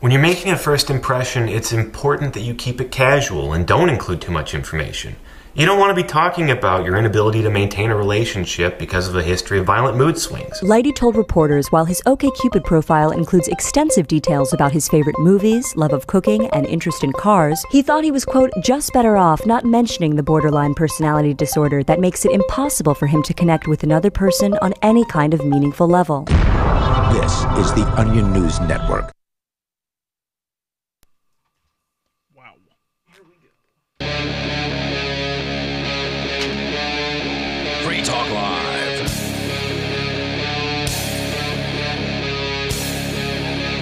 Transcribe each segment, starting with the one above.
When you're making a first impression, it's important that you keep it casual and don't include too much information. You don't want to be talking about your inability to maintain a relationship because of a history of violent mood swings. Lighty told reporters while his OkCupid profile includes extensive details about his favorite movies, love of cooking, and interest in cars, he thought he was, quote, just better off not mentioning the borderline personality disorder that makes it impossible for him to connect with another person on any kind of meaningful level. This is the Onion News Network. Free Talk Live.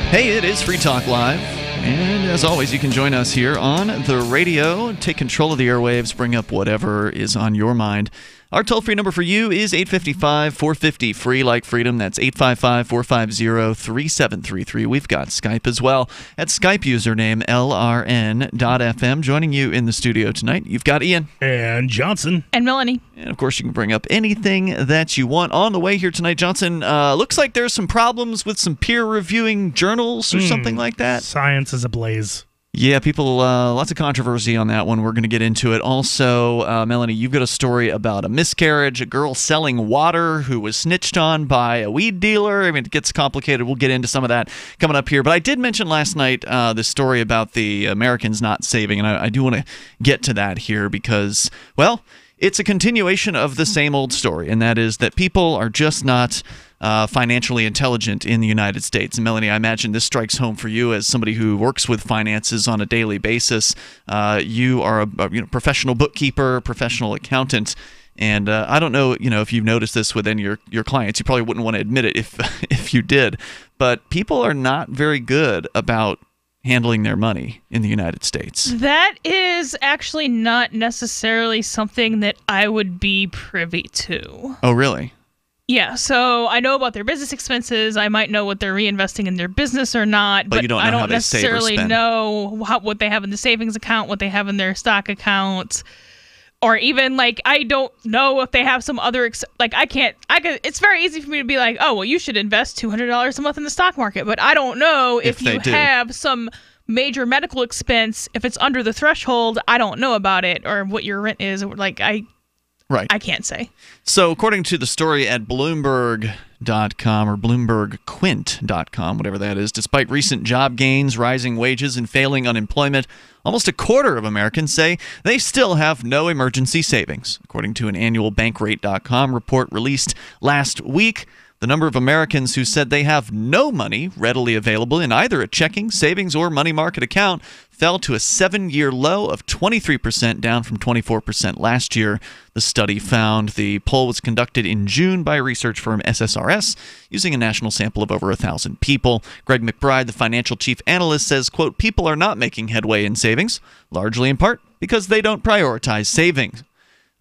Hey, it is Free Talk Live. And as always, you can join us here on the radio, take control of the airwaves, bring up whatever is on your mind. Our toll-free number for you is 855-450, free like freedom. That's 855-450-3733. We've got Skype as well at Skype username LRN.FM. Joining you in the studio tonight, you've got Ian. And Johnson. And Melanie. And, of course, you can bring up anything that you want. On the way here tonight, Johnson, looks like there's some problems with some peer-reviewing journals or something like that. Science is ablaze. Yeah, people, lots of controversy on that one. We're going to get into it. Also, Melanie, you've got a story about a miscarriage, a girl selling water who was snitched on by a weed dealer. I mean, it gets complicated. We'll get into some of that coming up here. But I did mention last night this story about the Americans not saving, and I do want to get to that here because, well, it's a continuation of the same old story, and that is that people are just not financially intelligent in the United States. And Melanie, I imagine this strikes home for you as somebody who works with finances on a daily basis. You are a professional bookkeeper, professional accountant, and I don't know, if you've noticed this within your clients. You probably wouldn't want to admit it if you did, but people are not very good about handling their money in the United States. That is actually not necessarily something that I would be privy to. Oh, really? Yeah, so I know about their business expenses. I might know what they're reinvesting in their business or not, but you don't know I don't how they save or necessarily spend. know what they have in the savings account, what they have in their stock accounts, or even I don't know if they have some other it's very easy for me to be like, oh, well, you should invest $200 a month in the stock market, but I don't know if you have some major medical expense. If it's under the threshold, I don't know about it, or what your rent is. Right. I can't say. So according to the story at Bloomberg.com or BloombergQuint.com, whatever that is, despite recent job gains, rising wages, and failing unemployment, almost a quarter of Americans say they still have no emergency savings. According to an annual Bankrate.com report released last week, the number of Americans who said they have no money readily available in either a checking, savings, or money market account fell to a 7-year low of 23%, down from 24% last year. The study found the poll was conducted in June by research firm SSRS using a national sample of over 1,000 people. Greg McBride, the financial chief analyst, says, quote, people are not making headway in savings, largely in part because they don't prioritize savings.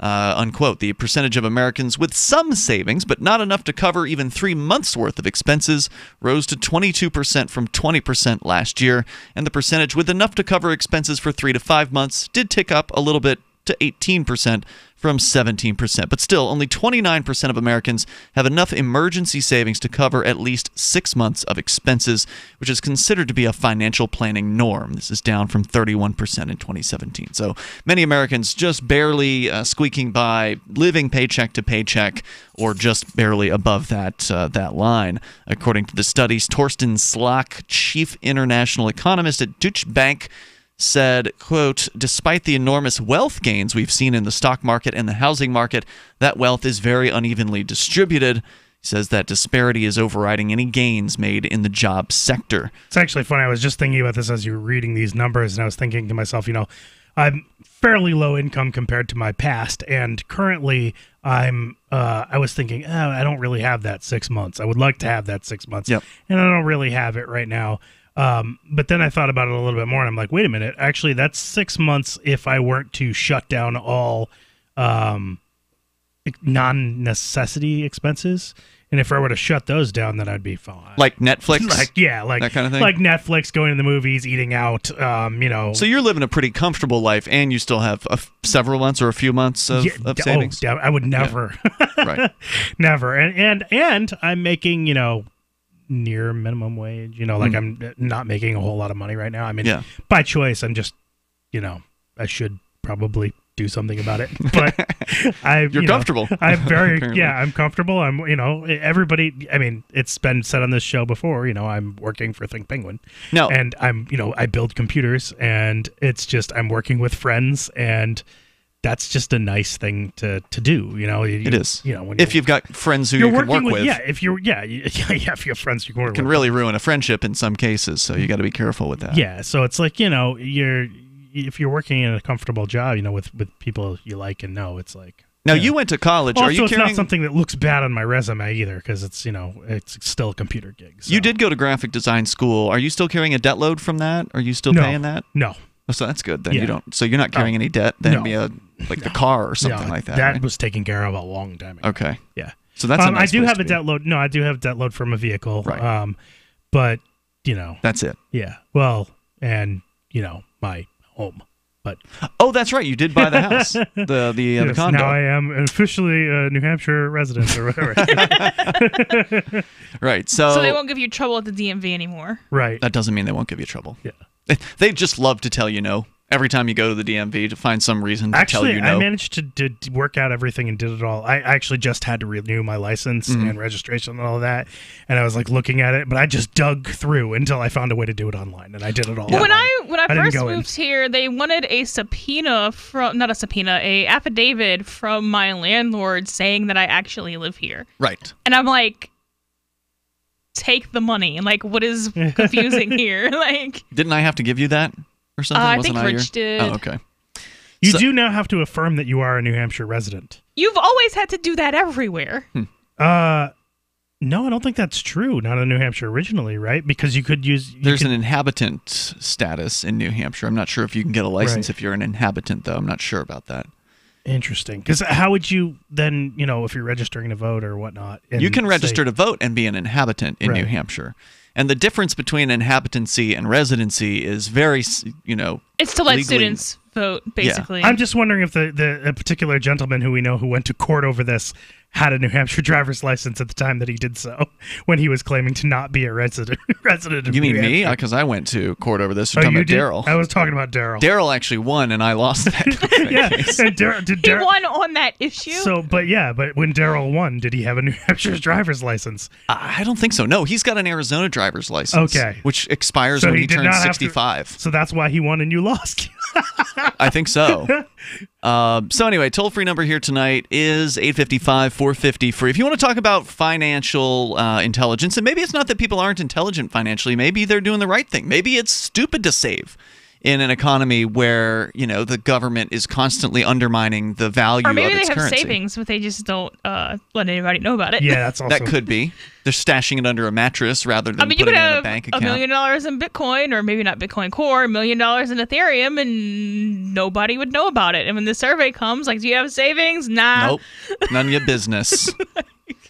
Unquote. The percentage of Americans with some savings, but not enough to cover even 3 months' worth of expenses, rose to 22% from 20% last year, and the percentage with enough to cover expenses for 3 to 5 months did tick up a little bit to 18% from 17%. But still, only 29% of Americans have enough emergency savings to cover at least 6 months of expenses, which is considered to be a financial planning norm. This is down from 31% in 2017. So many Americans just barely squeaking by, living paycheck to paycheck, or just barely above that line. According to the studies, Torsten Slok, chief international economist at Deutsche Bank, said, quote, despite the enormous wealth gains we've seen in the stock market and the housing market, that wealth is very unevenly distributed. He says that disparity is overriding any gains made in the job sector. It's actually funny. I was just thinking about this as you were reading these numbers, and I was thinking to myself, I'm fairly low income compared to my past, and currently I was thinking, I don't really have that 6 months. I would like to have that 6 months, Yep. And I don't really have it right now. But then I thought about it a little bit more, and I'm like, wait a minute. Actually, that's 6 months if I weren't to shut down all non-necessity expenses. And if I were to shut those down, then I'd be fine. Like Netflix? Like that kind of thing? Like Netflix, going to the movies, eating out, So you're living a pretty comfortable life, and you still have several months or a few months of savings? I would never. Yeah. Right. Never. And I'm making, near minimum wage. Like I'm not making a whole lot of money right now. I mean, Yeah. by choice, I'm just, I should probably do something about it. But You're comfortable. I'm very, Apparently. I'm comfortable. I'm, everybody, I mean, it's been said on this show before, I'm working for Think Penguin. No. And I'm, I build computers, and it's just, I'm working with friends, and that's just a nice thing to do. It is. When if you've got friends who you're you can working work with. yeah, if you have friends you can work It can with. really ruin a friendship in some cases, so you got to be careful with that. Yeah, so it's like, if you're working in a comfortable job, with people you like and know, it's like. Now, you went to college. Also, Are you it's carrying... not something that looks bad on my resume either, because it's, it's still a computer gig. So. You did go to graphic design school. Are you still carrying a debt load from that? Are you still paying that? No. Oh, so that's good. Then Yeah. you don't. So you're not carrying any debt. Then No. be like the car or something No, like that. That right? was taken care of a long time ago. Okay. Yeah. So that's a nice I do place have to a be. debt load. No, I do have debt load from a vehicle. Right. But, That's it. yeah. Well, and, my home. But Oh, that's right. You did buy the house, the yes, condo. now I am officially a New Hampshire resident or whatever. Right. So they won't give you trouble at the DMV anymore. Right. That doesn't mean they won't give you trouble. Yeah. They just love to tell you no every time you go to the DMV to find some reason to tell you no. I managed to work out everything and did it all. I actually just had to renew my license and registration and all of that. And I was like looking at it, but I just dug through until I found a way to do it online, and I did it all. When online. I didn't first go in. moved here, they wanted a subpoena a affidavit from my landlord saying that I actually live here. Right. And I'm like, take the money. Like, what is confusing here? Like, Didn't I have to give you that or something? I Wasn't think your- Rich did. Oh, okay. You So- do now have to affirm that you are a New Hampshire resident. you've always had to do that everywhere. No, I don't think that's true. Not in New Hampshire originally, right? Because you could use. There's an inhabitant status in New Hampshire. I'm not sure if you can get a license Right. if you're an inhabitant, though. I'm not sure about that. Interesting. Because how would you then, if you're registering to vote or whatnot? And You can say- register to vote and be an inhabitant in New Right. Hampshire. And the difference between inhabitancy and residency is very, It's to let legally- students vote, basically. I'm just wondering if the particular gentleman who we know who went to court over this had a New Hampshire driver's license at the time that he did so, when he was claiming to not be a resident of You mean New me? Hampshire. Because I went to court over this. Oh, We're talking you about did? Daryl. I was talking about Daryl. Daryl actually won, and I lost that Yeah, case. and he won on that issue. So, but when Daryl won, did he have a New Hampshire driver's license? I don't think so. No, he's got an Arizona driver's license. Okay. Which expires So when he he did turns not have to- 65. So that's why he won and you lost. I think so. So anyway, toll-free number here tonight is 855-450-FREE. If you want to talk about financial intelligence, and maybe it's not that people aren't intelligent financially, maybe they're doing the right thing. Maybe it's stupid to save in an economy where, the government is constantly undermining the value or maybe of they its have currency. savings, but they just don't let anybody know about it. Yeah, that's also That could be. They're stashing it under a mattress rather than I mean, you putting could it in a have bank $1 account. million in Bitcoin, or maybe not Bitcoin Core, $1 million in Ethereum, and nobody would know about it. And when the survey comes, like, do you have savings? Nah. Nope. None of your business.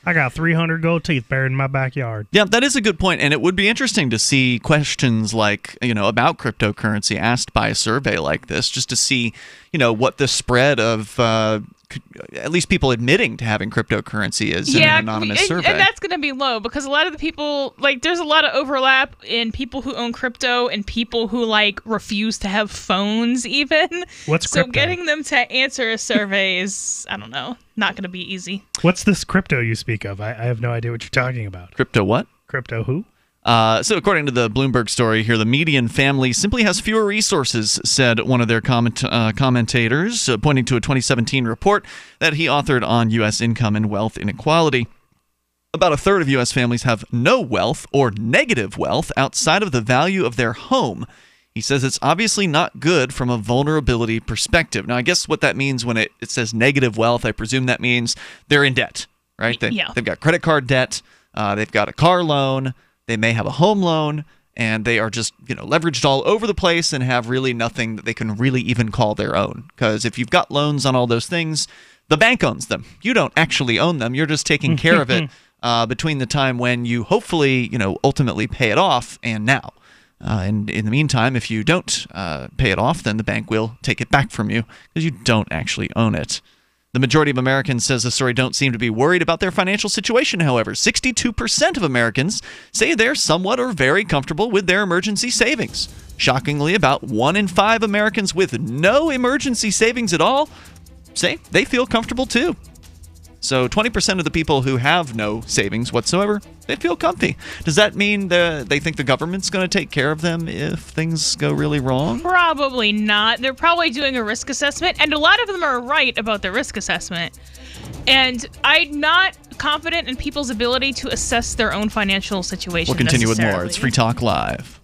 I got 300 gold teeth buried in my backyard. Yeah, that is a good point, and it would be interesting to see questions like, about cryptocurrency asked by a survey like this, just to see, what the spread of at least people admitting to having cryptocurrency is in an anonymous survey. And that's going to be low because a lot of the people, there's a lot of overlap in people who own crypto and people who, refuse to have phones even. What's So crypto? getting them to answer a survey is, I don't know, not going to be easy. What's this crypto you speak of? I have no idea what you're talking about. Crypto what? Crypto who? So according to the Bloomberg story here, the median family simply has fewer resources, said one of their commentators, pointing to a 2017 report that he authored on U.S. income and wealth inequality. About a third of U.S. families have no wealth or negative wealth outside of the value of their home. He says it's obviously not good from a vulnerability perspective. Now, I guess what that means when it says negative wealth, I presume that means they're in debt, right? Yeah. They've got credit card debt, they've got a car loan, they may have a home loan, and they are just, leveraged all over the place and have really nothing that they can really even call their own. Because if you've got loans on all those things, the bank owns them. You don't actually own them. You're just taking care of it between the time when you hopefully, ultimately pay it off and now. And in the meantime, if you don't pay it off, then the bank will take it back from you because you don't actually own it. The majority of Americans, says the story, don't seem to be worried about their financial situation, however. 62% of Americans say they're somewhat or very comfortable with their emergency savings. Shockingly, about 1 in 5 Americans with no emergency savings at all say they feel comfortable too. So 20% of the people who have no savings whatsoever, they feel comfy. Does that mean they think the government's going to take care of them if things go really wrong? Probably not. They're probably doing a risk assessment, and a lot of them are right about the risk assessment. And I'm not confident in people's ability to assess their own financial situation. We'll continue with more. It's Free Talk Live.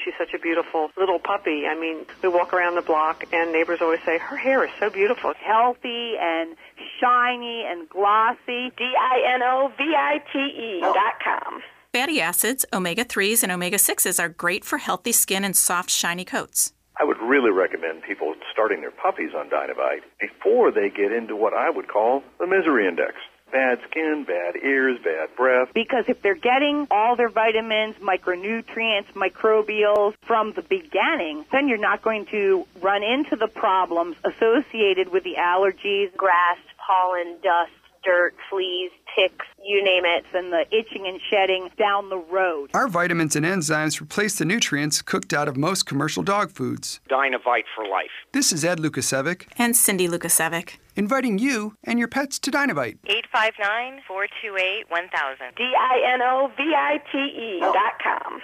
She's such a beautiful little puppy. I mean, we walk around the block, and neighbors always say, her hair is so beautiful. Healthy and shiny and glossy. DINOVITE.com. Fatty acids, omega-3s, and omega-6s are great for healthy skin and soft, shiny coats. I would really recommend people starting their puppies on Dinovite before they get into what I would call the misery index. Bad skin, bad ears, bad breath. Because if they're getting all their vitamins, micronutrients, microbials from the beginning, then you're not going to run into the problems associated with the allergies, grass, pollen, dust, dirt, fleas, ticks, you name it. And the itching and shedding down the road. Our vitamins and enzymes replace the nutrients cooked out of most commercial dog foods. Dinovite for life. This is Ed Lukasevic and Cindy Lukasevic, inviting you and your pets to Dinovite. 859-428-1000. DINOVITE.com.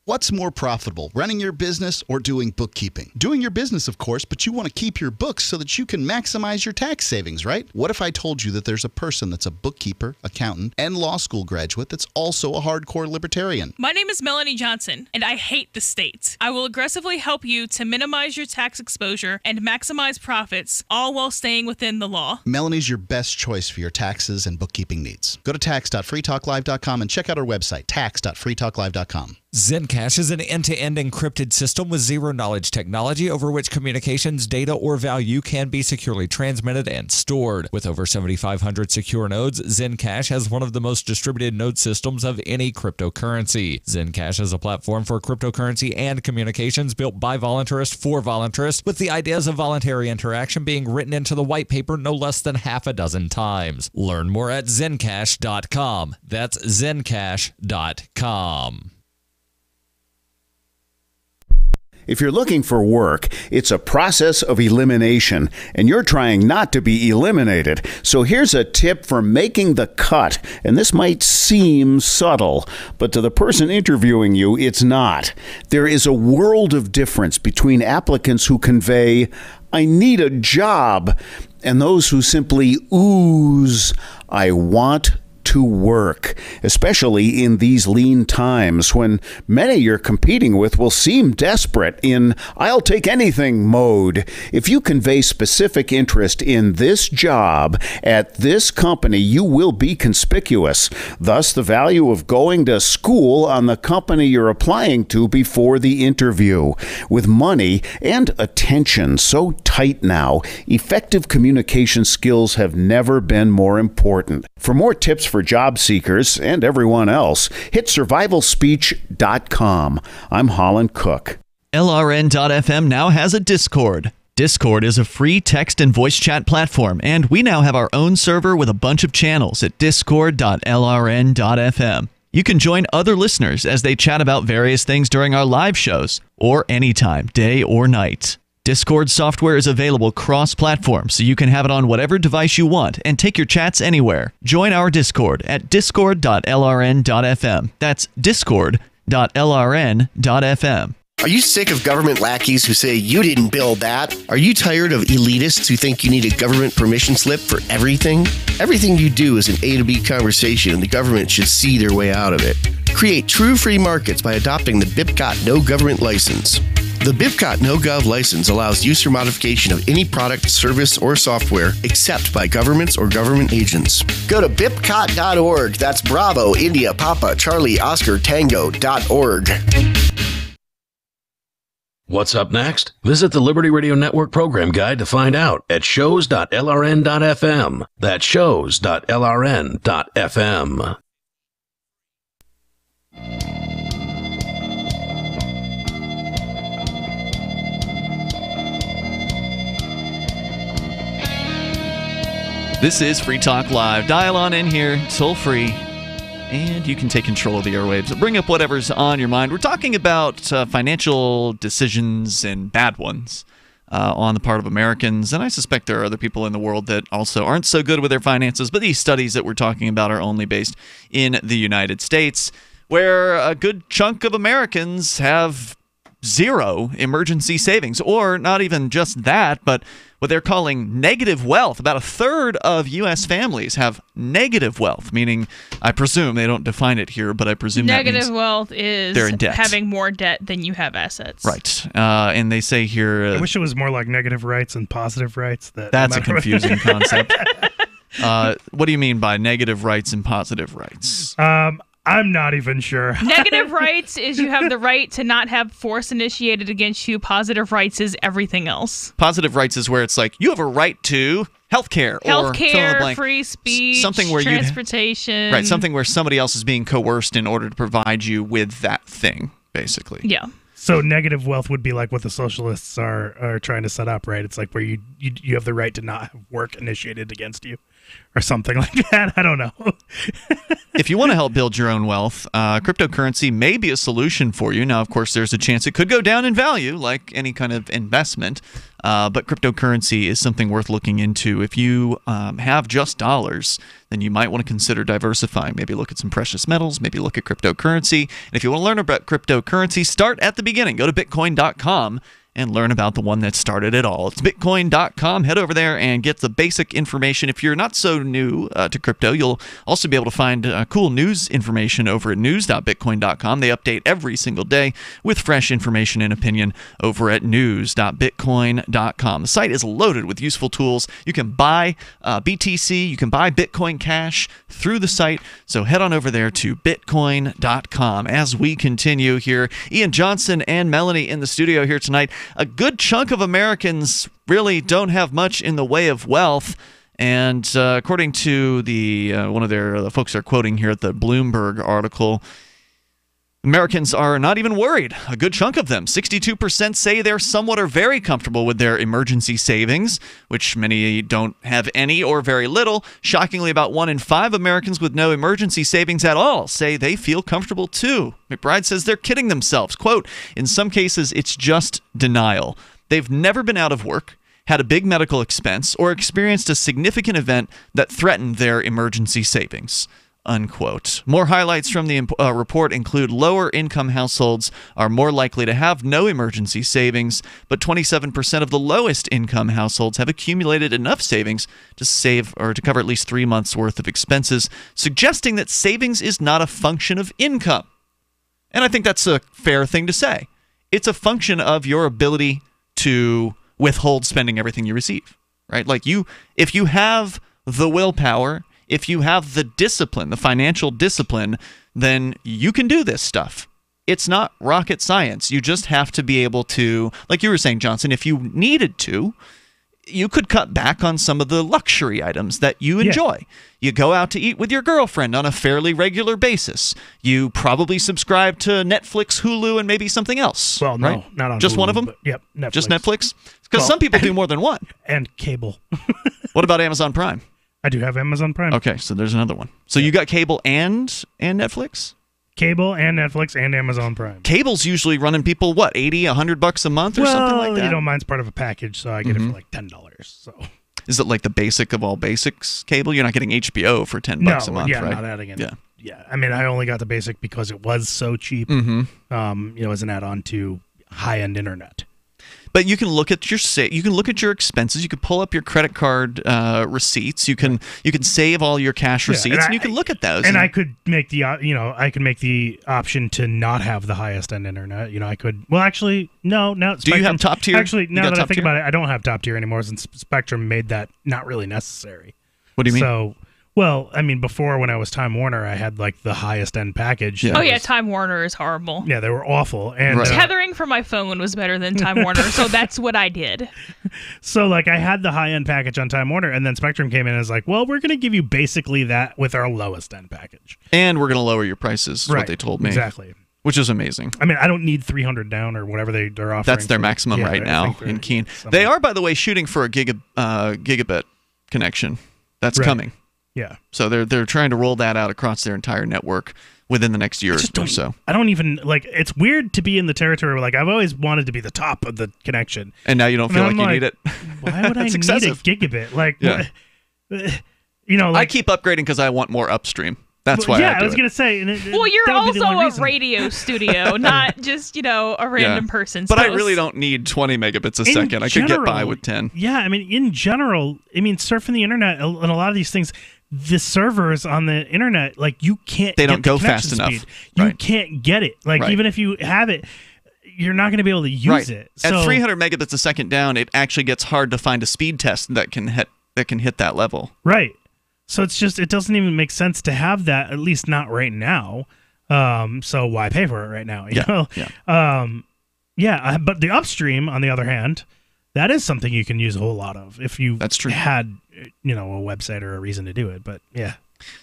What's more profitable, running your business or doing bookkeeping? Doing your business, of course, but you want to keep your books so that you can maximize your tax savings, right? What if I told you that there's a person that's a bookkeeper, accountant, and law school graduate that's also a hardcore libertarian? My name is Melanie Johnson, and I hate the state. I will aggressively help you to minimize your tax exposure and maximize profits, all while staying within the law. Melanie's your best choice for your taxes and bookkeeping needs. Go to tax.freetalklive.com and check out our website, tax.freetalklive.com. Zencash is an end-to-end encrypted system with zero-knowledge technology over which communications, data, or value can be securely transmitted and stored. With over 7,500 secure nodes, Zencash has one of the most distributed node systems of any cryptocurrency. Zencash is a platform for cryptocurrency and communications built by voluntarists for voluntarists, with the ideas of voluntary interaction being written into the white paper no less than half a dozen times. Learn more at zencash.com. That's zencash.com. If you're looking for work, it's a process of elimination, and you're trying not to be eliminated. So here's a tip for making the cut, and this might seem subtle, but to the person interviewing you, it's not. There is a world of difference between applicants who convey, "I need a job," and those who simply ooze, "I want to work," especially in these lean times when many you're competing with will seem desperate in "I'll take anything" mode. If you convey specific interest in this job at this company, you will be conspicuous. Thus, the value of going to school on the company you're applying to before the interview. With money and attention so tight now, effective communication skills have never been more important. For more tips for job seekers and everyone else, hit survivalspeech.com. I'm Holland Cook. LRN.FM now has a Discord. Discord is a free text and voice chat platform, and we now have our own server with a bunch of channels at discord.lrn.fm. You can join other listeners as they chat about various things during our live shows, or anytime, day or night. Discord software is available cross-platform, so you can have it on whatever device you want and take your chats anywhere. Join our Discord at discord.lrn.fm. That's discord.lrn.fm. Are you sick of government lackeys who say you didn't build that? Are you tired of elitists who think you need a government permission slip for everything? Everything you do is an A to B conversation, and the government should see their way out of it. Create true free markets by adopting the BIPCOT No Government License. The BIPCOT No-Gov license allows use or modification of any product, service, or software except by governments or government agents. Go to bipcot.org. That's Bravo, India, Papa, Charlie, Oscar, Tango.org. What's up next? Visit the Liberty Radio Network program guide to find out at shows.lrn.fm. That's shows.lrn.fm. This is Free Talk Live. Dial on in here, toll free, and you can take control of the airwaves. Bring up whatever's on your mind. We're talking about financial decisions and bad ones on the part of Americans, and I suspect there are other people in the world that also aren't so good with their finances, but these studies that we're talking about are only based in the United States, where a good chunk of Americans have zero emergency savings, or not even just that, but what they're calling negative wealth. About a third of U.S. families have negative wealth, meaning, I presume, they don't define it here, but I presume negative wealth is they're in debt. Having more debt than you have assets. Right. And they say here... I wish it was more like negative rights and positive rights. That's a confusing concept. What do you mean by negative rights and positive rights? I'm not even sure. Negative rights is you have the right to not have force initiated against you. Positive rights is everything else. Positive rights is where it's like you have a right to healthcare, or free speech, something where transportation. Right, something where somebody else is being coerced in order to provide you with that thing, basically. Yeah. So negative wealth would be like what the socialists are trying to set up, right? It's like where you have the right to not have work initiated against you, or something like that. I don't know. If you want to help build your own wealth, cryptocurrency may be a solution for you. Now, of course, there's a chance it could go down in value, like any kind of investment. But cryptocurrency is something worth looking into. If you have just dollars, then you might want to consider diversifying. Maybe look at some precious metals, maybe look at cryptocurrency. And if you want to learn about cryptocurrency, start at the beginning. Go to Bitcoin.com and learn about the one that started it all. It's Bitcoin.com. Head over there and get the basic information. If you're not so new to crypto, you'll also be able to find cool news information over at news.bitcoin.com. They update every single day with fresh information and opinion over at news.bitcoin.com. The site is loaded with useful tools. You can buy BTC, you can buy Bitcoin Cash through the site, so head on over there to bitcoin.com. As we continue here, Ian Johnson and Melanie in the studio here tonight. A good chunk of Americans really don't have much in the way of wealth, and according to the one of the folks they're quoting here at the Bloomberg article, Americans are not even worried. A good chunk of them, 62%, say they're somewhat or very comfortable with their emergency savings, which many don't have any or very little. Shockingly, about 1 in 5 Americans with no emergency savings at all say they feel comfortable too. McBride says they're kidding themselves. Quote, in some cases, it's just denial. They've never been out of work, had a big medical expense, or experienced a significant event that threatened their emergency savings. Unquote. More highlights from the report include lower income households are more likely to have no emergency savings, but 27% of the lowest income households have accumulated enough savings to save or to cover at least 3 months' worth of expenses, suggesting that savings is not a function of income. And I think that's a fair thing to say. It's a function of your ability to withhold spending everything you receive, right? Like if you have the willpower, if you have the discipline, the financial discipline, then you can do this stuff. It's not rocket science. You just have to be able to, like you were saying, Johnson, if you needed to, you could cut back on some of the luxury items that you enjoy. Yeah. You go out to eat with your girlfriend on a fairly regular basis. You probably subscribe to Netflix, Hulu, and maybe something else. Well, no, right? not on just Hulu, one of them? Yep, Netflix. Just Netflix? Because some people do more than one. And cable. What about Amazon Prime? I do have Amazon Prime. Okay, so there's another one. So you got cable and Netflix? Cable and Netflix and Amazon Prime. Cable's usually running people, what, $80, $100 a month or something like that? You know, mine's part of a package, so I get it for like $10. So. Is it like the basic of all basics cable? You're not getting HBO for $10 a month, right? Yeah, not adding it. Yeah. I mean, I only got the basic because it was so cheap, as an add-on to high-end internet. But you can look at your expenses. You can pull up your credit card receipts. You can save all your cash receipts, and you can look at those. And I could make the option to not have the highest end internet. I could. Well, actually, no. Now do you have top tier? Actually, now that I think about it, I don't have top tier anymore since Spectrum made that not really necessary. What do you mean? So. Well, I mean, before when I was Time Warner, I had like the highest end package. Yeah. Time Warner is horrible. Yeah, they were awful. And tethering for my phone was better than Time Warner, so that's what I did. So like I had the high end package on Time Warner, and then Spectrum came in and was like, well, we're going to give you basically that with our lowest end package. And we're going to lower your prices, is what they told me. Exactly. Which is amazing. I mean, I don't need 300 down or whatever they're offering. That's their maximum right now in Keene. They are, by the way, shooting for a gigabit connection. That's Right. coming. Yeah. So they're trying to roll that out across their entire network within the next year or so. I don't even like. It's weird to be in the territory where, like, I've always wanted to be the top of the connection, And now you don't feel like you need it. Why would I It's need excessive. a gigabit? Like, Yeah. I keep upgrading because I want more upstream. That's why. Yeah, I do was it. gonna say. Well, you're that would be the also only a reason. radio studio, not just, a random person's But I house. really don't need 20 megabits a In second. I could get by general, with 10. Yeah, I mean, in general, surfing the internet and a lot of these things, the servers on the internet, like, you can't. They get don't the go connection fast enough. speed. You Right. can't get it. Like, Right. even if you have it, you're not going to be able to use it. So, At 300 megabits a second down, it actually gets hard to find a speed test that can hit that level. Right. So it's just, it doesn't even make sense to have that, at least not right now. So why pay for it right now? You know? But the upstream, on the other hand, that is something you can use a whole lot of if you had, a website or a reason to do it. But yeah.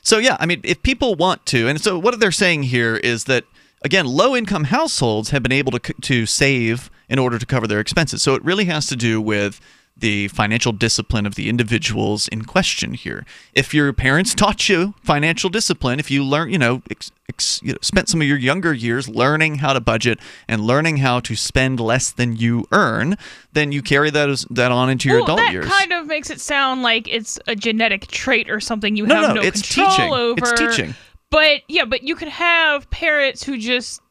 So yeah, I mean, if people want to, and so what they're saying here is that, again, low-income households have been able to save in order to cover their expenses. So it really has to do with the financial discipline of the individuals in question here. If your parents taught you financial discipline, if you learn, spent some of your younger years learning how to budget and learning how to spend less than you earn, then you carry that on into your adult years. That kind of makes it sound like it's a genetic trait or something you No, have no it's control teaching. over. It's teaching. But you could have parents who just,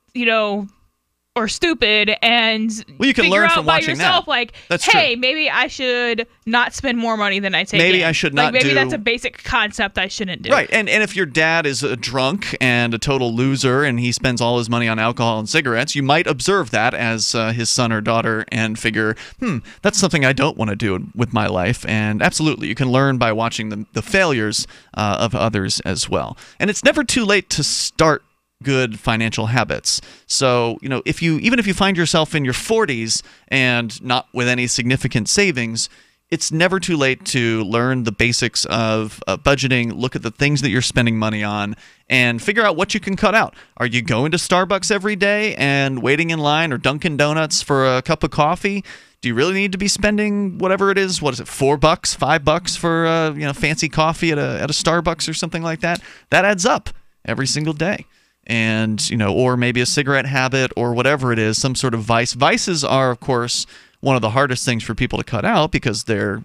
or stupid and you can figure learn out from by watching yourself, that. like, That's hey, true. maybe I should not spend more money than I take Maybe in. I should like, not maybe do- that's a basic concept I shouldn't do. Right, and if your dad is a drunk and a total loser and he spends all his money on alcohol and cigarettes, you might observe that as his son or daughter and figure, that's something I don't want to do with my life. And absolutely, you can learn by watching the failures of others as well. And it's never too late to start good financial habits. So, even if you find yourself in your 40s and not with any significant savings, it's never too late to learn the basics of budgeting, look at the things that you're spending money on, and figure out what you can cut out. Are you going to Starbucks every day and waiting in line, or Dunkin' Donuts for a cup of coffee? Do you really need to be spending whatever it is? What is it, $4, $5 for fancy coffee at a Starbucks or something like that? That adds up every single day. And, or maybe a cigarette habit or whatever it is, some sort of vice. Vices are, of course, one of the hardest things for people to cut out because they're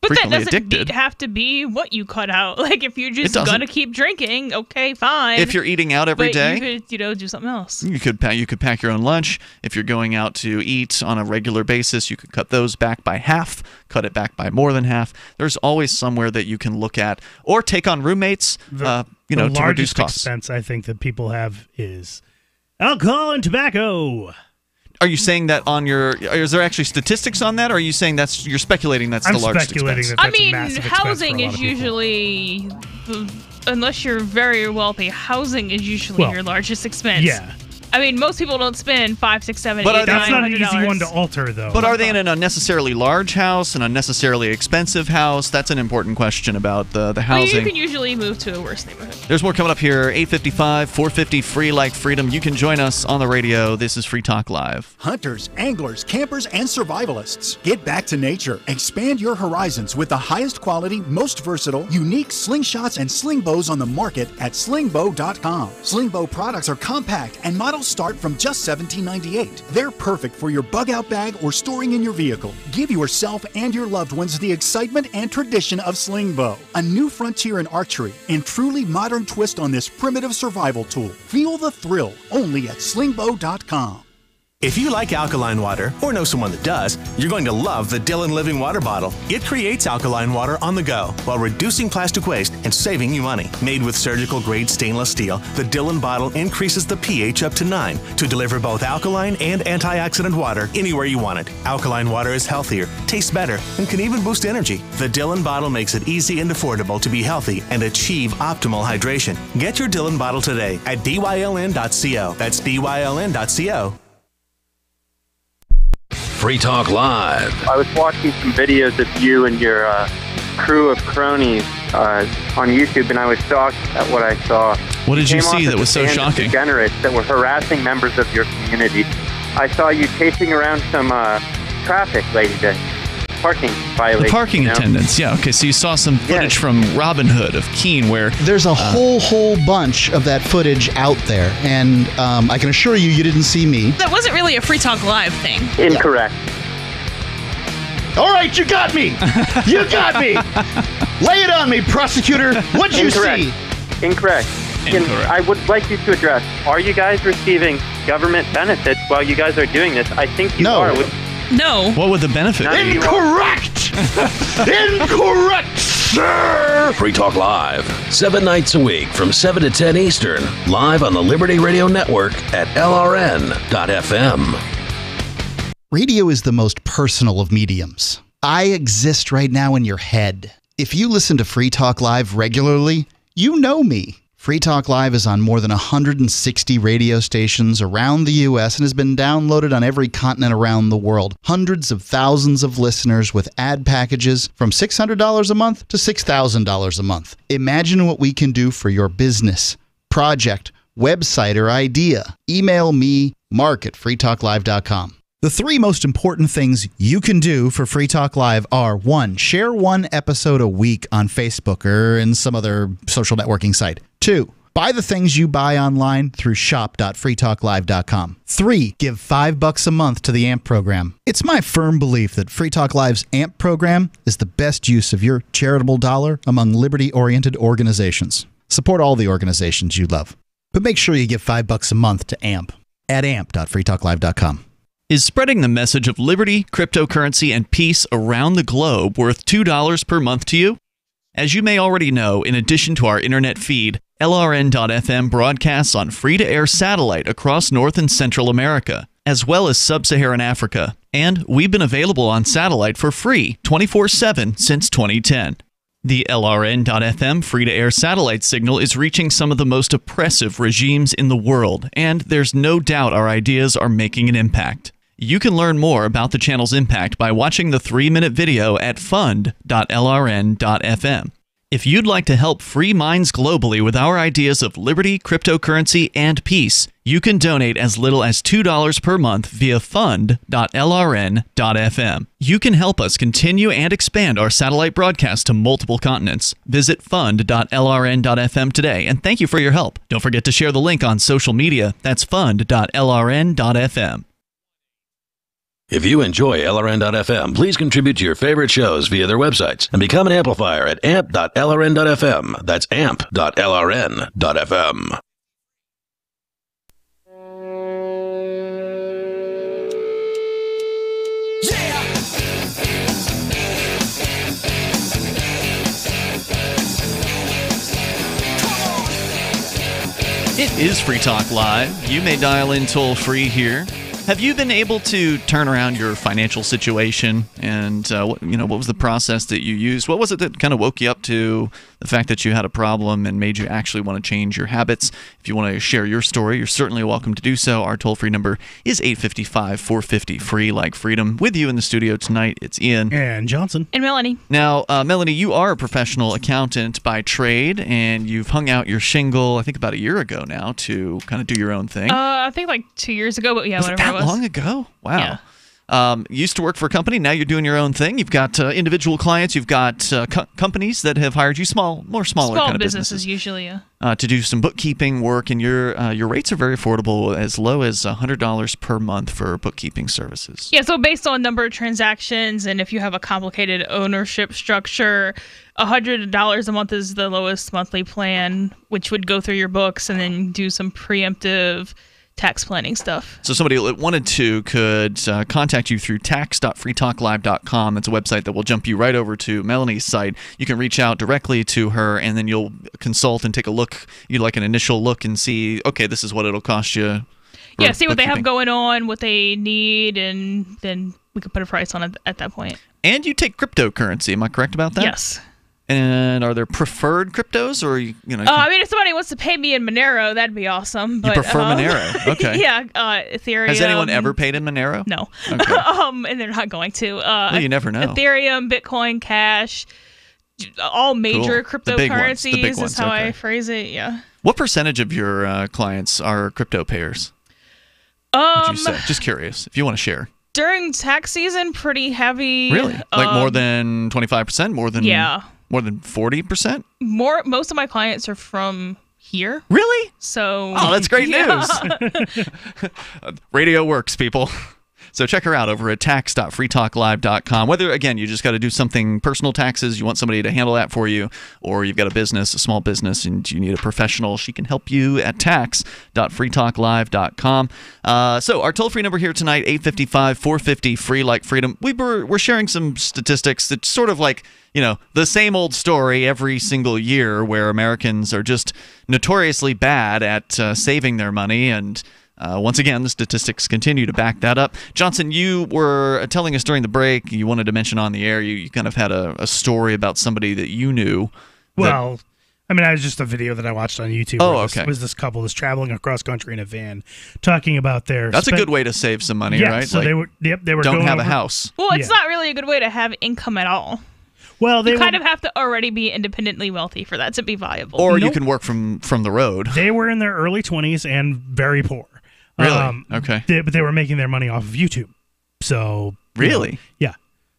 But that frequently doesn't addicted. have to be what you cut out. Like, if you're just doesn't. gonna keep drinking, okay, fine. If you're eating out every but day, you could, do something else. you could pack your own lunch. If you're going out to eat on a regular basis, you could cut those back by half, cut it back by more than half. There's always somewhere that you can look at, or take on roommates. The to reduce largest costs. expense I think that people have is alcohol and tobacco. Are you saying that is there actually statistics on that, or are you saying you're speculating that's I'm the largest speculating expense? that that's I mean, a massive expense for a housing lot is of people. usually, unless you're very wealthy, housing is usually Well, your largest expense. Yeah. I mean, most people don't spend $500, $600, But $800, That's not an easy $900. one to alter, though. But are they in an unnecessarily large house, an unnecessarily expensive house? That's an important question about the Well, housing. you can usually move to a worse neighborhood. There's more coming up here. 8:55, 450, free like freedom. You can join us on the radio. This is Free Talk Live. Hunters, anglers, campers, and survivalists. Get back to nature. Expand your horizons with the highest quality, most versatile, unique slingshots and sling bows on the market at slingbow.com. Slingbow products are compact and models start from just $17.98. They're perfect for your bug-out bag or storing in your vehicle. Give yourself and your loved ones the excitement and tradition of Slingbow, a new frontier in archery and truly modern twist on this primitive survival tool. Feel the thrill only at slingbow.com. If you like alkaline water, or know someone that does, you're going to love the Dylan Living Water Bottle. It creates alkaline water on the go while reducing plastic waste and saving you money. Made with surgical-grade stainless steel, the Dylan bottle increases the pH up to 9 to deliver both alkaline and antioxidant water anywhere you want it. Alkaline water is healthier, tastes better, and can even boost energy. The Dylan bottle makes it easy and affordable to be healthy and achieve optimal hydration. Get your Dylan bottle today at byln.co. That's byln.co. Free Talk Live. I was watching some videos of you and your crew of cronies on YouTube, and I was shocked at what I saw. What did you Came off see as that was a so band of shocking? Degenerates that were harassing members of your community. I saw you chasing around some traffic lady that parking violation. The parking attendants, yeah. Okay, so you saw some footage from Robin Hood of Keene where... There's a whole bunch of that footage out there, and I can assure you, you didn't see me. That wasn't really a Free Talk Live thing. Incorrect. All right, you got me. You got me. Lay it on me, prosecutor. What'd you see? Incorrect. I would like you to address, are you guys receiving government benefits while you guys are doing this? I think you are. No. What would the benefit be? Incorrect! Incorrect, sir! Free Talk Live, 7 nights a week from 7 to 10 Eastern, live on the Liberty Radio Network at LRN.FM. Radio is the most personal of mediums. I exist right now in your head. If you listen to Free Talk Live regularly, you know me. Free Talk Live is on more than 160 radio stations around the U.S. and has been downloaded on every continent around the world. Hundreds of thousands of listeners with ad packages from $600 a month to $6,000 a month. Imagine what we can do for your business, project, website, or idea. Email me, mark@freetalklive.com. The 3 most important things you can do for Free Talk Live are: 1, share 1 episode a week on Facebook or in some other social networking site. 2, buy the things you buy online through shop.freetalklive.com. 3, give $5 a month to the AMP program. It's my firm belief that Free Talk Live's AMP program is the best use of your charitable dollar among liberty-oriented organizations. Support all the organizations you love, but make sure you give $5 a month to AMP at amp.freetalklive.com. Is spreading the message of liberty, cryptocurrency, and peace around the globe worth $2 per month to you? As you may already know, in addition to our internet feed, LRN.FM broadcasts on free-to-air satellite across North and Central America, as well as Sub-Saharan Africa. And we've been available on satellite for free 24/7 since 2010. The LRN.FM free-to-air satellite signal is reaching some of the most oppressive regimes in the world, and there's no doubt our ideas are making an impact. You can learn more about the channel's impact by watching the 3-minute video at fund.lrn.fm. If you'd like to help free minds globally with our ideas of liberty, cryptocurrency, and peace, you can donate as little as $2 per month via fund.lrn.fm. You can help us continue and expand our satellite broadcast to multiple continents. Visit fund.lrn.fm today, and thank you for your help. Don't forget to share the link on social media. That's fund.lrn.fm. If you enjoy LRN.FM, please contribute to your favorite shows via their websites and become an amplifier at amp.lrn.fm. That's amp.lrn.fm. It is Free Talk Live. You may dial in toll-free here. Have you been able to turn around your financial situation, and what was the process that you used? What was it that kind of woke you up to the fact that you had a problem and made you actually want to change your habits? If you want to share your story, you're certainly welcome to do so. Our toll-free number is 855-450-FREE, like freedom. With you in the studio tonight, it's Ian. And Johnson. And Melanie. Now, Melanie, you are a professional accountant by trade, and you've hung out your shingle, I think about a year ago now, to kind of do your own thing. I think like 2 years ago, but yeah, whatever it was. Long ago? Wow. Yeah. Used to work for a company. Now you're doing your own thing. You've got individual clients. You've got companies that have hired you, smaller kind of businesses usually, yeah. To do some bookkeeping work, and your rates are very affordable, as low as $100 per month for bookkeeping services. Yeah, so based on number of transactions, and if you have a complicated ownership structure, $100 a month is the lowest monthly plan, which would go through your books and then do some preemptive tax planning stuff. So somebody that wanted to could contact you through tax.freetalklive.com. That's a website that will jump you right over to Melanie's site. You can reach out directly to her, and then you'll consult and take a look. You'd like an initial look and see, okay, this is what it'll cost you. Yeah, see what they have going on, what they need, and then we could put a price on it at that point. And you take cryptocurrency. Am I correct about that? Yes. And are there preferred cryptos, or I mean, if somebody wants to pay me in Monero, that'd be awesome. But, you prefer Monero? Okay. Yeah, Ethereum. Has anyone ever paid in Monero? No. Okay. And they're not going to. Well, you never know. Ethereum, Bitcoin, Cash, all major cryptocurrencies the big ones. Is how I phrase it. Yeah. What percentage of your clients are crypto payers? Would you say? Just curious, if you want to share. During tax season, pretty heavy. Really? Like more than 25%? More than Yeah. More than 40%? Most of my clients are from here. Really? So. Oh, that's great yeah. news. Radio works, people. So check her out over at tax.freetalklive.com. Whether, again, you just got to do something personal taxes, you want somebody to handle that for you, or you've got a business, a small business, and you need a professional, she can help you at tax.freetalklive.com. So our toll-free number here tonight, 855-450-FREE like freedom. We're sharing some statistics that sort of like, the same old story every single year where Americans are just notoriously bad at saving their money, and once again, the statistics continue to back that up. Johnson, you were telling us during the break, you wanted to mention on the air, you kind of had a story about somebody that you knew. Well, I mean, it was just a video that I watched on YouTube. Oh, where okay. Was this couple was traveling across country in a van, talking about their. That's a good way to save some money, yeah, right? So they were. Yep, they were. Don't going have a over, house. Well, it's not really a good way to have income at all. Well, you kind of have to already be independently wealthy for that to be viable. Or you can work from the road. They were in their early 20s and very poor. Really? Okay. But they were making their money off of YouTube. So really, yeah.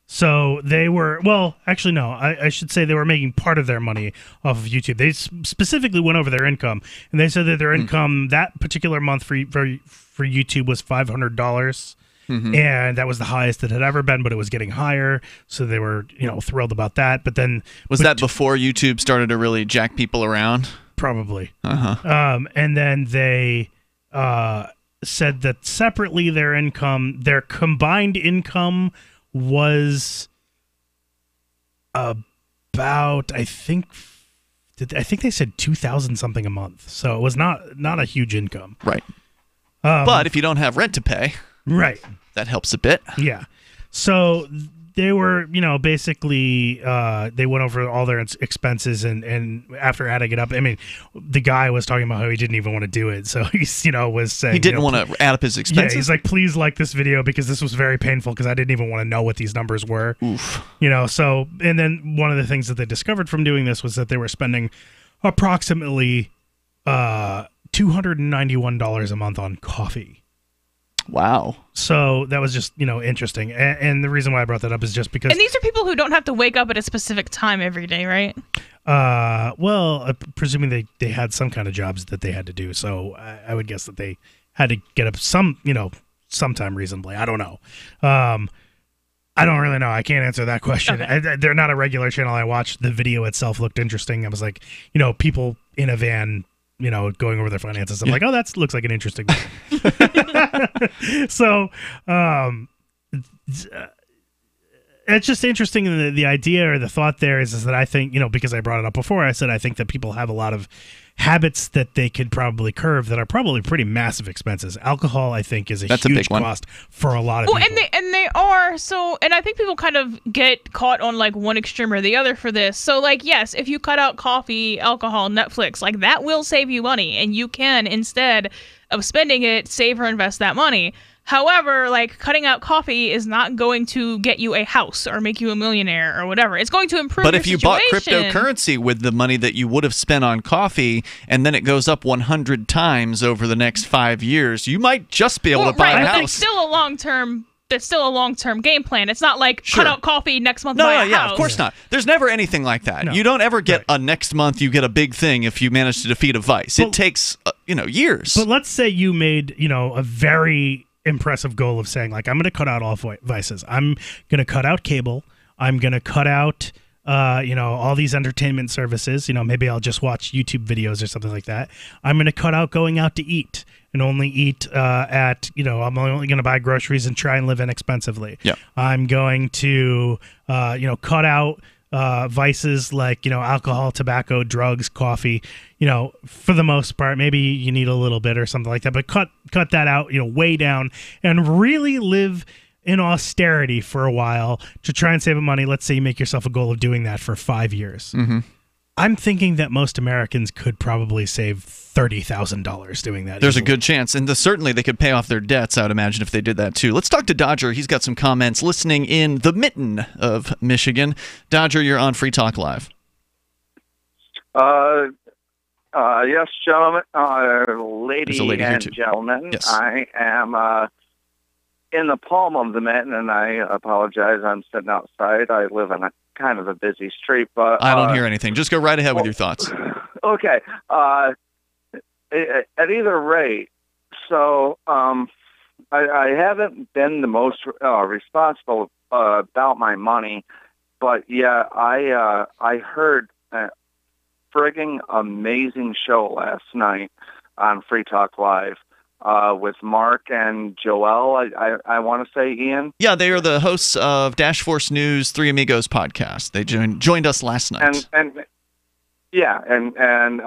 So they were. Well, actually, no. I should say they were making part of their money off of YouTube. They specifically went over their income, and they said that their income that particular month for YouTube was $500. And that was the highest it had ever been, but it was getting higher. So they were, thrilled about that. But then was that before YouTube started to really jack people around? Probably. And then they said that separately their combined income was about, I think they said 2,000 something a month. So it was not a huge income. Right. But if you don't have rent to pay, right, that helps a bit. Yeah. So they were, basically they went over all their expenses and after adding it up, I mean, the guy was talking about how he didn't even want to do it. So he's, was saying he didn't want to add up his expenses. Yeah, he's like, please like this video because this was very painful because I didn't even want to know what these numbers were. Oof. So, and then one of the things that they discovered from doing this was that they were spending approximately $291 a month on coffee. Wow. So that was just, interesting. And the reason why I brought that up is just because... And these are people who don't have to wake up at a specific time every day, right? Well, presuming they had some kind of jobs that they had to do. So I would guess that they had to get up sometime reasonably. I don't know. I don't really know. I can't answer that question. Okay. They're not a regular channel I watched. The video itself looked interesting. I was like, people in a van... going over their finances. I'm like, oh, that looks like an interesting one. So, it's just interesting. The idea or the thought there is that I think, because I brought it up before, I said I think that people have a lot of habits that they could probably curb that are probably pretty massive expenses. Alcohol, I think, is That's huge a big one. cost for a lot of people. And they are so, and I think people kind of get caught on like one extreme or the other for this. So like, yes, if you cut out coffee, alcohol, Netflix, like that will save you money, and you can, instead of spending it, save or invest that money. However, like cutting out coffee is not going to get you a house or make you a millionaire or whatever. It's going to improve But your if you situation. bought cryptocurrency with the money that you would have spent on coffee, and then it goes up 100 times over the next 5 years, you might just be able to buy a but house. It's still a long-term. That's still a long-term game plan. It's not like cut out coffee next month. buy a house. Of course not. There's never anything like that. No. You don't ever get a next month you get a big thing if you manage to defeat a vice. It takes years. But let's say you made a very impressive goal of saying, like, I'm going to cut out all vices. I'm going to cut out cable. I'm going to cut out all these entertainment services. Maybe I'll just watch YouTube videos or something like that. I'm going to cut out going out to eat and only eat I'm only going to buy groceries and try and live inexpensively. Yeah. I'm going to cut out vices like alcohol, tobacco, drugs, coffee. For the most part, maybe you need a little bit or something like that, but cut that out way down and really live in austerity for a while to try and save money. Let's say you make yourself a goal of doing that for 5 years. Mm-hmm. I'm thinking that most Americans could probably save $30,000 doing that. There's easily. a good chance. And certainly they could pay off their debts, I would imagine, if they did that too. Let's talk to Dodger. He's got some comments listening in the mitten of Michigan. Dodger, you're on Free Talk Live. Yes, gentlemen, There's a lady here and too. gentlemen. Yes. I am in the palm of the mitten, and I apologize. I'm sitting outside. I live on a kind of a busy street, but I don't hear anything. Just go right ahead with your thoughts. Okay. At either rate, so I haven't been the most responsible about my money, but yeah, I heard a frigging amazing show last night on Free Talk Live with Mark and Joel. I want to say, Ian. Yeah, they are the hosts of Dash Force News 3 Amigos podcast. They joined us last night. Yeah, and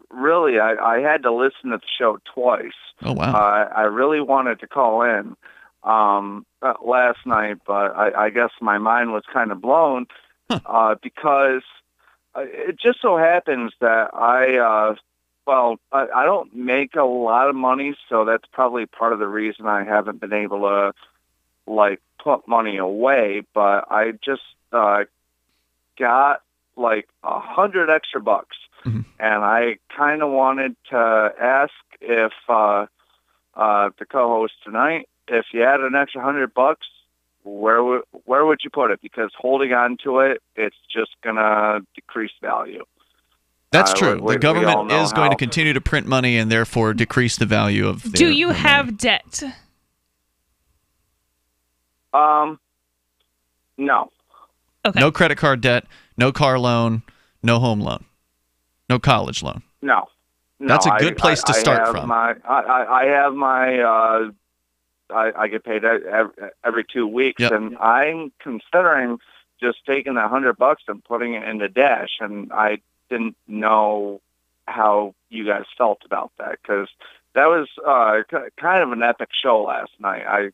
really, I had to listen to the show twice. Oh, wow. I really wanted to call in last night, but I guess my mind was kind of blown because it just so happens that I don't make a lot of money, so that's probably part of the reason I haven't been able to, put money away, but I just got 100 extra bucks, and I kind of wanted to ask if the co-host tonight, if you had an extra $100, where would you put it? Because holding on to it, it's just gonna decrease value. That's true. The government is going to continue to print money and therefore decrease the value of their Do you have debt? No. Okay. No credit card debt, no car loan, no home loan, no college loan. No. That's a good place to start from. I get paid every 2 weeks, Yep. and I'm considering just taking that $100 and putting it into Dash, and I didn't know how you guys felt about that, because that was kind of an epic show last night.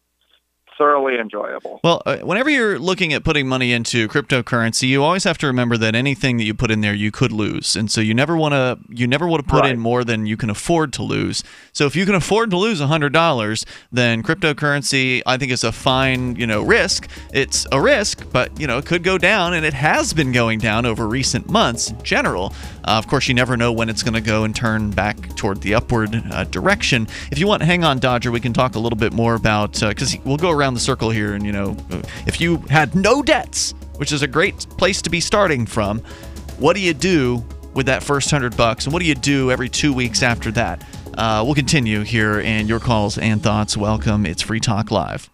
Thoroughly enjoyable. Well, whenever you're looking at putting money into cryptocurrency, you always have to remember that anything that you put in there, you could lose, and so you never want to put in more than you can afford to lose. So if you can afford to lose $100, then cryptocurrency, I think, is a fine, risk. It's a risk, but it could go down, and it has been going down over recent months in general. Of course, you never know when it's going to go and turn back toward the upward direction. If you want, hang on, Dodger. We can talk a little bit more about because we'll go around the circle here, and if you had no debts, which is a great place to be starting from, what do you do with that first $100, and what do you do every 2 weeks after that? We'll continue here, and your calls and thoughts welcome. It's Free Talk Live.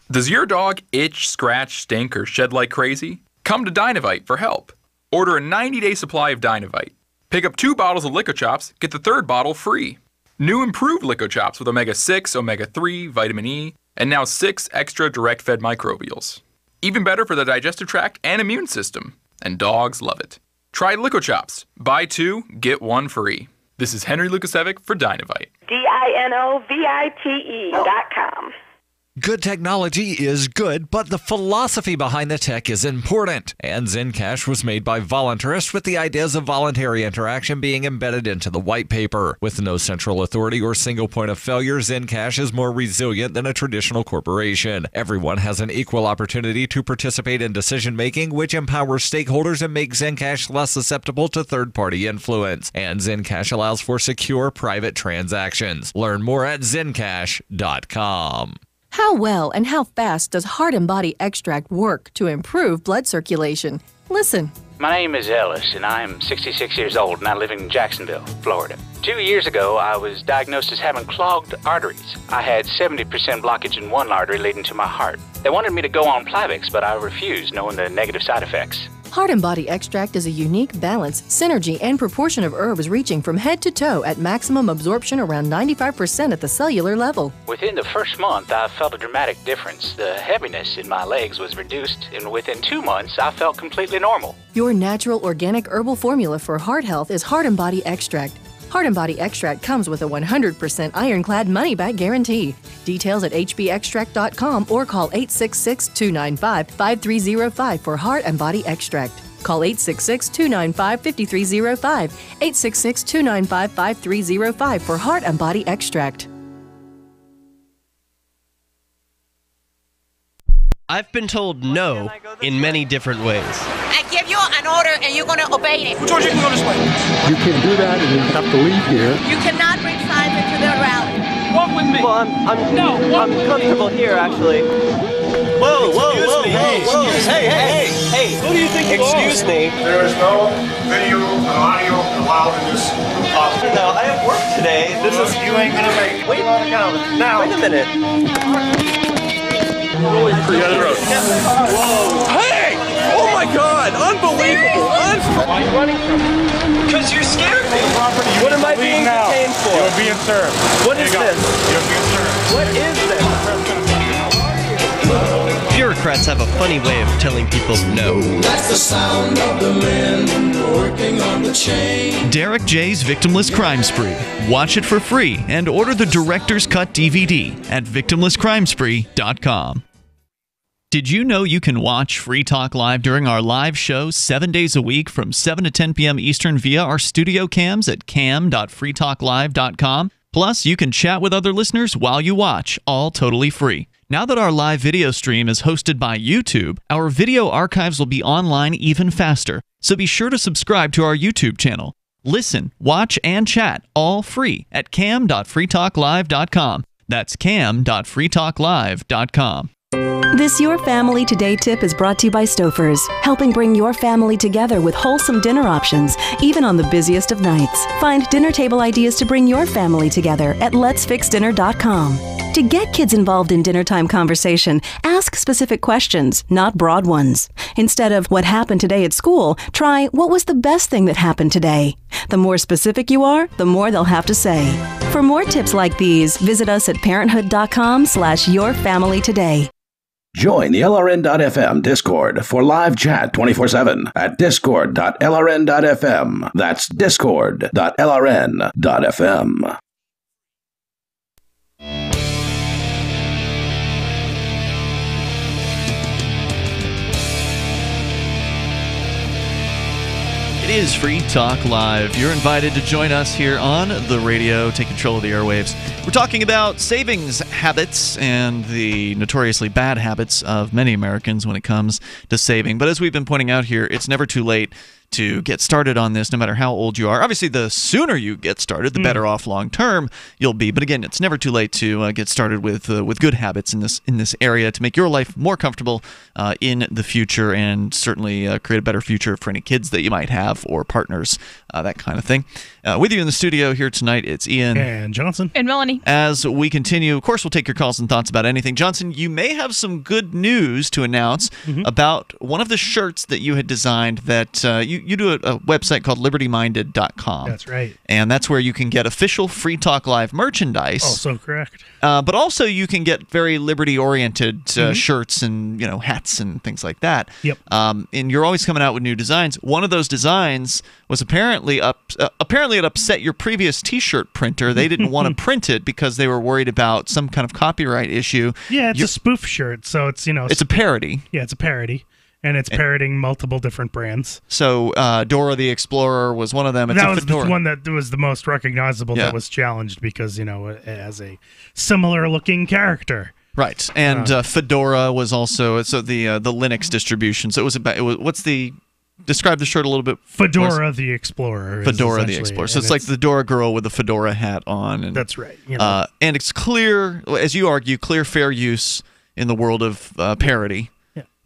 Does your dog itch, scratch, stink, or shed like crazy? Come to Dynavite for help. Order a 90-day supply of Dynavite. Pick up 2 bottles of Lico Chops, get the 3rd bottle free. New improved Lico Chops with omega-6, omega-3, vitamin E, and now 6 extra direct-fed microbials. Even better for the digestive tract and immune system. And dogs love it. Try Lico Chops. Buy 2, get 1 free. This is Henry Lukasevic for Dynavite. DINOVITE.com. Good technology is good, but the philosophy behind the tech is important. And Zencash was made by voluntarists with the ideas of voluntary interaction being embedded into the white paper. With no central authority or single point of failure, Zencash is more resilient than a traditional corporation. Everyone has an equal opportunity to participate in decision-making, which empowers stakeholders and makes Zencash less susceptible to third-party influence. And Zencash allows for secure private transactions. Learn more at Zencash.com. How well and how fast does Heart and Body Extract work to improve blood circulation? Listen. My name is Ellis, and I am 66 years old, and I live in Jacksonville, Florida. 2 years ago, I was diagnosed as having clogged arteries. I had 70% blockage in one artery leading to my heart. They wanted me to go on Plavix, but I refused, knowing the negative side effects. Heart and Body Extract is a unique balance, synergy, and proportion of herbs reaching from head to toe at maximum absorption around 95% at the cellular level. Within the first month, I felt a dramatic difference. The heaviness in my legs was reduced, and within 2 months, I felt completely normal. Your natural organic herbal formula for heart health is Heart and Body Extract. Heart and Body Extract comes with a 100% ironclad money-back guarantee. Details at hbextract.com or call 866-295-5305 for Heart and Body Extract. Call 866-295-5305, 866-295-5305 for Heart and Body Extract. I've been told no in many different ways. I give you an order and you're going to obey it. George, you can go this way. You can't do that and you have to leave here. You cannot bring signs into their rally. Walk with me. Well, I'm comfortable here, actually. Whoa, hey, who do you think you are? Excuse me. There is no video and audio allowed in this hospital. No, I have work today. This is... You ain't gonna make it. Wait a minute. Hey! Oh my God! Unbelievable! Why are you running from me? Because you're scared me. What am I being detained for? You're being served. What is this? You're being served. What is this? Bureaucrats have a funny way of telling people no. That's the sound of the men working on the chain. Derek J's Victimless Crime Spree. Watch it for free and order the Director's Cut DVD at victimlesscrimespree.com. Did you know you can watch Free Talk Live during our live shows 7 days a week from 7 to 10 p.m. Eastern via our studio cams at cam.freetalklive.com? Plus, you can chat with other listeners while you watch, all totally free. Now that our live video stream is hosted by YouTube, our video archives will be online even faster, so be sure to subscribe to our YouTube channel. Listen, watch, and chat all free at cam.freetalklive.com. That's cam.freetalklive.com. This Your Family Today tip is brought to you by Stouffer's, helping bring your family together with wholesome dinner options, even on the busiest of nights. Find dinner table ideas to bring your family together at letsfixdinner.com. To get kids involved in dinnertime conversation, ask specific questions, not broad ones. Instead of what happened today at school, try what was the best thing that happened today. The more specific you are, the more they'll have to say. For more tips like these, visit us at parenthood.com/yourfamilytoday. Join the LRN.FM Discord for live chat 24/7 at discord.lrn.fm. That's discord.lrn.fm. It is Free Talk Live. You're invited to join us here on the radio. Take control of the airwaves. We're talking about savings habits and the notoriously bad habits of many Americans when it comes to saving. But as we've been pointing out here, it's never too late to get started on this, no matter how old you are. Obviously, the sooner you get started, the better off long term you'll be. But again, it's never too late to get started with good habits in this area to make your life more comfortable in the future, and certainly create a better future for any kids that you might have or partners, that kind of thing. With you in the studio here tonight, it's Ian and Johnson and Melanie. As we continue, of course, we'll take your calls and thoughts about anything. Johnson, you may have some good news to announce about one of the shirts that you had designed that you do a website called libertyminded.com. That's right. And that's where you can get official Free Talk Live merchandise. Also correct. But also you can get very liberty-oriented shirts and hats and things like that. Yep. And you're always coming out with new designs. One of those designs was apparently it upset your previous T-shirt printer. They didn't want to print it because they were worried about some kind of copyright issue. Yeah, it's a spoof shirt, so it's it's a parody. Yeah, it's a parody. And it's parodying multiple different brands. So Dora the Explorer was one of them. That was the one that was the most recognizable that was challenged because, it has a similar-looking character. Right. And Fedora was also the Linux distribution. So it was describe the shirt a little bit. Fedora the Explorer. Fedora the Explorer. So it's like the Dora girl with the fedora hat on. And, that's right. And it's clear, as you argue, clear fair use in the world of parody.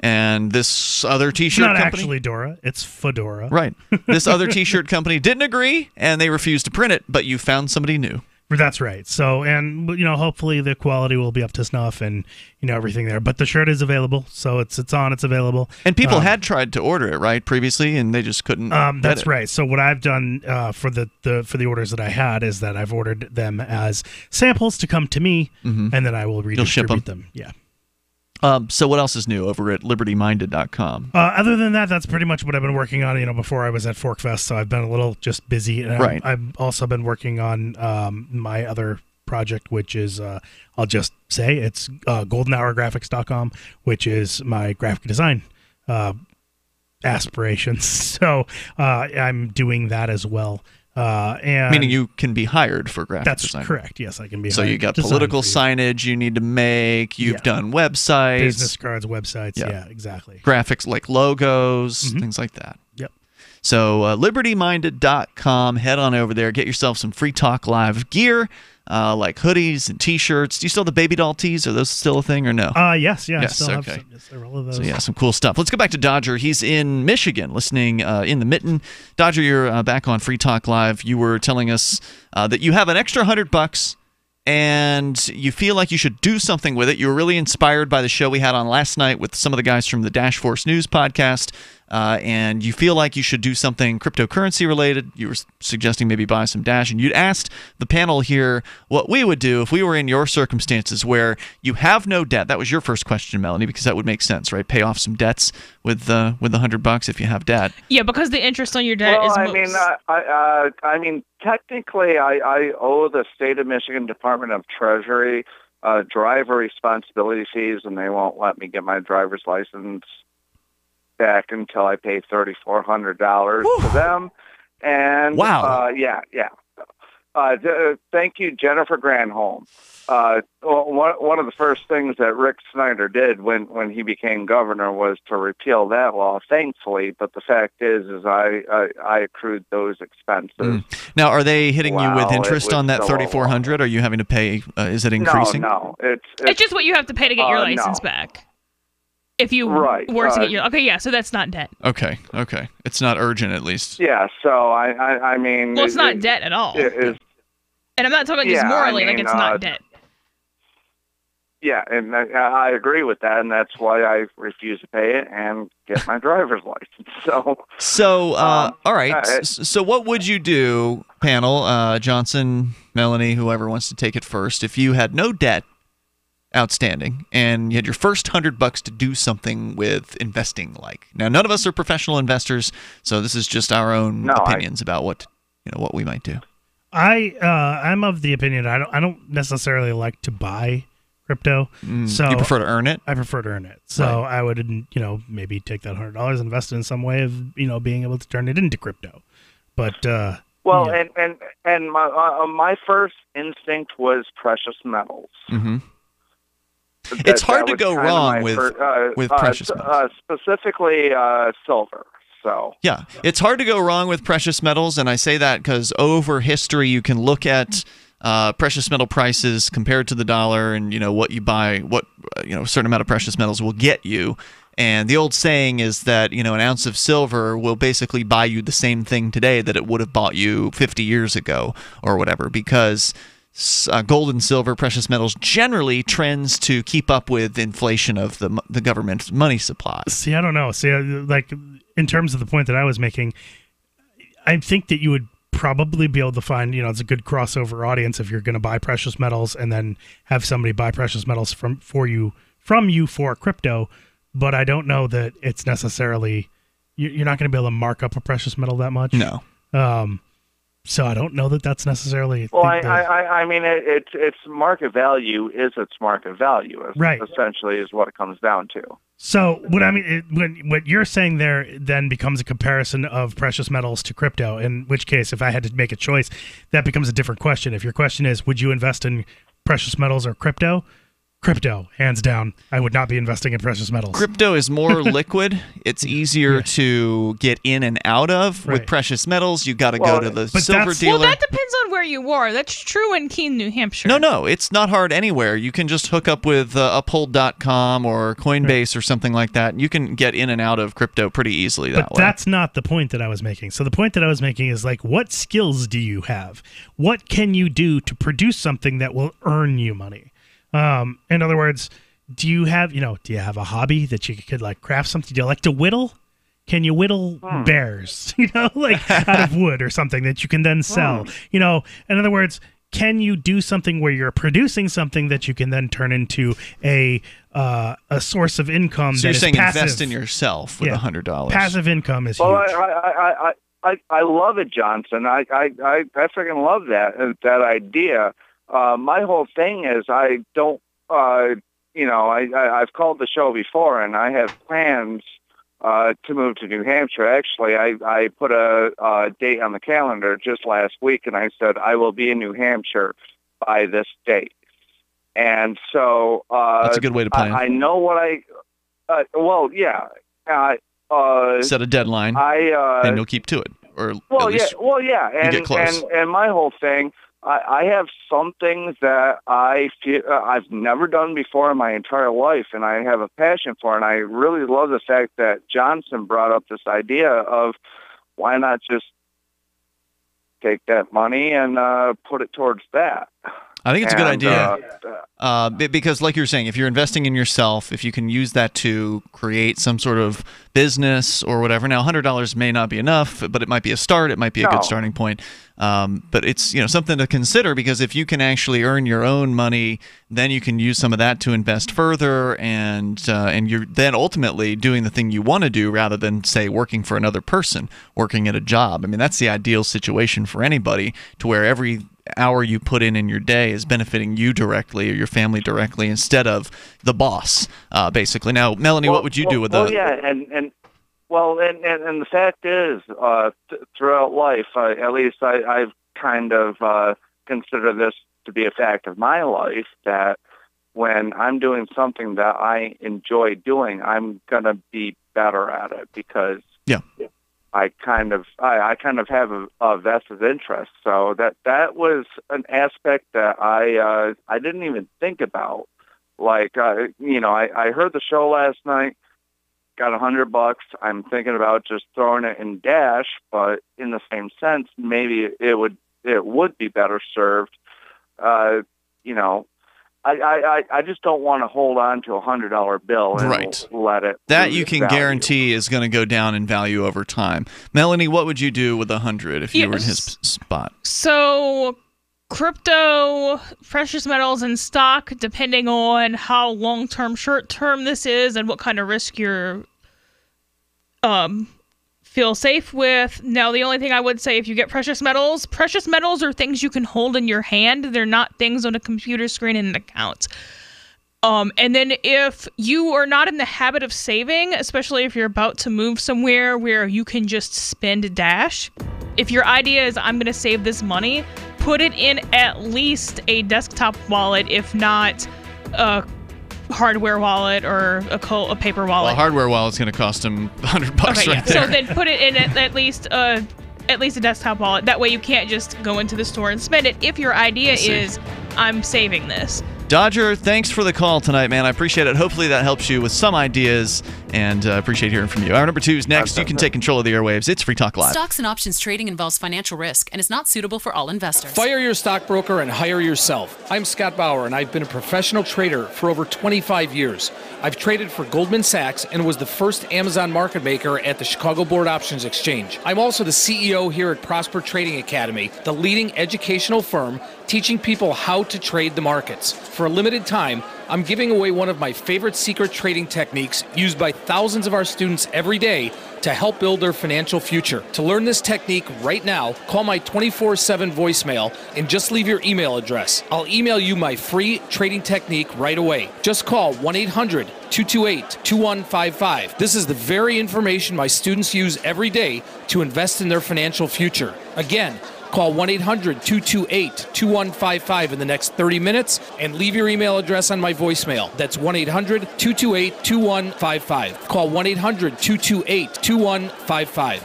And this other T-shirt company... It's not actually Dora, it's Fedora. Right. This other T-shirt company didn't agree, and they refused to print it, but you found somebody new. That's right. So, and hopefully the quality will be up to snuff and everything there. But the shirt is available, so it's available. And people had tried to order it, right, previously, and they just couldn't. That's right. So what I've done for the orders that I had is that I've ordered them as samples to come to me, and then I will redistribute them. Yeah. So what else is new over at libertyminded.com? Other than that, that's pretty much what I've been working on, before I was at Forkfest, so I've been a little just busy. And right. I've also been working on my other project, which is, I'll just say, it's goldenhourgraphics.com, which is my graphic design aspirations. So I'm doing that as well. And meaning you can be hired for graphic design. That's correct. Yes, I can be hired. So you got political signage you need to make. You've done websites. Business cards, websites. Yeah, exactly. Graphics like logos, things like that. Yep. So libertyminded.com. Head on over there. Get yourself some Free Talk Live gear. like hoodies and T-shirts. Do you still have the baby doll tees? Are those still a thing or no? Yes. I still have several of those. So some cool stuff. Let's go back to Dodger. He's in Michigan, listening in the Mitten. Dodger, you're back on Free Talk Live. You were telling us that you have an extra $100 and you feel like you should do something with it. You were really inspired by the show we had on last night with some of the guys from the Dash Force News podcast, and you feel like you should do something cryptocurrency related. You were suggesting maybe buy some Dash, and you'd asked the panel here what we would do if we were in your circumstances where you have no debt. That was your first question, Melanie, because that would make sense, right? Pay off some debts with the $100 if you have debt. Yeah, because the interest on your debt is I mean, technically, I owe the state of Michigan Department of Treasury driver responsibility fees, and they won't let me get my driver's license back until I pay $3,400 to them. And wow, thank you, Jennifer Granholm. One of the first things that Rick Snyder did when he became governor was to repeal that law, thankfully. But the fact is I accrued those expenses. Now, are they hitting you with interest on that $3,400? Are you having to pay? Is it increasing? No. It's just what you have to pay to get your license back. If you were to get your so that's not debt. Okay, it's not urgent at least. Yeah, so I mean, well, it's not debt at all. And I'm not talking just morally, like it's not debt. Yeah, and I agree with that, and that's why I refuse to pay it and get my driver's license. So all right. So what would you do, panel, Johnson, Melanie, whoever wants to take it first, if you had no debt outstanding and you had your first $100 to do something with investing? Like, now none of us are professional investors, so this is just our own opinions about what we might do. I'm of the opinion I don't necessarily like to buy crypto. So you prefer to earn it? I prefer to earn it. So I would maybe take that $100, invest it in some way of being able to turn it into crypto. But and my first instinct was precious metals. Mm-hmm. It's hard to go wrong with precious metals. Specifically silver. So yeah, it's hard to go wrong with precious metals, and I say that because over history you can look at precious metal prices compared to the dollar, and what you buy, what a certain amount of precious metals will get you. And the old saying is that an ounce of silver will basically buy you the same thing today that it would have bought you 50 years ago or whatever, because gold and silver, precious metals, generally trends to keep up with inflation of the government's money supply. See, I don't know. See, like in terms of the point that I was making, I think that you would probably be able to find, it's a good crossover audience if you're going to buy precious metals and then have somebody buy precious metals from you for crypto. But I don't know that it's necessarily you're not going to be able to mark up a precious metal that much. No. So I don't know that that's necessarily. Well, I mean, it's market value is its market value. Right. Essentially, is what it comes down to. So what you're saying there then becomes a comparison of precious metals to crypto. In which case, if I had to make a choice, that becomes a different question. If your question is, would you invest in precious metals or crypto? Crypto, hands down. I would not be investing in precious metals. Crypto is more liquid. It's easier to get in and out of. With precious metals, you got to go to the silver dealer. Well, that depends on where you are. That's true in Keene, New Hampshire. No, it's not hard anywhere. You can just hook up with Uphold.com or Coinbase or something like that. You can get in and out of crypto pretty easily that way. But that's not the point that I was making. So the point that I was making is like, what skills do you have? What can you do to produce something that will earn you money? In other words, do you have a hobby that you could like craft something? Do you like to whittle? Can you whittle bears, like out of wood or something that you can then sell? In other words, can you do something where you're producing something that you can then turn into a source of income? So that you're is saying passive. Invest in yourself with $100. Passive income is huge. I love it, Johnson. I freaking love that idea. My whole thing is I don't, I've called the show before, and I have plans to move to New Hampshire. Actually, I put a date on the calendar just last week, and I said I will be in New Hampshire by this date. And so that's a good way to plan. I know what set a deadline, and you'll keep to it. And you get close. And my whole thing, I have some things that I feel I've never done before in my entire life, and I have a passion for. And I really love the fact that Johnson brought up this idea of why not just take that money and put it towards that. I think it's a good idea because, like you're saying, if you're investing in yourself, if you can use that to create some sort of business or whatever. Now, $100 may not be enough, but it might be a start. It might be a good starting point. But it's something to consider, because if you can actually earn your own money, then you can use some of that to invest further, and you're then ultimately doing the thing you want to do rather than, say, working for another person, working at a job. I mean, that's the ideal situation for anybody, to where every hour you put in your day is benefiting you directly or your family directly instead of the boss, basically. Now, Melanie, what would you do with that? Well, and the fact is, throughout life, at least I've kind of considered this to be a fact of my life, that when I'm doing something that I enjoy doing, I'm going to be better at it, because I kind of have a vested interest. So that was an aspect that I didn't even think about. Like, I heard the show last night, got $100. I'm thinking about just throwing it in Dash, but in the same sense, maybe it would be better served. I just don't want to hold on to a $100 bill and let it. That you can guarantee is going to go down in value over time. Melanie, what would you do with $100 if you were in his spot? So, crypto, precious metals, and stock, depending on how long-term, short-term this is, and what kind of risk you're feel safe with. Now, the only thing I would say, if you get precious metals are things you can hold in your hand. They're not things on a computer screen in an account. And then if you are not in the habit of saving, especially if you're about to move somewhere where you can just spend Dash, if your idea is, I'm going to save this money, put it in at least a desktop wallet, if not a hardware wallet or a paper wallet. Well, a hardware wallet's going to cost him $100 there. So then put it in at least a desktop wallet. That way you can't just go into the store and spend it if your idea is, I'm saving this. Dodger, thanks for the call tonight, man. I appreciate it. Hopefully that helps you with some ideas, and appreciate hearing from you. Hour number 2 is next. You can take control of the airwaves. It's Free Talk Live. Stocks and options trading involves financial risk and is not suitable for all investors. Fire your stockbroker and hire yourself. I'm Scott Bauer, and I've been a professional trader for over 25 years. I've traded for Goldman Sachs and was the first Amazon market maker at the Chicago Board Options Exchange. I'm also the CEO here at Prosper Trading Academy, the leading educational firm teaching people how to trade the markets. For a limited time, I'm giving away one of my favorite secret trading techniques used by thousands of our students every day to help build their financial future. To learn this technique right now, call my 24/7 voicemail and just leave your email address. I'll email you my free trading technique right away. Just call 1-800-228-2155. This is the very information my students use every day to invest in their financial future. Again, call 1-800-228-2155 in the next 30 minutes and leave your email address on my voicemail. That's 1-800-228-2155. Call 1-800-228-2155.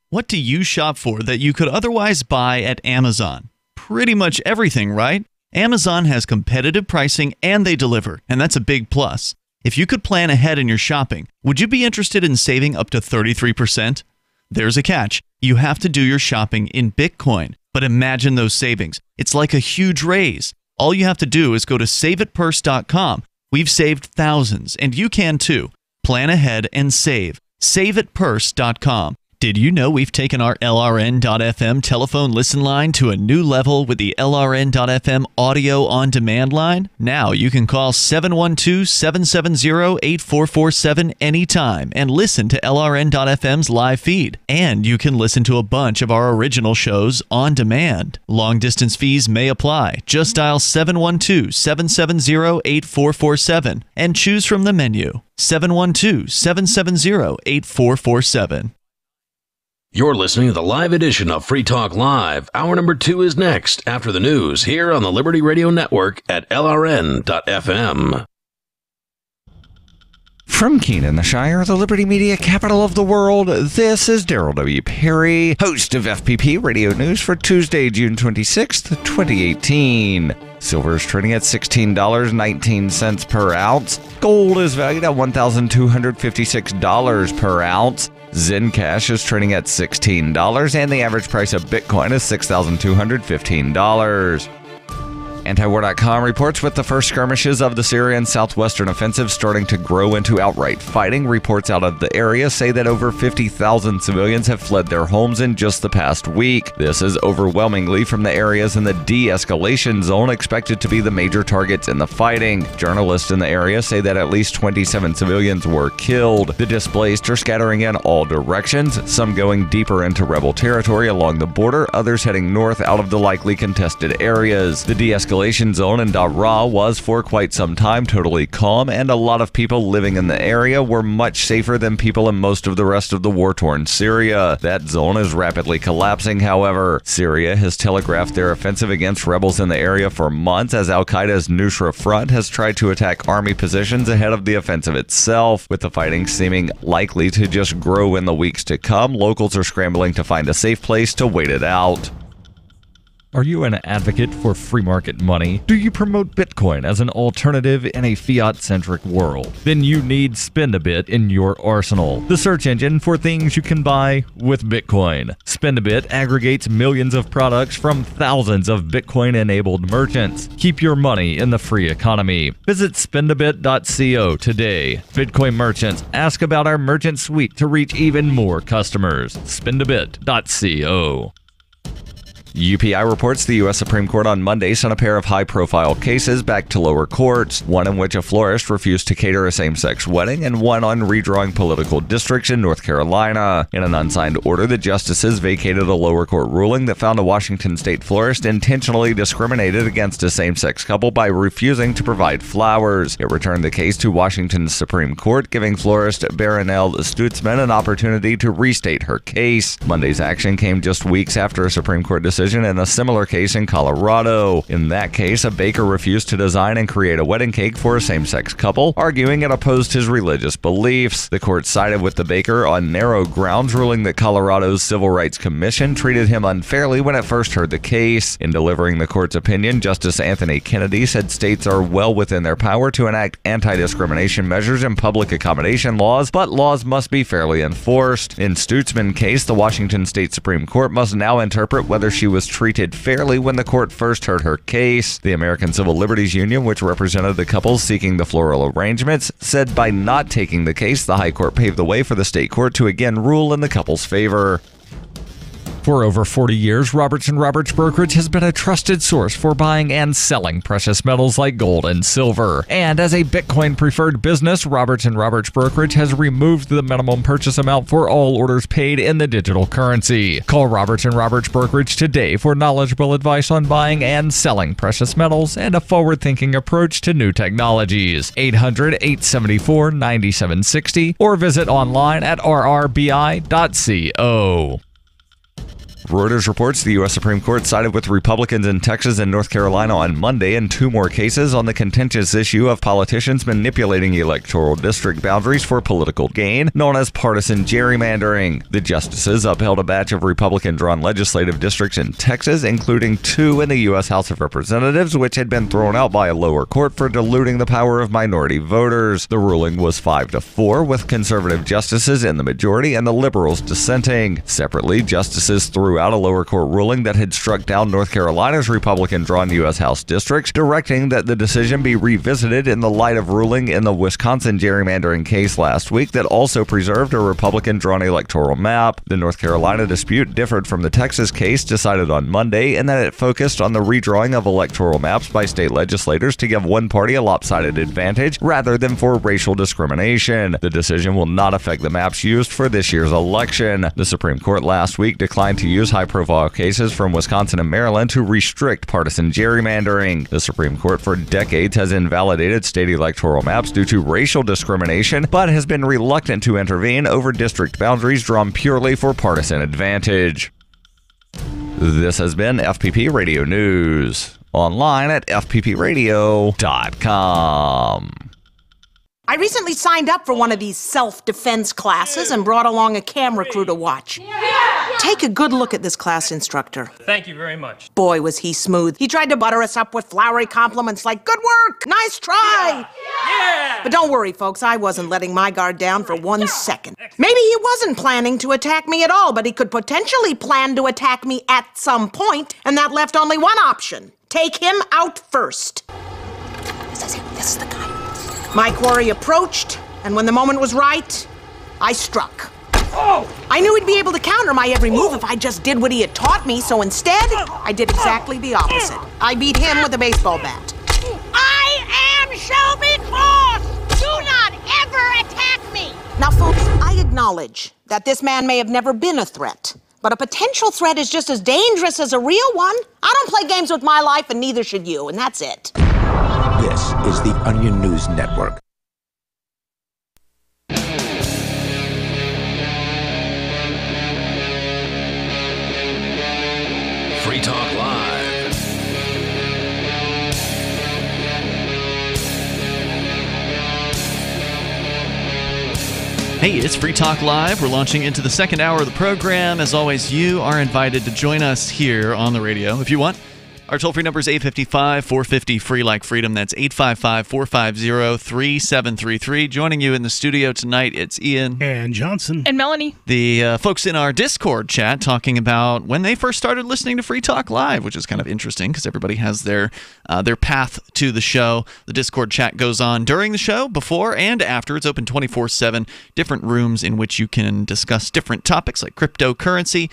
What do you shop for that you could otherwise buy at Amazon? Pretty much everything, right? Amazon has competitive pricing and they deliver, and that's a big plus. If you could plan ahead in your shopping, would you be interested in saving up to 33%? There's a catch. You have to do your shopping in Bitcoin. But imagine those savings. It's like a huge raise. All you have to do is go to saveitpurse.com. We've saved thousands, and you can too. Plan ahead and save. Saveitpurse.com. Did you know we've taken our LRN.FM telephone listen line to a new level with the LRN.FM audio on demand line? Now you can call 712-770-8447 anytime and listen to LRN.FM's live feed. And you can listen to a bunch of our original shows on demand. Long distance fees may apply. Just dial 712-770-8447 and choose from the menu. 712-770-8447. You're listening to the live edition of Free Talk Live. Hour number 2 is next after the news here on the Liberty Radio Network at LRN.FM. From Keene in the Shire, the Liberty Media capital of the world, this is Daryl W. Perry, host of FPP Radio News for Tuesday, June 26th, 2018. Silver is trading at $16.19 per ounce. Gold is valued at $1,256 per ounce. Zencash is trading at $16, and the average price of Bitcoin is $6,215. Antiwar.com reports with the first skirmishes of the Syrian southwestern offensive starting to grow into outright fighting. Reports out of the area say that over 50,000 civilians have fled their homes in just the past week. This is overwhelmingly from the areas in the de-escalation zone expected to be the major targets in the fighting. Journalists in the area say that at least 27 civilians were killed. The displaced are scattering in all directions, some going deeper into rebel territory along the border, others heading north out of the likely contested areas. The de-escalation zone in Daraa was for quite some time totally calm, and a lot of people living in the area were much safer than people in most of the rest of the war-torn Syria. That zone is rapidly collapsing, however. Syria has telegraphed their offensive against rebels in the area for months as Al-Qaeda's Nusra Front has tried to attack army positions ahead of the offensive itself. With the fighting seeming likely to just grow in the weeks to come, locals are scrambling to find a safe place to wait it out. Are you an advocate for free market money? Do you promote Bitcoin as an alternative in a fiat-centric world? Then you need Spendabit in your arsenal, the search engine for things you can buy with Bitcoin. Spendabit aggregates millions of products from thousands of Bitcoin-enabled merchants. Keep your money in the free economy. Visit spendabit.co today. Bitcoin merchants, ask about our merchant suite to reach even more customers. Spendabit.co. UPI reports the U.S. Supreme Court on Monday sent a pair of high-profile cases back to lower courts, one in which a florist refused to cater a same-sex wedding and one on redrawing political districts in North Carolina. In an unsigned order, the justices vacated a lower court ruling that found a Washington state florist intentionally discriminated against a same-sex couple by refusing to provide flowers. It returned the case to Washington's Supreme Court, giving florist Baronelle Stutzman an opportunity to restate her case. Monday's action came just weeks after a Supreme Court decision in a similar case in Colorado. In that case, a baker refused to design and create a wedding cake for a same-sex couple, arguing it opposed his religious beliefs. The court sided with the baker on narrow grounds, ruling that Colorado's Civil Rights Commission treated him unfairly when it first heard the case. In delivering the court's opinion, Justice Anthony Kennedy said states are well within their power to enact anti-discrimination measures and public accommodation laws, but laws must be fairly enforced. In Stutzman's case, the Washington State Supreme Court must now interpret whether she was treated fairly when the court first heard her case. The American Civil Liberties Union, which represented the couples seeking the floral arrangements, said by not taking the case, the High Court paved the way for the state court to again rule in the couple's favor. For over 40 years, Roberts & Roberts Brokerage has been a trusted source for buying and selling precious metals like gold and silver. And as a Bitcoin-preferred business, Roberts & Roberts Brokerage has removed the minimum purchase amount for all orders paid in the digital currency. Call Roberts & Roberts Brokerage today for knowledgeable advice on buying and selling precious metals and a forward-thinking approach to new technologies. 800-874-9760 or visit online at rrbi.co. Reuters reports the U.S. Supreme Court sided with Republicans in Texas and North Carolina on Monday in two more cases on the contentious issue of politicians manipulating electoral district boundaries for political gain, known as partisan gerrymandering. The justices upheld a batch of Republican-drawn legislative districts in Texas, including two in the U.S. House of Representatives, which had been thrown out by a lower court for diluting the power of minority voters. The ruling was 5-4, with conservative justices in the majority and the liberals dissenting. Separately, justices threw out a lower court ruling that had struck down North Carolina's Republican-drawn U.S. House districts, directing that the decision be revisited in the light of ruling in the Wisconsin gerrymandering case last week that also preserved a Republican-drawn electoral map. The North Carolina dispute differed from the Texas case decided on Monday in that it focused on the redrawing of electoral maps by state legislators to give one party a lopsided advantage rather than for racial discrimination. The decision will not affect the maps used for this year's election. The Supreme Court last week declined to use high-profile cases from Wisconsin and Maryland to restrict partisan gerrymandering. The Supreme Court for decades has invalidated state electoral maps due to racial discrimination, but has been reluctant to intervene over district boundaries drawn purely for partisan advantage. This has been FPP Radio News. Online at fppradio.com. I recently signed up for one of these self-defense classes and brought along a camera crew to watch. Take a good look at this class instructor. Thank you very much. Boy, was he smooth. He tried to butter us up with flowery compliments like, good work, nice try. Yeah! But don't worry, folks, I wasn't letting my guard down for 1 second. Maybe he wasn't planning to attack me at all, but he could potentially plan to attack me at some point, and that left only one option. Take him out first. This is him. This is the guy. My quarry approached, and when the moment was right, I struck. Oh! I knew he'd be able to counter my every move if I just did what he had taught me, so instead, I did exactly the opposite. I beat him with a baseball bat. I am Shelby Cross! Do not ever attack me! Now, folks, I acknowledge that this man may have never been a threat, but a potential threat is just as dangerous as a real one. I don't play games with my life, and neither should you, and that's it. This is the Onion News Network. Free Talk Live. Hey, it's Free Talk Live. We're launching into the second hour of the program. As always, you are invited to join us here on the radio if you want. Our toll-free number is 855-450-FREE like freedom. That's 855-450-3733. Joining you in the studio tonight, it's Ian. And Johnson. And Melanie. The folks in our Discord chat talking about when they first started listening to Free Talk Live, which is kind of interesting because everybody has their path to the show. The Discord chat goes on during the show, before and after. It's open 24/7. Different rooms in which you can discuss different topics like cryptocurrency,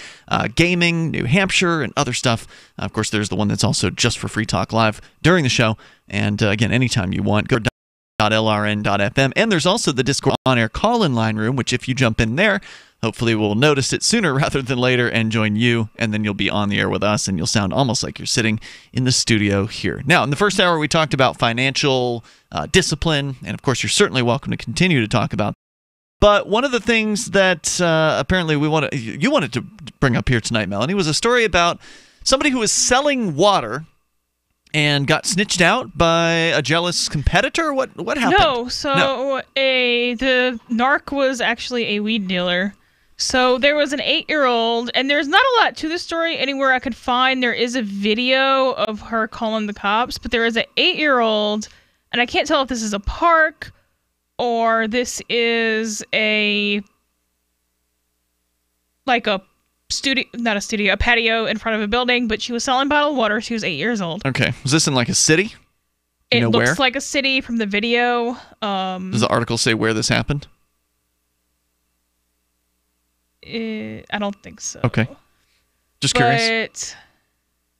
gaming, New Hampshire, and other stuff. Of course, there's the one that's also just for Free Talk Live during the show. And again, anytime you want, go to .lrn.fm. And there's also the Discord on-air call-in line room, which if you jump in there, hopefully we'll notice it sooner rather than later and join you, and then you'll be on the air with us, and you'll sound almost like you're sitting in the studio here. Now, in the first hour, we talked about financial discipline, and of course, you're certainly welcome to continue to talk about. But one of the things that apparently you wanted to bring up here tonight, Melanie, was a story about somebody who was selling water and got snitched out by a jealous competitor. What happened? The narc was actually a weed dealer. So there was an 8-year-old, and there's not a lot to the story anywhere I could find. There is a video of her calling the cops, but there is an 8-year-old, and I can't tell if this is a park or this is a patio in front of a building, but she was selling bottled water. She was 8 years old. Okay. Was this in like a city? It looks like a city from the video. Does the article say where this happened? I don't think so. Okay. Just curious.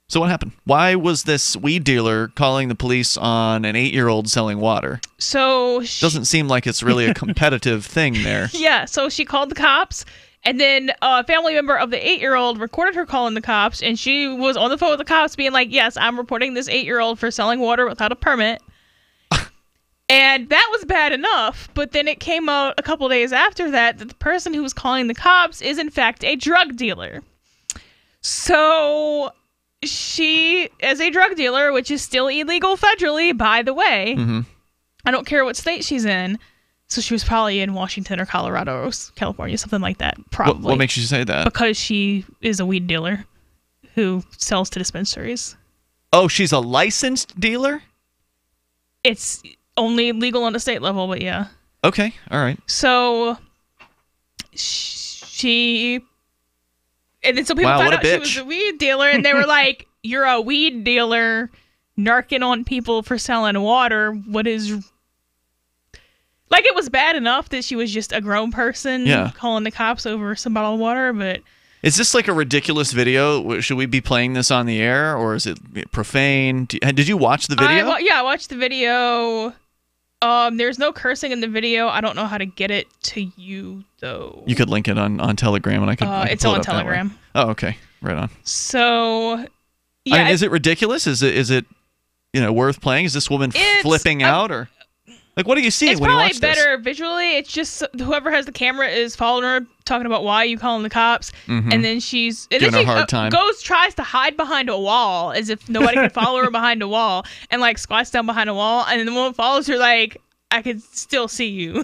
So what happened? Why was this weed dealer calling the police on an 8-year-old selling water? Doesn't seem like it's really a competitive thing there. Yeah, so she called the cops, and then a family member of the 8-year-old recorded her calling the cops, and she was on the phone with the cops being like, yes, I'm reporting this 8-year-old for selling water without a permit. And that was bad enough, but then it came out a couple days after that the person who was calling the cops is in fact a drug dealer. So she, as a drug dealer, which is still illegal federally, by the way, I don't care what state she's in, so she was probably in Washington or Colorado or California, something like that, probably. What makes you say that? Because she is a weed dealer who sells to dispensaries. Oh, she's a licensed dealer? It's only legal on the state level, but yeah. Okay, all right. So and then so people found out she was a weed dealer, and they were like, you're a weed dealer narking on people for selling water. What is... Like, it was bad enough that she was just a grown person calling the cops over some bottled water, but... Is this like a ridiculous video? Should we be playing this on the air, or is it profane? Did you watch the video? I watched the video. There's no cursing in the video. I don't know how to get it to you, though. You could link it on Telegram, and I could it's pull it on up Telegram. Oh, okay. Right on. So, yeah. I mean, is it ridiculous? Is it worth playing? Is this woman flipping out, or... Like, what are you seeing when you watch this? It's probably better visually. It's just whoever has the camera is following her, talking about why you calling the cops, and then she's giving her a hard time. Tries to hide behind a wall as if nobody can follow her behind a wall, and like squats down behind a wall, and then the woman follows her like, I could still see you.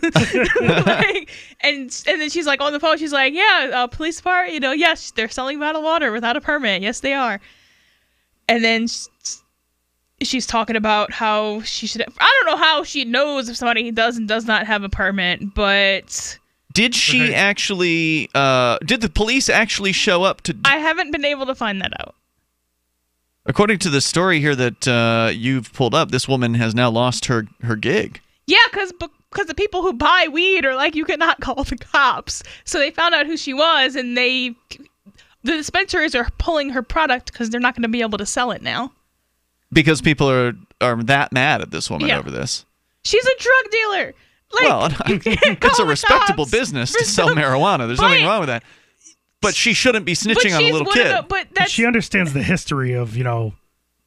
Like, and then she's like on the phone. She's like, yeah, police department, yes, they're selling bottled water without a permit. Yes, they are. And then she's talking about how she should. I don't know how she knows if somebody does and does not have a permit, but. Did she actually? Did the police actually show up to? I haven't been able to find that out. According to the story here that you've pulled up, this woman has now lost her gig. Yeah, because the people who buy weed are like, you cannot call the cops. So they found out who she was, and the dispensaries are pulling her product because they're not going to be able to sell it now. Because people are that mad at this woman over this. She's a drug dealer. Like, well, it's a respectable business to sell marijuana. There's nothing wrong with that. But she shouldn't be snitching on a little kid. But she understands the history of,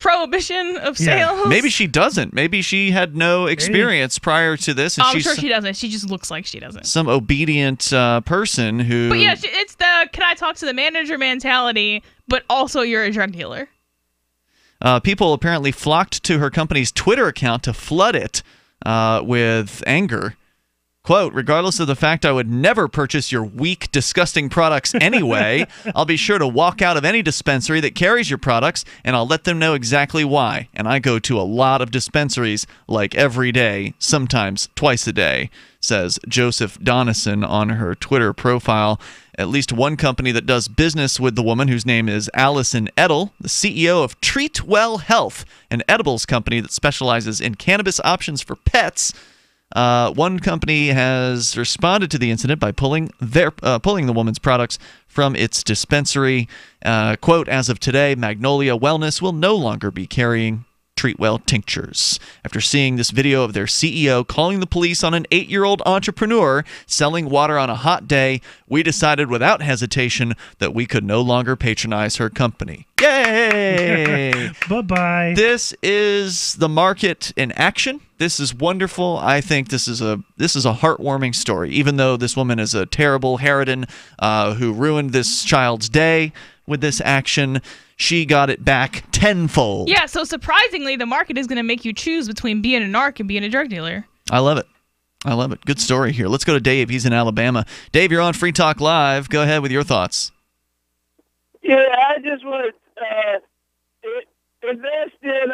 prohibition of sales. Maybe she doesn't. Maybe she had no experience prior to this. And I'm sure she doesn't. She just looks like she doesn't. Some obedient person who... But yeah, it's the can I talk to the manager mentality, but also you're a drug dealer. People apparently flocked to her company's Twitter account to flood it with anger. Quote, regardless of the fact I would never purchase your weak, disgusting products anyway, I'll be sure to walk out of any dispensary that carries your products, and I'll let them know exactly why. And I go to a lot of dispensaries, like every day, sometimes twice a day, says Joseph Donison on her Twitter profile. At least one company that does business with the woman, whose name is Allison Edel, the CEO of Treatwell Health, an edibles company that specializes in cannabis options for pets. One company has responded to the incident by pulling the woman's products from its dispensary. Quote, as of today, Magnolia Wellness will no longer be carrying Treatwell tinctures. After seeing this video of their CEO calling the police on an 8-year-old entrepreneur selling water on a hot day, we decided without hesitation that we could no longer patronize her company. Yay! Bye-bye. This is the market in action. This is wonderful. I think this is a heartwarming story, even though this woman is a terrible harridan who ruined this child's day with this action. She got it back tenfold. Yeah, so surprisingly, the market is going to make you choose between being a narc and being a drug dealer. I love it. I love it. Good story here. Let's go to Dave. He's in Alabama. Dave, you're on Free Talk Live. Go ahead with your thoughts. Yeah, I just want to invest in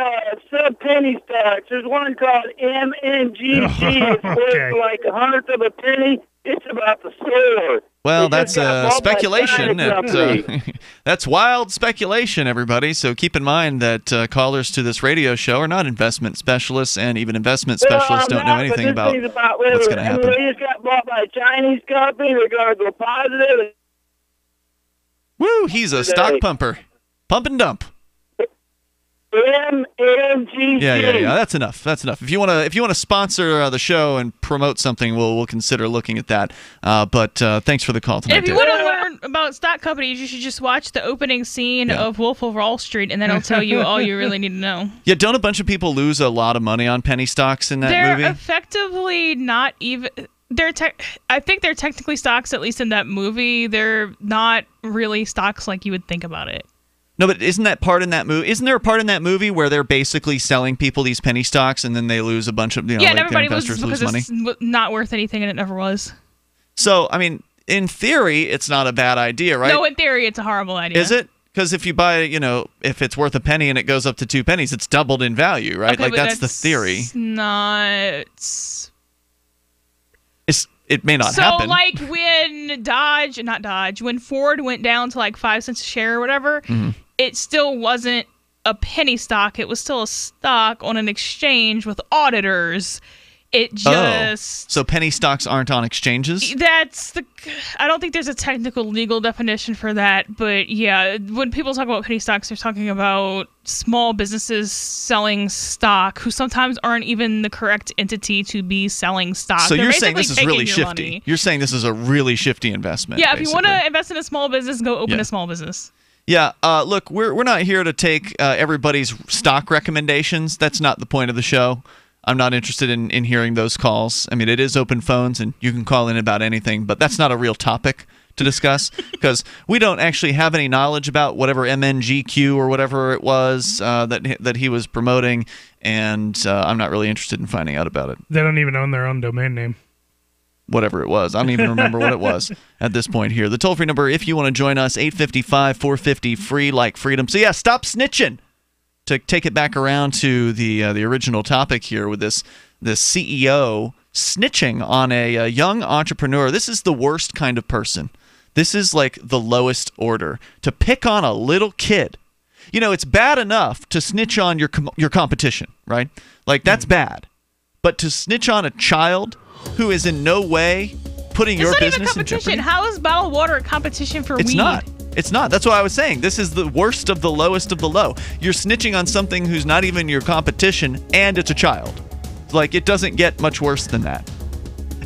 some penny stocks. There's one called MNGG. It's worth like 1/100 of a penny. It's about the sword. Well, that's speculation. That's wild speculation, everybody. So keep in mind that callers to this radio show are not investment specialists, and even investment specialists don't know anything about what's going to happen. It just got bought by a Chinese company. They're going to go positive. Woo! He's a stock pumper. Pump and dump. MNGG. Yeah. That's enough. If you want to sponsor the show and promote something, we'll consider looking at that. But thanks for the call tonight. If you want to learn about stock companies, you should just watch the opening scene of Wolf of Wall Street, and then it'll tell you all you really need to know. Yeah, don't a bunch of people lose a lot of money on penny stocks in that movie? They're effectively not even. I think they're technically stocks, at least in that movie. They're not really stocks like you would think about it. No, but isn't there a part in that movie where they're basically selling people these penny stocks and then they lose a bunch of, their investors lose money? It's not worth anything, and it never was. So, I mean, in theory, it's not a bad idea, right? No, in theory, it's a horrible idea. Is it? Because if you buy, if it's worth a penny and it goes up to 2 pennies, it's doubled in value, right? Okay, that's the theory. It may not happen. So, like when Ford went down to like 5 cents a share or whatever, it still wasn't a penny stock. It was still a stock on an exchange with auditors. It just... So penny stocks aren't on exchanges? I don't think there's a technical legal definition for that, but yeah, when people talk about penny stocks, they're talking about small businesses selling stock who sometimes aren't even the correct entity to be selling stock. So you're saying this is really shifty. Money. You're saying this is a really shifty investment. Yeah, if you want to invest in a small business, go open a small business. Yeah, look, we're not here to take everybody's stock recommendations. That's not the point of the show. I'm not interested in hearing those calls. I mean, it is open phones, and you can call in about anything, but that's not a real topic to discuss because we don't actually have any knowledge about whatever MNGQ or whatever it was that he was promoting, and I'm not really interested in finding out about it. They don't even own their own domain name. Whatever it was. I don't even remember what it was at this point here. The toll-free number, if you want to join us, 855-450-FREE like freedom. So yeah, stop snitching. To take it back around to the original topic here with this CEO snitching on a young entrepreneur. This is the worst kind of person. This is like the lowest order. To pick on a little kid. You know, it's bad enough to snitch on your competition, right? Like, that's bad. But to snitch on a child who is in no way putting your business in jeopardy. How is bottled water a competition for weed? It's not. It's not. That's what I was saying. This is the worst of the lowest of the low. You're snitching on something who's not even your competition, and it's a child. Like, it doesn't get much worse than that.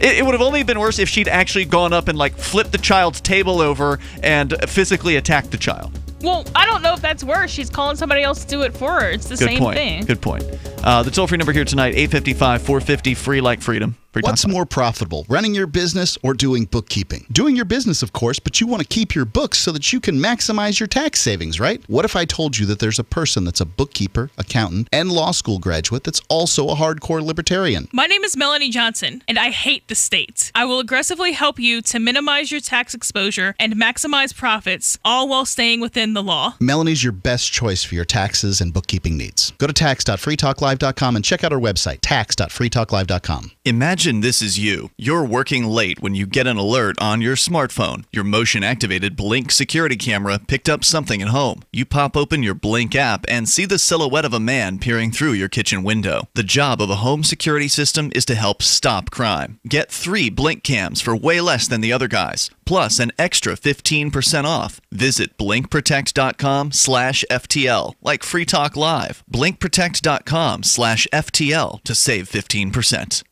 It would have only been worse if she'd actually gone up and, like, flipped the child's table over and physically attacked the child. Well, I don't know if that's worse. She's calling somebody else to do it for her. It's the same thing. Good point. The toll-free number here tonight, 855-450-FREE like freedom. What's more profitable, running your business or doing bookkeeping? Doing your business, of course, but you want to keep your books so that you can maximize your tax savings, right? What if I told you that there's a person that's a bookkeeper, accountant, and law school graduate that's also a hardcore libertarian? My name is Melanie Johnson, and I hate the state. I will aggressively help you to minimize your tax exposure and maximize profits, all while staying within the law. Melanie's your best choice for your taxes and bookkeeping needs. Go to tax.freetalklive.com and check out our website, tax.freetalklive.com. Imagine this is you. You're working late when you get an alert on your smartphone. Your motion-activated Blink security camera picked up something at home. You pop open your Blink app and see the silhouette of a man peering through your kitchen window. The job of a home security system is to help stop crime. Get 3 Blink cams for way less than the other guys, plus an extra 15% off. Visit blinkprotect.com/FTL, like Free Talk Live. blinkprotect.com/FTL to save 15%.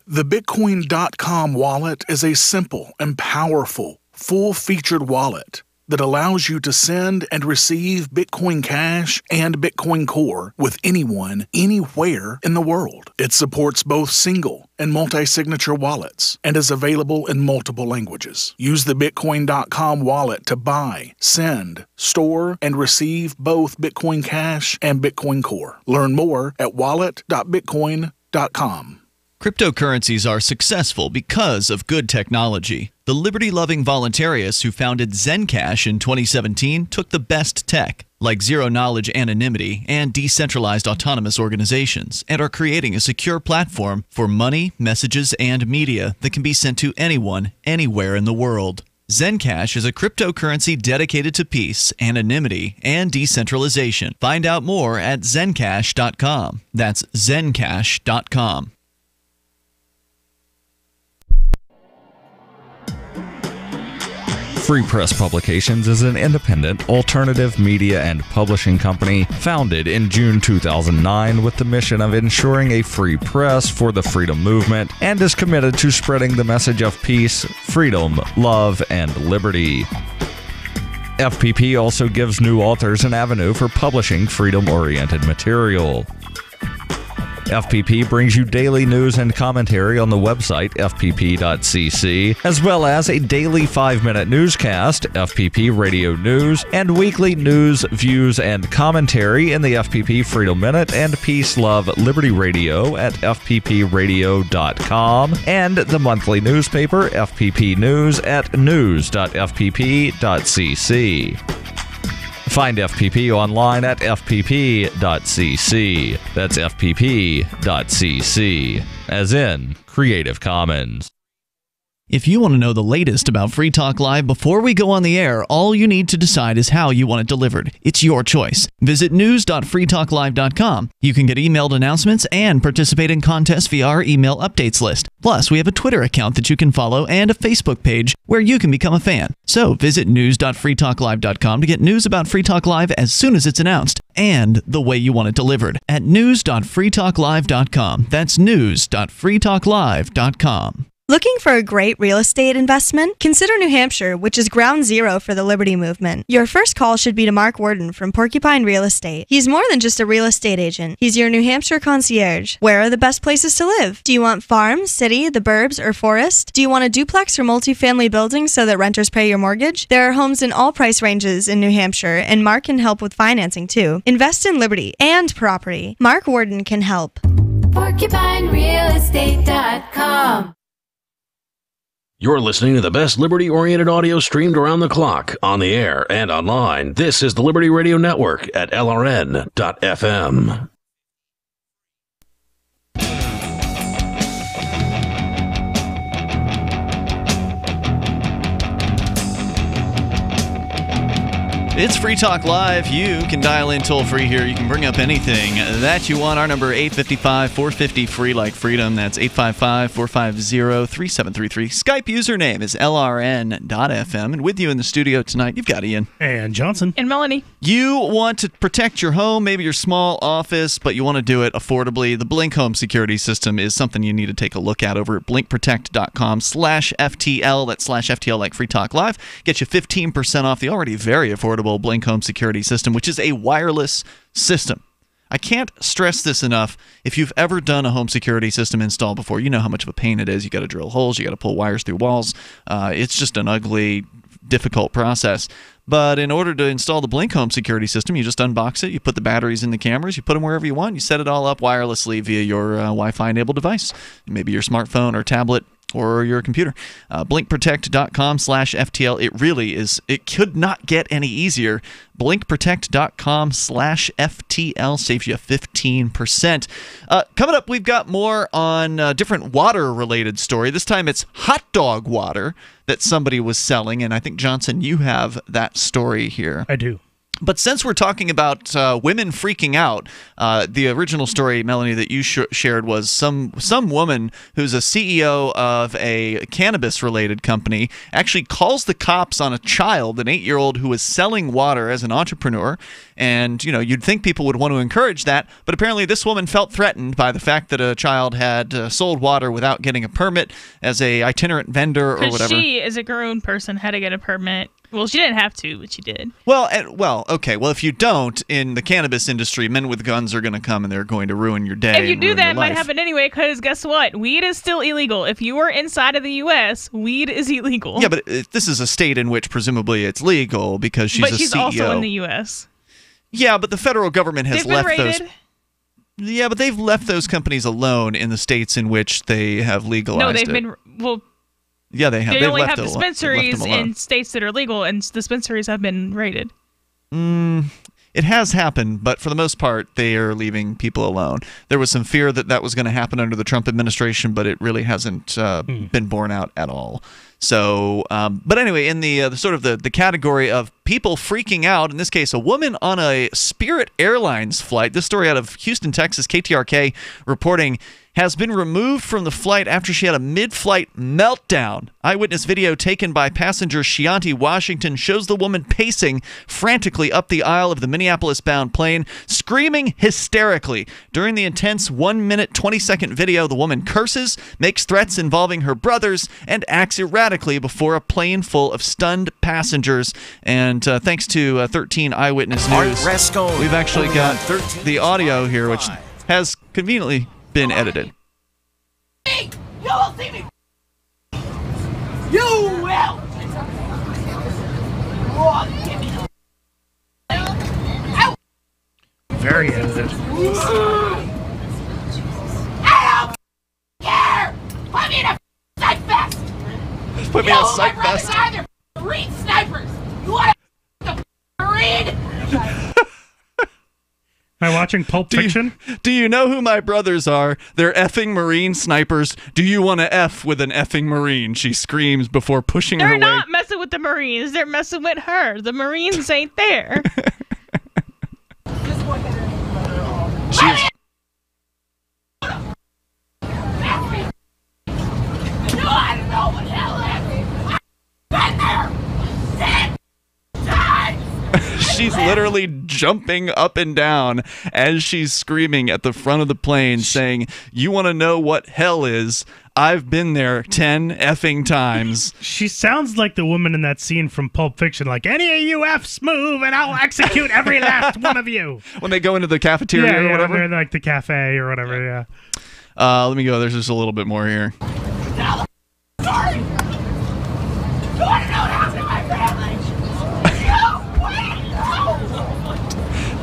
The Bitcoin.com wallet is a simple and powerful, full-featured wallet that allows you to send and receive Bitcoin Cash and Bitcoin Core with anyone, anywhere in the world. It supports both single and multi-signature wallets and is available in multiple languages. Use the Bitcoin.com wallet to buy, send, store, and receive both Bitcoin Cash and Bitcoin Core. Learn more at wallet.bitcoin.com. Cryptocurrencies are successful because of good technology. The liberty-loving voluntarists who founded Zencash in 2017 took the best tech, like zero-knowledge anonymity and decentralized autonomous organizations, and are creating a secure platform for money, messages, and media that can be sent to anyone, anywhere in the world. Zencash is a cryptocurrency dedicated to peace, anonymity, and decentralization. Find out more at zencash.com. That's zencash.com. Free Press Publications is an independent, alternative media and publishing company founded in June 2009 with the mission of ensuring a free press for the freedom movement and is committed to spreading the message of peace, freedom, love, and liberty. FPP also gives new authors an avenue for publishing freedom-oriented material. FPP brings you daily news and commentary on the website fpp.cc, as well as a daily 5-minute newscast, FPP Radio News, and weekly news, views, and commentary in the FPP Freedom Minute and Peace, Love, Liberty Radio at fppradio.com, and the monthly newspaper FPP News at news.fpp.cc. Find FPP online at fpp.cc. That's fpp.cc, as in Creative Commons. If you want to know the latest about Free Talk Live before we go on the air, all you need to decide is how you want it delivered. It's your choice. Visit news.freetalklive.com. You can get emailed announcements and participate in contests via our email updates list. Plus, we have a Twitter account that you can follow and a Facebook page where you can become a fan. So visit news.freetalklive.com to get news about Free Talk Live as soon as it's announced and the way you want it delivered at news.freetalklive.com. That's news.freetalklive.com. Looking for a great real estate investment? Consider New Hampshire, which is ground zero for the Liberty Movement. Your first call should be to Mark Worden from Porcupine Real Estate. He's more than just a real estate agent. He's your New Hampshire concierge. Where are the best places to live? Do you want farm, city, the burbs, or forest? Do you want a duplex or multifamily building so that renters pay your mortgage? There are homes in all price ranges in New Hampshire, and Mark can help with financing too. Invest in liberty and property. Mark Worden can help. PorcupineRealEstate.com. You're listening to the best liberty-oriented audio streamed around the clock, on the air, and online. This is the Liberty Radio Network at LRN.FM. It's Free Talk Live. You can dial in toll-free here. You can bring up anything that you want. Our number, 855-450-FREE like freedom. That's 855-450-3733. Skype username is LRN.FM. And with you in the studio tonight, you've got Ian. And Johnson. And Melanie. You want to protect your home, maybe your small office, but you want to do it affordably. The Blink Home Security System is something you need to take a look at over at blinkprotect.com/FTL. That's /FTL like Free Talk Live. Get you 15% off the already very affordable Blink Home Security System, which is a wireless system. I can't stress this enough. If you've ever done a home security system install before, you know how much of a pain it is. You got to drill holes, you got to pull wires through walls. It's just an ugly, difficult process. But in order to install the Blink Home Security System, you just unbox it, you put the batteries in the cameras, you put them wherever you want, you set it all up wirelessly via your Wi-Fi enabled device, maybe your smartphone or tablet or your computer. Blinkprotect.com/FTL. It really is. It could not get any easier. Blinkprotect.com/FTL saves you 15%. Coming up, we've got more on a different water-related story. This time it's hot dog water that somebody was selling, and I think, Johnson, you have that story here. I do. But since we're talking about women freaking out, the original story, Melanie, that you shared was some woman who's a CEO of a cannabis-related company actually calls the cops on a child, an 8-year-old who was selling water as an entrepreneur. And, you know, you'd think people would want to encourage that, but apparently this woman felt threatened by the fact that a child had sold water without getting a permit as a itinerant vendor or whatever. She, as a grown person, had to get a permit. Well, she didn't have to, but she did. Well, okay. Well, if you don't, in the cannabis industry, men with guns are going to come and they're going to ruin your day. If you do that, it might happen anyway, because guess what? Weed is still illegal. If you are inside of the U.S., weed is illegal. Yeah, but this is a state in which presumably it's legal because she's a CEO. But she's also in the U.S. Yeah, but the federal government has left raided. those. Yeah, but they've left those companies alone in the states in which they have legalized it. No, they've been. Well, yeah, they have. They They've only left have dispensaries in states that are legal, and dispensaries have been raided. It has happened, but for the most part, they are leaving people alone. There was some fear that that was going to happen under the Trump administration, but it really hasn't been borne out at all. So, but anyway, in the sort of the category of people freaking out, in this case, a woman on a Spirit Airlines flight, this story out of Houston, Texas, KTRK reporting, has been removed from the flight after she had a mid-flight meltdown. Eyewitness video taken by passenger Shianti Washington shows the woman pacing frantically up the aisle of the Minneapolis-bound plane, screaming hysterically. During the intense 1-minute, 20-second video, the woman curses, makes threats involving her brothers, and acts erratically before a plane full of stunned passengers. And thanks to 13 Eyewitness News, we've actually got the audio here, which has conveniently been edited. You will see me. You will. Very edited. I don't care. Put me in a sight vest. Put me in a sight vest. My brothers are Marine snipers. You want to Marine? Am I watching Pulp Fiction? Do you know who my brothers are? They're effing Marine snipers. Do you want to F with an effing Marine? She screams before pushing her way. They're not messing with the Marines. They're messing with her. The Marines ain't there. She's... I don't know what hell is. I've been there 10 times. She's literally jumping up and down as she's screaming at the front of the plane saying, "You want to know what hell is? I've been there 10 effing times. She sounds like the woman in that scene from Pulp Fiction, like, any of you F's move and I'll execute every last one of you. When they go into the cafeteria or whatever? When they're in, like, the cafe or whatever, yeah. Let me go. There's just a little bit more here. Sorry! You want to know what happened to my family?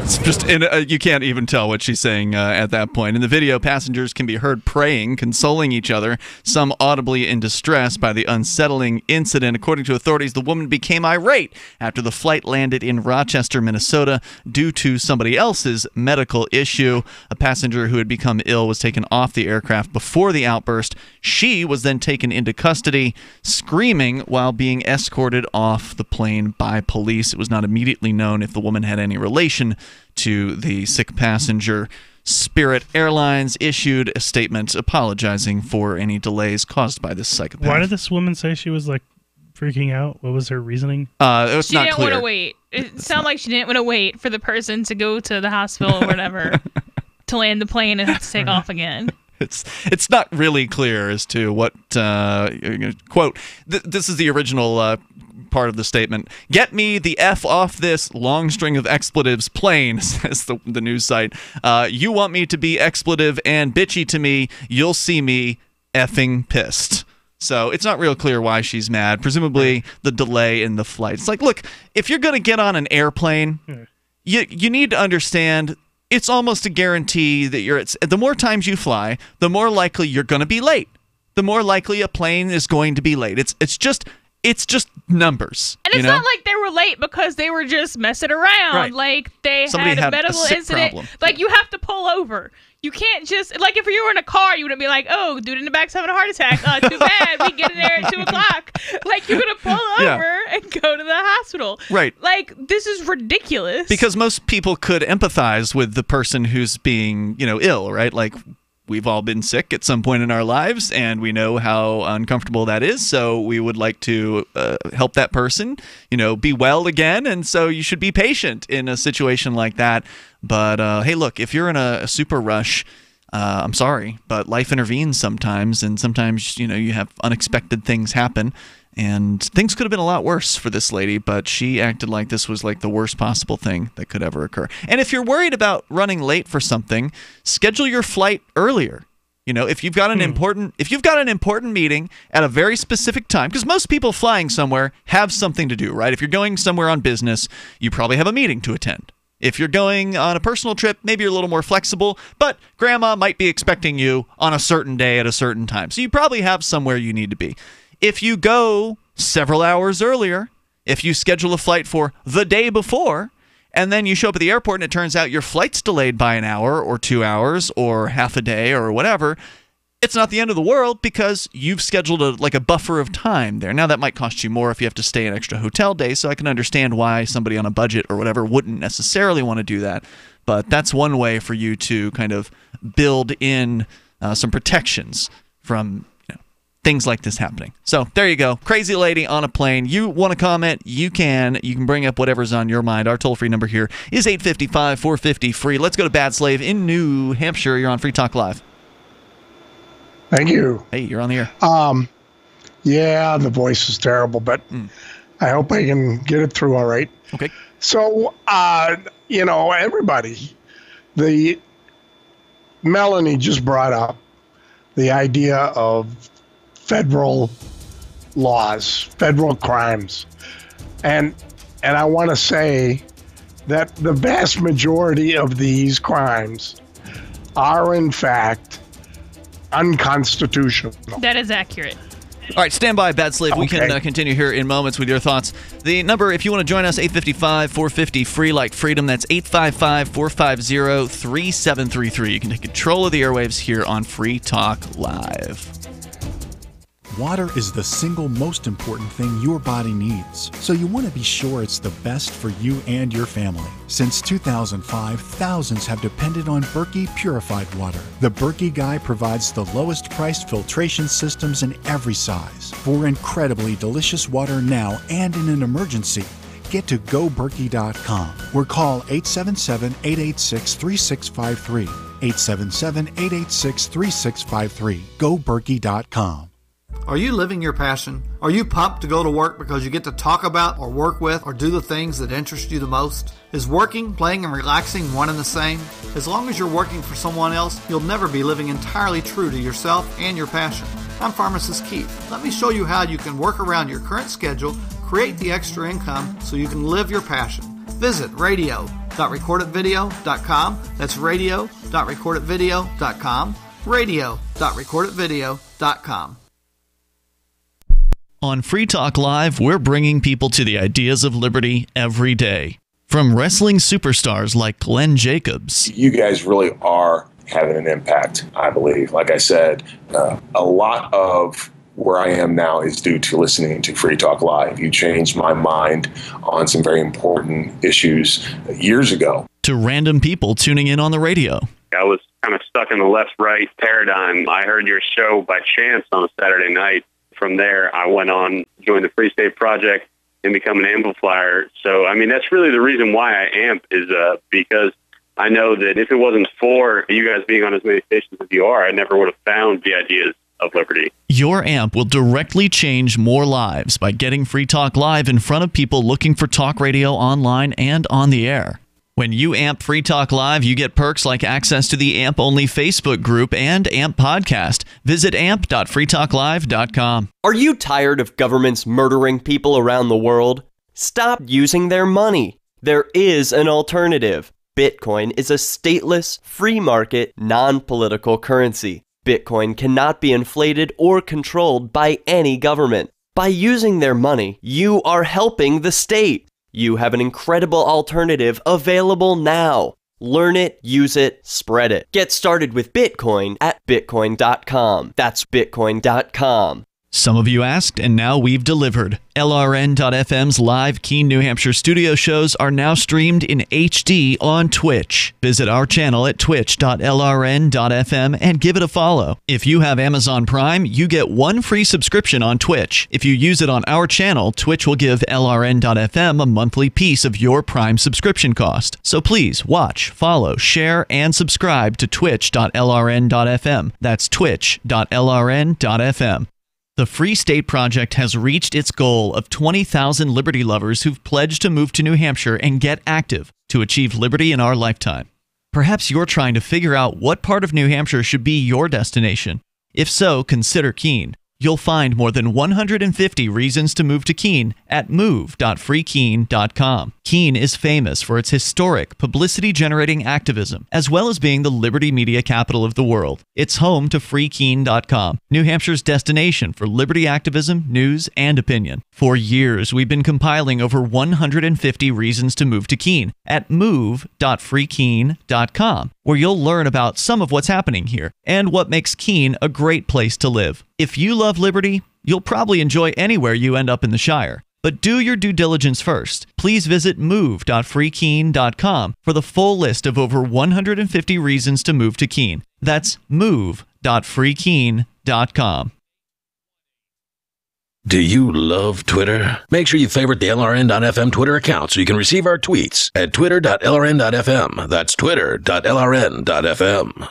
It's just you can't even tell what she's saying at that point. In the video, passengers can be heard praying, consoling each other, some audibly in distress by the unsettling incident. According to authorities, the woman became irate after the flight landed in Rochester, Minnesota, due to somebody else's medical issue. A passenger who had become ill was taken off the aircraft before the outburst. She was then taken into custody, screaming while being escorted off the plane by police. It was not immediately known if the woman had any relation to the sick passenger. Spirit Airlines issued a statement apologizing for any delays caused by this psychopath. Why did this woman say she was, like, freaking out? What was her reasoning? It was She not didn't clear. want to wait. It sounded like she didn't want to wait for the person to go to the hospital or whatever to land the plane and have to take off again. It's not really clear as to what, quote, this is the original part of the statement. Get me the F off this long string of expletives plane, says the news site. You want me to be expletive and bitchy to me, you'll see me effing pissed. So it's not real clear why she's mad. Presumably the delay in the flight. It's like, look, if you're going to get on an airplane, you need to understand it's almost a guarantee that the more times you fly, the more likely you're going to be late. The more likely a plane is going to be late. It's just numbers. And it's not like they were late because they were just messing around. Right. Like they Somebody had a medical sick incident. problem. Like you have to pull over. You can't just, like if you were in a car, you wouldn't be like, oh, dude in the back's having a heart attack. Too bad. We get in there at 2 o'clock. Like you're going to pull over and go to the hospital. Right. Like this is ridiculous. Because most people could empathize with the person who's being, ill, right? Like we've all been sick at some point in our lives, and we know how uncomfortable that is. So we would like to help that person, be well again. And so you should be patient in a situation like that. But hey, look, if you're in a super rush, I'm sorry, but life intervenes sometimes, and sometimes you have unexpected things happen. And things could have been a lot worse for this lady, but she acted like this was like the worst possible thing that could ever occur. And if you're worried about running late for something, schedule your flight earlier. If you've got an important meeting at a very specific time, because most people flying somewhere have something to do, right? If you're going somewhere on business, you probably have a meeting to attend. If you're going on a personal trip, maybe you're a little more flexible, but grandma might be expecting you on a certain day at a certain time. So you probably have somewhere you need to be. If you go several hours earlier, if you schedule a flight for the day before, and then you show up at the airport and it turns out your flight's delayed by an hour or 2 hours or half a day or whatever, it's not the end of the world because you've scheduled a buffer of time there. Now, that might cost you more if you have to stay an extra hotel day, so I can understand why somebody on a budget or whatever wouldn't necessarily want to do that. But that's one way for you to kind of build in some protections from things like this happening. So there you go. Crazy lady on a plane. You want to comment? You can. You can bring up whatever's on your mind. Our toll-free number here is 855-450-FREE. Let's go to Bad Slave in New Hampshire. You're on Free Talk Live. Thank you. Hey, you're on the air. Yeah, the voice is terrible, but I hope I can get it through all right. Okay. So, everybody, Melanie just brought up the idea of federal laws, federal crimes. And I want to say that the vast majority of these crimes are, in fact, unconstitutional. That is accurate. All right, stand by, Bad Slave. Okay. We can continue here in moments with your thoughts. The number, if you want to join us, 855-450-FREE, like freedom. That's 855-450-3733. You can take control of the airwaves here on Free Talk Live. Water is the single most important thing your body needs, so you want to be sure it's the best for you and your family. Since 2005, thousands have depended on Berkey purified water. The Berkey Guy provides the lowest priced filtration systems in every size. For incredibly delicious water now and in an emergency, get to goberkey.com or call 877-886-3653. 877-886-3653. GoBerkey.com. Are you living your passion? Are you pumped to go to work because you get to talk about or work with or do the things that interest you the most? Is working, playing, and relaxing one and the same? As long as you're working for someone else, you'll never be living entirely true to yourself and your passion. I'm Pharmacist Keith. Let me show you how you can work around your current schedule, create the extra income so you can live your passion. Visit radio.recordedvideo.com. That's radio.recordedvideo.com. radio.recordedvideo.com. On Free Talk Live, we're bringing people to the ideas of liberty every day. From wrestling superstars like Glenn Jacobs. You guys really are having an impact, I believe. Like I said, a lot of where I am now is due to listening to Free Talk Live. You changed my mind on some very important issues years ago. To random people tuning in on the radio. I was kind of stuck in the left-right paradigm. I heard your show by chance on a Saturday night. From there, I went on, joined the Free State Project, and become an amplifier. So, I mean, that's really the reason why I amp is because I know that if it wasn't for you guys being on as many stations as you are, I never would have found the ideas of liberty. Your amp will directly change more lives by getting Free Talk Live in front of people looking for talk radio online and on the air. When you amp Free Talk Live, you get perks like access to the AMP-only Facebook group and AMP podcast. Visit amp.freetalklive.com. Are you tired of governments murdering people around the world? Stop using their money. There is an alternative. Bitcoin is a stateless, free market, non-political currency. Bitcoin cannot be inflated or controlled by any government. By using their money, you are helping the state. You have an incredible alternative available now. Learn it, use it, spread it. Get started with Bitcoin at Bitcoin.com. That's Bitcoin.com. Some of you asked, and now we've delivered. LRN.FM's live Keene, New Hampshire studio shows are now streamed in HD on Twitch. Visit our channel at twitch.lrn.fm and give it a follow. If you have Amazon Prime, you get one free subscription on Twitch. If you use it on our channel, Twitch will give LRN.FM a monthly piece of your Prime subscription cost. So please watch, follow, share, and subscribe to twitch.lrn.fm. That's twitch.lrn.fm. The Free State Project has reached its goal of 20,000 liberty lovers who've pledged to move to New Hampshire and get active to achieve liberty in our lifetime. Perhaps you're trying to figure out what part of New Hampshire should be your destination. If so, consider Keene. You'll find more than 150 reasons to move to Keene at move.freekeene.com. Keene is famous for its historic, publicity-generating activism, as well as being the liberty media capital of the world. It's home to freekeene.com, New Hampshire's destination for liberty activism, news, and opinion. For years, we've been compiling over 150 reasons to move to Keene at move.freekeene.com, where you'll learn about some of what's happening here and what makes Keene a great place to live. If you love liberty, you'll probably enjoy anywhere you end up in the Shire. But do your due diligence first. Please visit move.freekeene.com for the full list of over 150 reasons to move to Keene. That's move.freekeene.com. Do you love Twitter? Make sure you favorite the LRN.FM Twitter account so you can receive our tweets at twitter.lrn.fm. That's twitter.lrn.fm.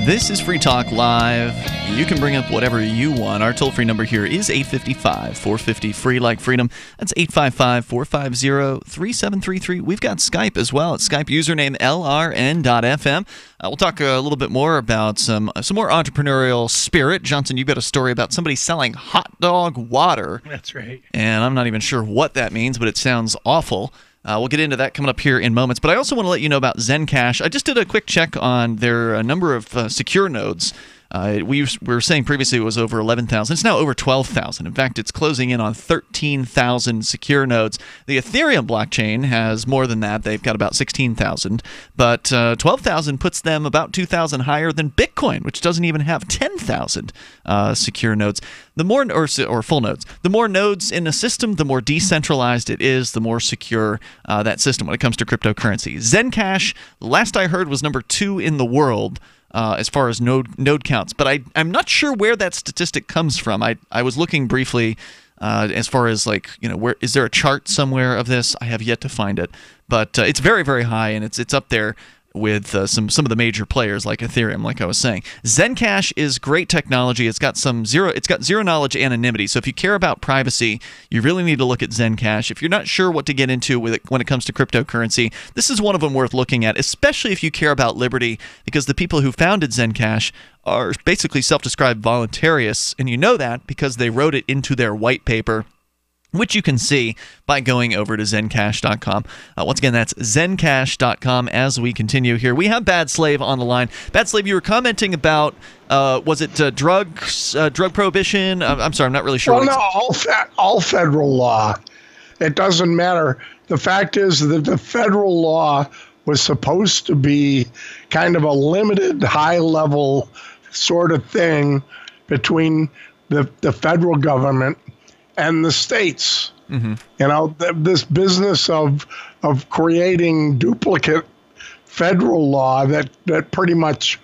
This is Free Talk Live. You can bring up whatever you want. Our toll-free number here is 855-450-FREE like freedom. That's 855-450-3733. We've got Skype as well. It's Skype username LRN.FM. We'll talk a little bit more about some more entrepreneurial spirit. Johnson, you've got a story about somebody selling hot dog water. That's right. And I'm not even sure what that means, but it sounds awful. We'll get into that coming up here in moments. But I also want to let you know about Zencash. I just did a quick check on their number of secure nodes. We were saying previously it was over 11,000. It's now over 12,000. In fact, it's closing in on 13,000 secure nodes. The Ethereum blockchain has more than that. They've got about 16,000. But 12,000 puts them about 2,000 higher than Bitcoin, which doesn't even have 10,000 secure nodes. The more or full nodes. The more nodes in a system, the more decentralized it is, the more secure that system when it comes to cryptocurrency. Zencash, last I heard, was number 2 in the world. As far as node counts. But I'm not sure where that statistic comes from. I was looking briefly As far as like, where is there a chart somewhere of this? I have yet to find it, but it's very, very high, and it's up there with some of the major players like Ethereum, like I was saying. Zencash is great technology. It's got zero knowledge anonymity. So if you care about privacy, you really need to look at Zencash. If you're not sure what to get into with it when it comes to cryptocurrency, this is one of them worth looking at, especially if you care about liberty, because the people who founded Zencash are basically self-described voluntarists, and you know that because they wrote it into their white paper, which you can see by going over to zencash.com. Once again, that's zencash.com. As we continue here, we have Bad Slave on the line. Bad Slave, you were commenting about, was it drug prohibition? I'm sorry, I'm not really sure. Well, no, all federal law. It doesn't matter. The fact is that the federal law was supposed to be kind of a limited, high-level sort of thing between the federal government and the states. Mm-hmm. This business of creating duplicate federal law that pretty much,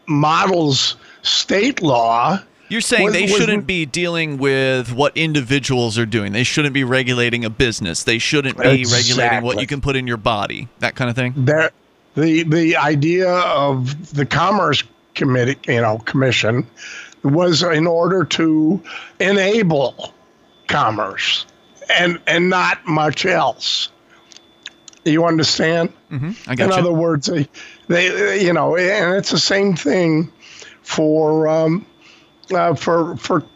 models state law. You're saying they shouldn't be dealing with what individuals are doing. They shouldn't be regulating a business. They shouldn't be regulating what you can put in your body, that kind of thing? The idea of the Commerce Commission was in order to enable commerce and not much else. You understand? Mm-hmm. I got In you. other words, they and it's the same thing for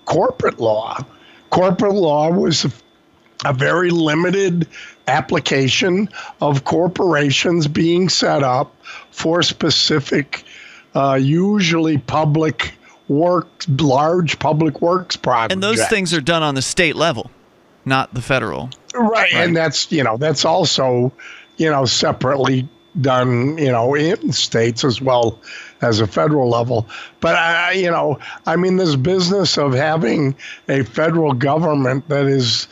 corporate law. Corporate law was a very limited application of corporations being set up for specific, usually large public works projects. And those things are done on the state level, not the federal. Right. And that's also, separately done, in states as well as a federal level. But, this business of having a federal government that is,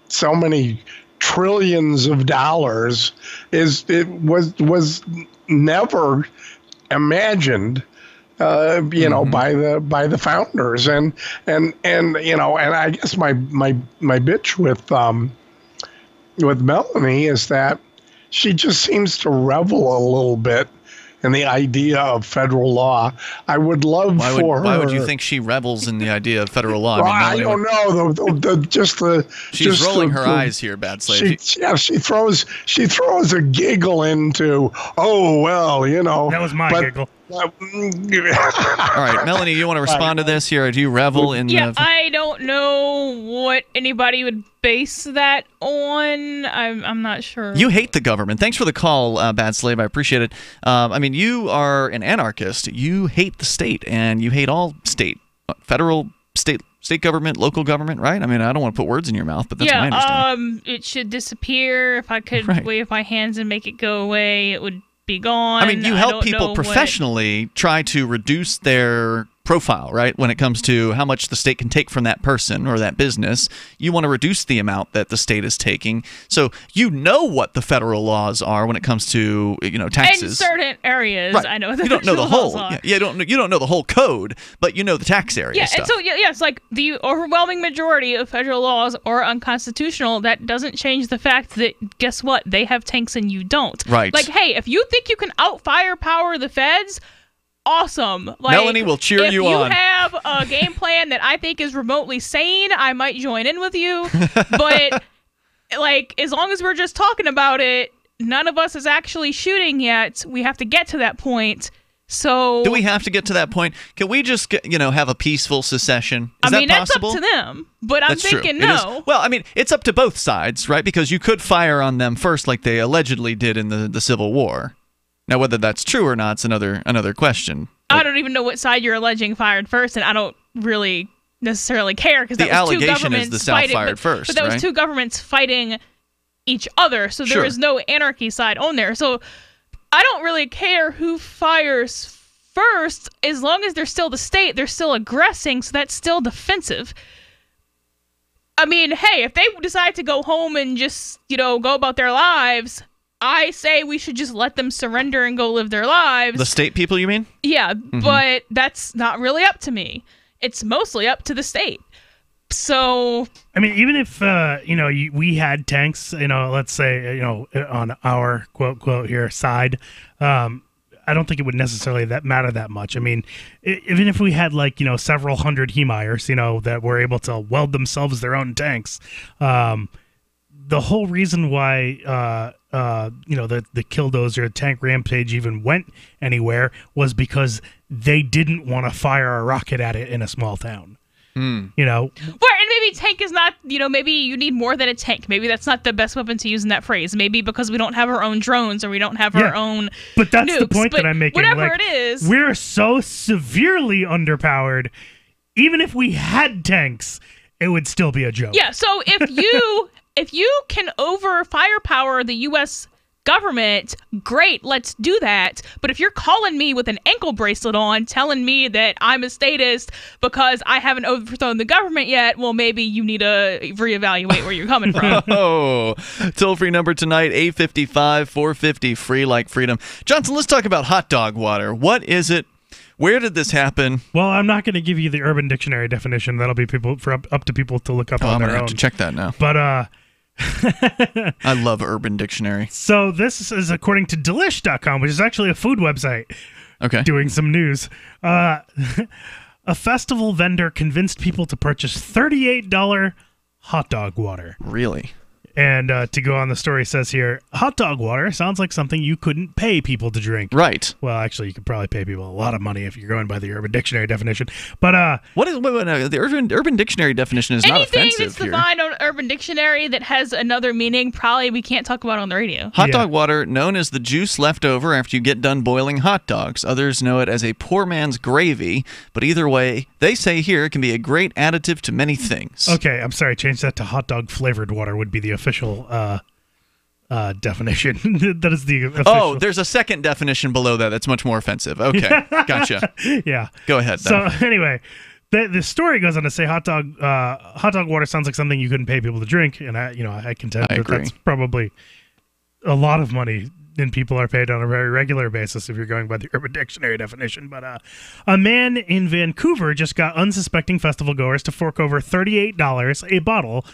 so many trillions of dollars was never imagined, mm-hmm. by the founders, and I guess my bitch with Melanie is that she just seems to revel a little bit in the idea of federal law. I would love for her. Why would you think she revels in the idea of federal law? I don't know. She's rolling her eyes here, Bad Slave. She throws a giggle into, oh well, That was my giggle. All right, Melanie, you want to respond to this here? Do you revel in? Yeah, I don't know what anybody would base that on. I'm not sure. You hate the government. Thanks for the call, Bad Slave. I appreciate it. You are an anarchist. You hate the state, and you hate all state, federal, state government, local government, right? I don't want to put words in your mouth, but that's my understanding. It should disappear. If I could wave my hands and make it go away, it would be gone. You help people professionally try to reduce their profile, right? When it comes to how much the state can take from that person or that business, you want to reduce the amount that the state is taking. So what the federal laws are when it comes to taxes. In certain areas, right. I know you don't know the whole. You don't know the whole code, but you know the tax area. Yeah, stuff. and so it's like the overwhelming majority of federal laws are unconstitutional. That doesn't change the fact that guess what? They have tanks and you don't. Right. Like, hey, if you think you can firepower the feds, awesome. Melanie will cheer you on. If you have a game plan that I think is remotely sane, I might join in with you. But as long as we're just talking about it, none of us is actually shooting yet. We have to get to that point. So do we have to get to that point? Can we just have a peaceful secession? Is that possible? That's up to them. But I'm thinking no. Well, it's up to both sides, right? Because you could fire on them first, like they allegedly did in the Civil War. Now, whether that's true or not is another question. I don't even know what side you're alleging fired first, and I don't really necessarily care because the allegation is the South fired first. But that was two governments fighting each other, so there was no anarchy side on there. So I don't really care who fires first, as long as they're still the state, they're still aggressing, so that's still defensive. Hey, if they decide to go home and just go about their lives, I say we should just let them surrender and go live their lives. The state people, you mean? Yeah, but that's not really up to me. it's mostly up to the state. So, I mean, even if we had tanks, let's say, on our quote here side, I don't think it would necessarily matter that much. I mean, even if we had several hundred Hemeyers, that were able to weld themselves their own tanks, the whole reason why the Killdozer tank rampage even went anywhere was because they didn't want to fire a rocket at it in a small town. and maybe tank is not, maybe you need more than a tank. Maybe that's not the best weapon to use in that phrase. Maybe because we don't have our own drones or we don't have our own But that's nukes. the point that I'm making. Whatever it is. We're so severely underpowered. Even if we had tanks, it would still be a joke. Yeah, so if you can over firepower the U.S. government, great, let's do that. But if you're calling me with an ankle bracelet on, telling me that I'm a statist because I haven't overthrown the government yet, well, maybe you need to reevaluate where you're coming from. Toll-free number tonight, 855-450-FREE like freedom. Johnson, let's talk about hot dog water. What is it? Where did this happen? Well, I'm not going to give you the Urban Dictionary definition. That'll be up to people to look up on I'm their gonna own. have to check that now. But I love Urban Dictionary. So this is according to Delish.com, which is actually a food website. Okay. Doing some news. A festival vendor convinced people to purchase $38 hot dog water. Really? And to go on, the story says here, hot dog water sounds like something you couldn't pay people to drink. Right. Well, actually, you could probably pay people a lot of money if you're going by the Urban Dictionary definition. But the Urban Dictionary definition is not offensive anything that's here. defined on Urban Dictionary that has another meaning, probably we can't talk about on the radio. Hot dog water, known as the juice left over after you get done boiling hot dogs. Others know it as a poor man's gravy, but either way, they say here it can be a great additive to many things. Okay, I'm sorry, change that to hot dog flavored water would be the official definition. That is the official. Oh, there's a second definition below that that's much more offensive. Okay, gotcha. Yeah. Go ahead, So then. anyway, the story goes on to say hot dog water sounds like something you couldn't pay people to drink, and I contend that agree. that's probably a lot of money than people are paid on a very regular basis if you're going by the Urban Dictionary definition. But a man in Vancouver just got unsuspecting festival goers to fork over $38 a bottle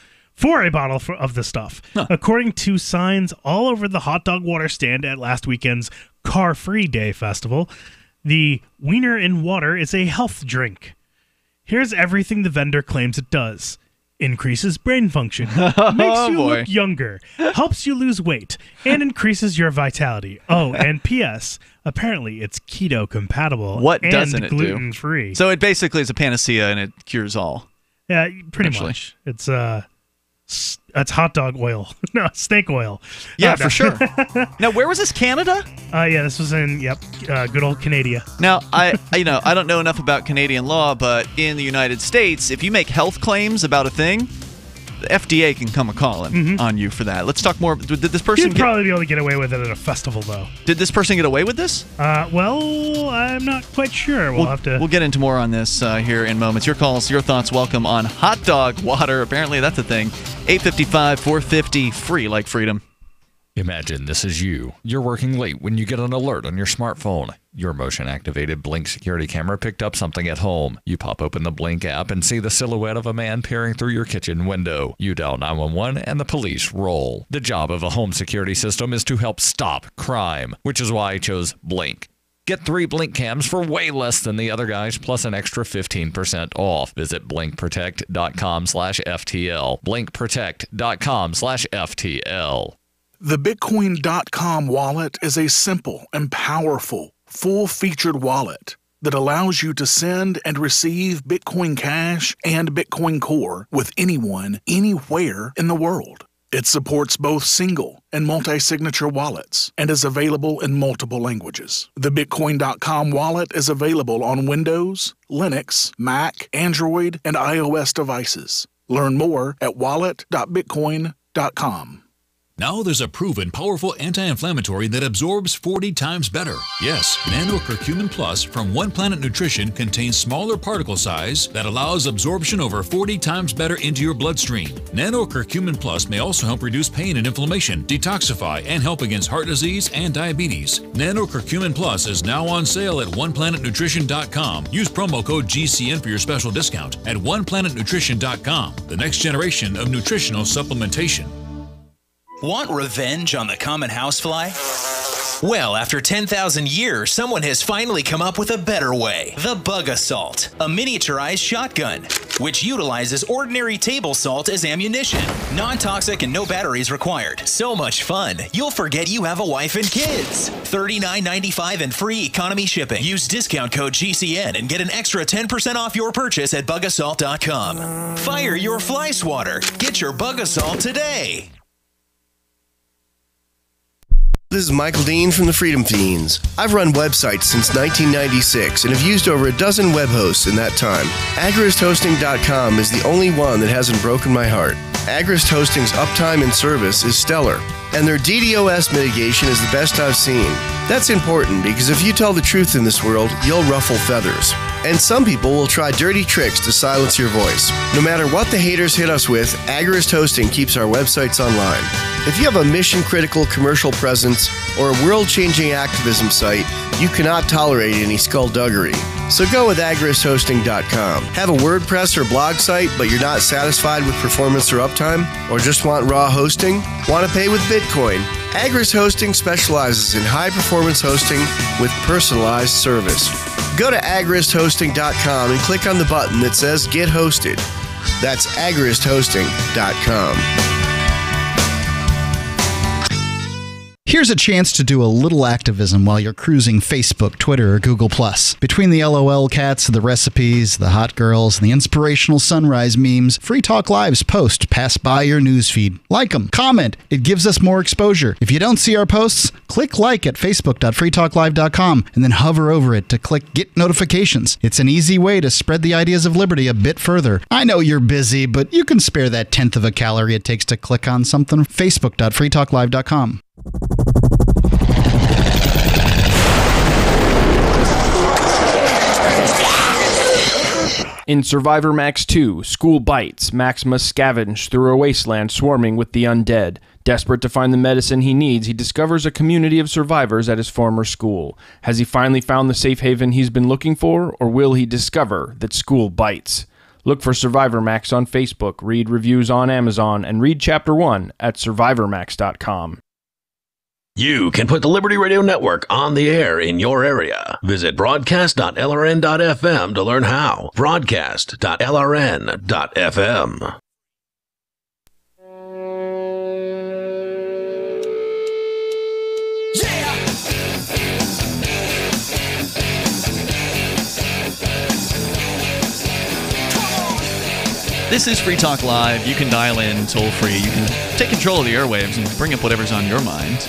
of the stuff. Huh. According to signs all over the hot dog water stand at last weekend's Car Free Day festival, the Wiener in Water is a health drink. Here's everything the vendor claims it does. Increases brain function, makes you look younger, helps you lose weight, and increases your vitality. Oh, and P.S., apparently it's keto compatible doesn't it do? Gluten free. So it basically is a panacea and it cures all. Yeah, pretty much. It's hot dog oil. No, snake oil. Yeah, no. for sure. Now, where was this? Canada? Yeah, this was in good old Canada. Now, I don't know enough about Canadian law, but in the United States, if you make health claims about a thing, the FDA can come a-calling on you for that. Let's talk more. Did this person You'd probably be able to get away with it at a festival, though. Did this person get away with this? Well, I'm not quite sure. We'll get into more on this here in moments. Your calls, your thoughts, welcome on hot dog water. Apparently, that's a thing. 855-450-FREE like freedom. Imagine this is you. You're working late when you get an alert on your smartphone. Your motion-activated Blink security camera picked up something at home. You pop open the Blink app and see the silhouette of a man peering through your kitchen window. You dial 911 and the police roll. The job of a home security system is to help stop crime, which is why I chose Blink. Get 3 Blink cams for way less than the other guys, plus an extra 15% off. Visit blinkprotect.com/FTL. blinkprotect.com/FTL. The Bitcoin.com wallet is a simple and powerful, full-featured wallet that allows you to send and receive Bitcoin Cash and Bitcoin Core with anyone, anywhere in the world. It supports both single and multi-signature wallets and is available in multiple languages. The Bitcoin.com wallet is available on Windows, Linux, Mac, Android, and iOS devices. Learn more at wallet.bitcoin.com. Now there's a proven powerful anti-inflammatory that absorbs 40 times better. Yes, Nano Curcumin Plus from One Planet Nutrition contains smaller particle size that allows absorption over 40 times better into your bloodstream. Nano Curcumin Plus may also help reduce pain and inflammation, detoxify, and help against heart disease and diabetes. Nano Curcumin Plus is now on sale at OnePlanetNutrition.com. Use promo code GCN for your special discount at OnePlanetNutrition.com, the next generation of nutritional supplementation. Want revenge on the common housefly? Well, after 10,000 years, someone has finally come up with a better way. The Bug Assault, a miniaturized shotgun, which utilizes ordinary table salt as ammunition. Non-toxic and no batteries required. So much fun, you'll forget you have a wife and kids. $39.95 and free economy shipping. Use discount code GCN and get an extra 10% off your purchase at bugassault.com. Fire your fly swatter. Get your Bug Assault today. This is Michael Dean from the Freedom Fiends. I've run websites since 1996 and have used over a dozen web hosts in that time. AgristHosting.com is the only one that hasn't broken my heart. Agrist Hosting's uptime and service is stellar, and their DDoS mitigation is the best I've seen. That's important because if you tell the truth in this world, you'll ruffle feathers. And some people will try dirty tricks to silence your voice. No matter what the haters hit us with, Agrist Hosting keeps our websites online. If you have a mission-critical commercial presence or a world-changing activism site, you cannot tolerate any skullduggery. So go with agristhosting.com. Have a WordPress or blog site, but you're not satisfied with performance or uptime? Or just want raw hosting? Want to pay with Bitcoin? Agrist Hosting specializes in high-performance hosting with personalized service. Go to agristhosting.com and click on the button that says Get Hosted. That's agristhosting.com. Here's a chance to do a little activism while you're cruising Facebook, Twitter, or Google+. Between the LOL cats, the recipes, the hot girls, and the inspirational sunrise memes, Free Talk Live's posts pass by your newsfeed. Like them, comment. It gives us more exposure. If you don't see our posts, click like at facebook.freetalklive.com and then hover over it to click Get Notifications. It's an easy way to spread the ideas of liberty a bit further. I know you're busy, but you can spare that 1/10 of a calorie it takes to click on something. facebook.freetalklive.com. In Survivor Max 2, School Bites, Max must scavenge through a wasteland swarming with the undead. Desperate to find the medicine he needs, he discovers a community of survivors at his former school. Has he finally found the safe haven he's been looking for, or will he discover that school bites? Look for Survivor Max on Facebook, read reviews on Amazon, and read Chapter 1 at survivormax.com. You can put the Liberty Radio Network on the air in your area. Visit broadcast.lrn.fm to learn how. Broadcast.lrn.fm. This is Free Talk Live. You can dial in toll-free. You can take control of the airwaves and bring up whatever's on your mind.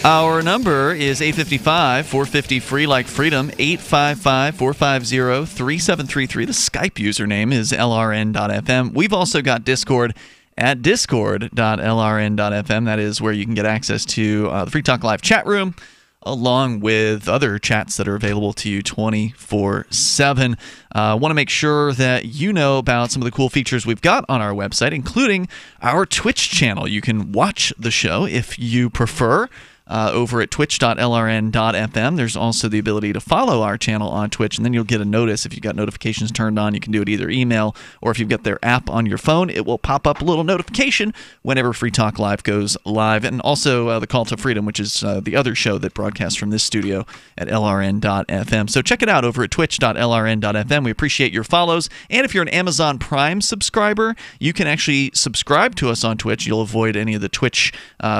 Our number is 855-450-FREE like freedom, 855-450-3733. The Skype username is lrn.fm. We've also got Discord at discord.lrn.fm. That is where you can get access to the Free Talk Live chat room, along with other chats that are available to you 24/7. Want to make sure that you know about some of the cool features we've got on our website, including our Twitch channel. You can watch the show if you prefer. Over at twitch.lrn.fm. There's also the ability to follow our channel on Twitch, and then you'll get a notice if you've got notifications turned on. You can do it either email, or if you've got their app on your phone, it will pop up a little notification whenever Free Talk Live goes live. And also the Call to Freedom, which is the other show that broadcasts from this studio at lrn.fm. So check it out over at twitch.lrn.fm. We appreciate your follows. And if you're an Amazon Prime subscriber, you can actually subscribe to us on Twitch. You'll avoid any of the Twitch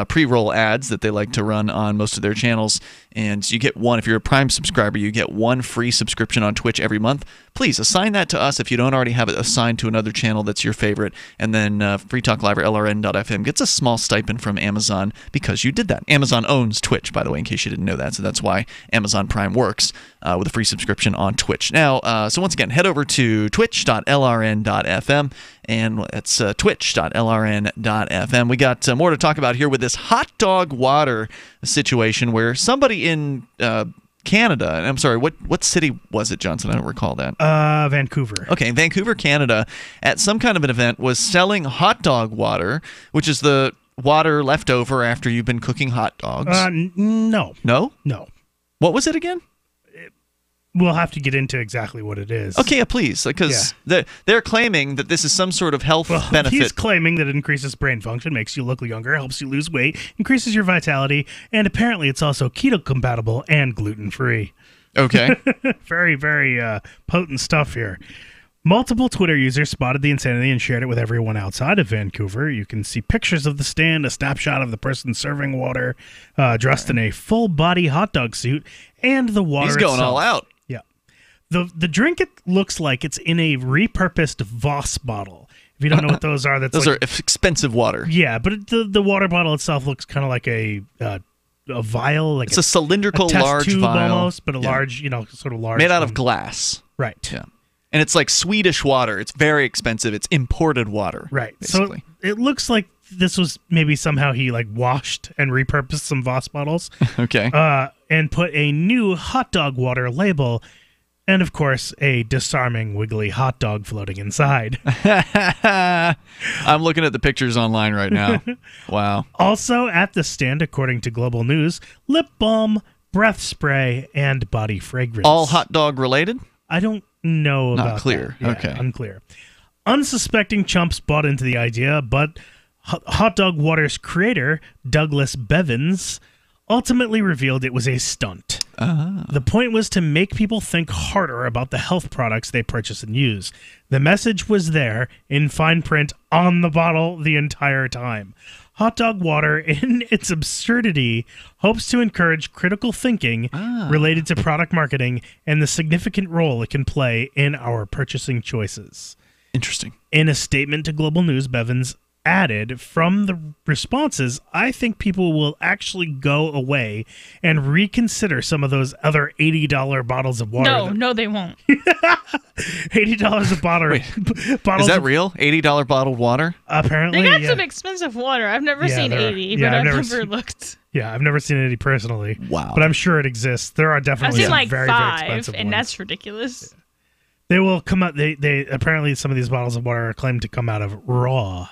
pre-roll ads that they like to run on most of their channels, and you get one. If you're a Prime subscriber, you get one free subscription on Twitch every month. Please assign that to us if you don't already have it assigned to another channel that's your favorite, and then Free Talk Live or LRN.FM gets a small stipend from Amazon because you did that. Amazon owns Twitch, by the way, in case you didn't know that, so that's why Amazon Prime works with a free subscription on Twitch. Now, so once again, head over to twitch.lrn.fm and it's twitch.lrn.fm. We got more to talk about here with this hot dog water situation where somebody in Canada, and I'm sorry, what city was it, Johnson? I don't recall that. Vancouver. Okay, Vancouver, Canada, at some kind of an event was selling hot dog water, which is the water left over after you've been cooking hot dogs. No. No? No. What was it again? We'll have to get into exactly what it is. Okay, please, because they're claiming that this is some sort of health benefit. He's claiming that it increases brain function, makes you look younger, helps you lose weight, increases your vitality, and apparently it's also keto compatible and gluten-free. Okay. Very, very potent stuff here. Multiple Twitter users spotted the insanity and shared it with everyone outside of Vancouver. You can see pictures of the stand, a snapshot of the person serving water, dressed in a full-body hot dog suit, and the water He's going itself. all out. Yeah. The drink, it looks like it's in a repurposed Voss bottle. If you don't know what those are, those are expensive water. Yeah, but the water bottle itself looks kind of like a vial. Like it's a cylindrical, test large tube vial. Almost, but a large, sort of large. Made out of glass. Right. Yeah. And it's like Swedish water. It's very expensive. It's imported water. Right. Basically. So it looks like this was maybe somehow he washed and repurposed some Voss bottles. Okay. And put a new hot dog water label, and of course a disarming wiggly hot dog floating inside. I'm looking at the pictures online right now. Wow. Also at the stand, according to Global News, lip balm, breath spray, and body fragrance. All hot dog related? I don't know about Not clear. that. Yeah, okay. Unclear. Unsuspecting chumps bought into the idea, but Hot Dog Water's creator, Douglas Bevins, ultimately revealed it was a stunt. The point was to make people think harder about the health products they purchase and use. The message was there in fine print on the bottle the entire time. Hot Dog Water, in its absurdity, hopes to encourage critical thinking related to product marketing and the significant role it can play in our purchasing choices. Interesting. In a statement to Global News, Bevins added, from the responses, I think people will actually go away and reconsider some of those other $80 bottles of water. No, they won't. $80 a bottle. Wait, is that real? $80 bottled water? Apparently, They got some expensive water. I've never seen 80, but I've never looked. Yeah, I've never seen 80 personally. Wow. But I'm sure it exists. There are I've definitely seen some like very, very 5, expensive and ones. that's ridiculous. They will come out. They apparently some of these bottles of water are claimed to come out of raw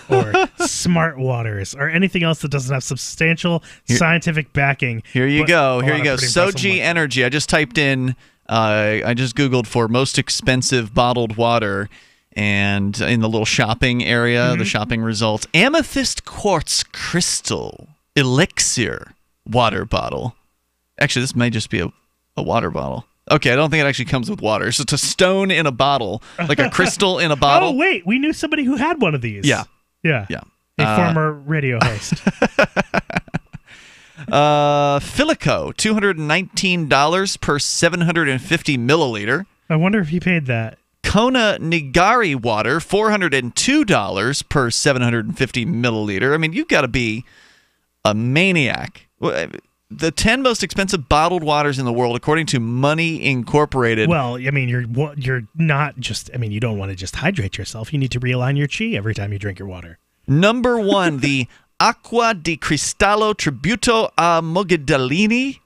or smart waters or anything else that doesn't have substantial scientific backing. Here you go. Here you go. Soji Energy. I just typed in. I just Googled for most expensive bottled water, and in the little shopping area, the shopping results: amethyst quartz crystal elixir water bottle. Actually, this may just be a water bottle. Okay, I don't think it actually comes with water. So it's a stone in a bottle, like a crystal in a bottle. Oh, wait. We knew somebody who had one of these. Yeah. Yeah. A former radio host. Filico, $219 per 750 milliliter. I wonder if he paid that. Kona Nigari water, $402 per 750 milliliter. I mean, you've got to be a maniac. The 10 most expensive bottled waters in the world, according to Money Incorporated. Well, I mean, you're not just. I mean, you don't want to just hydrate yourself. You need to realign your chi every time you drink your water. Number 1, the Acqua di Cristallo Tributo a Mogadalini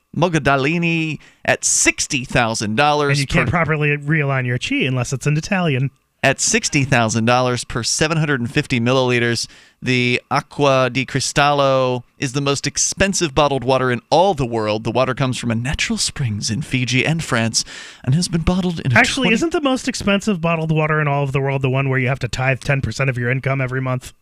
at $60,000. And you can't properly realign your chi unless it's in Italian. At $60,000 per 750 milliliters, the Acqua di Cristallo is the most expensive bottled water in all the world. The water comes from a natural springs in Fiji and France and has been bottled in Actually, isn't the most expensive bottled water in all of the world the one where you have to tithe 10% of your income every month?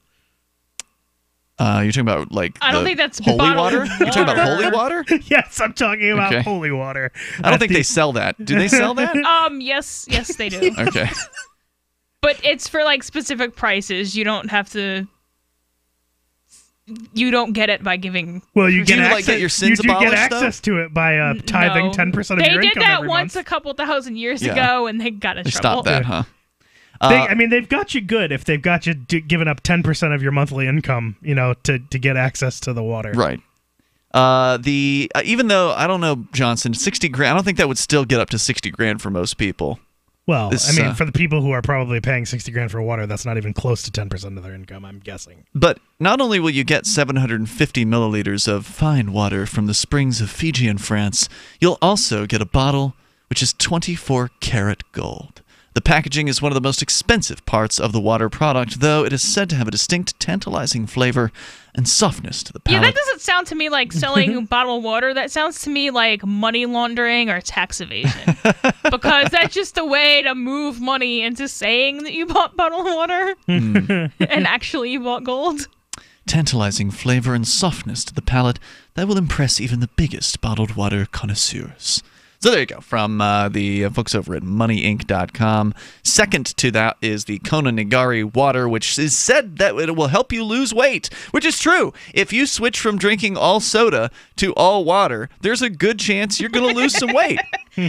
You're talking about like I don't think that's holy water? You're talking about holy water? Yes, I'm talking about holy water. I don't think they sell that. Do they sell that? Yes, they do. Okay. But it's for like specific prices. You don't have to. You don't get it by giving. Well, you get access. Like get your sins you do get abolished, access to it by tithing 10% of your income. They did that every once month. a couple thousand years ago, and they got in trouble. Stopped that, huh? They've got you good if they've got you giving up 10% of your monthly income, to get access to the water. Right. Even though I don't know, Johnson, $60,000. I don't think that would still get up to $60,000 for most people. Well, for the people who are probably paying $60,000 for water, that's not even close to 10% of their income, I'm guessing. But not only will you get 750 milliliters of fine water from the springs of Fiji and France, you'll also get a bottle which is 24-karat gold. The packaging is one of the most expensive parts of the water product, though it is said to have a distinct, tantalizing flavor and softness to the palate. Yeah, that doesn't sound to me like selling bottled water. That sounds to me like money laundering or tax evasion. Because that's just a way to move money into saying that you bought bottled water and actually you bought gold. Tantalizing flavor and softness to the palate that will impress even the biggest bottled water connoisseurs. So there you go, from the folks over at moneyinc.com. Second to that is the Kona Nigari water, which is said that it will help you lose weight, which is true. If you switch from drinking all soda to all water, there's a good chance you're going to lose some weight,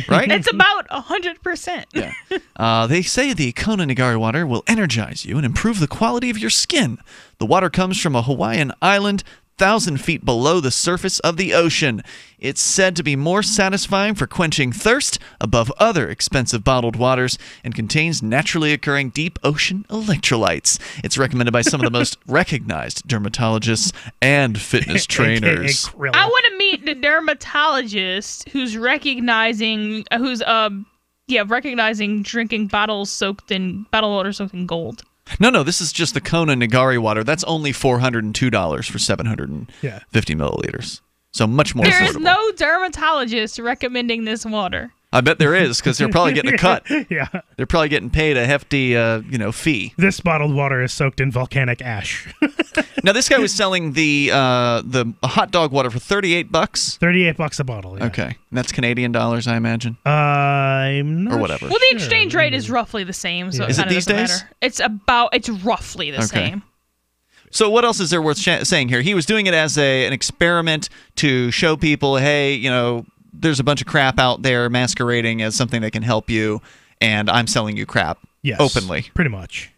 right? It's about 100%. Yeah. They say the Kona Nigari water will energize you and improve the quality of your skin. The water comes from a Hawaiian island 1,000 feet below the surface of the ocean. It's said to be more satisfying for quenching thirst above other expensive bottled waters and contains naturally occurring deep ocean electrolytes. It's recommended by some of the most recognized dermatologists and fitness trainers. I want to meet the dermatologist who's recognizing drinking bottled water soaked in gold. No, this is just the Kona Nigari water. That's only $402 for 750 milliliters. So much more There affordable. is no dermatologist recommending this water. I bet there is, because they're probably getting a cut. Yeah. They're probably getting paid a hefty, fee. This bottled water is soaked in volcanic ash. Now, this guy was selling the hot dog water for $38. $38 a bottle. Yeah. Okay, and that's Canadian dollars, I imagine. I'm not or whatever. Well, the exchange rate is roughly the same, so Is it it these days? matter. It's roughly the same. So what else is there worth saying here? He was doing it as an experiment to show people, hey, there's a bunch of crap out there masquerading as something that can help you, and I'm selling you crap openly. Pretty much.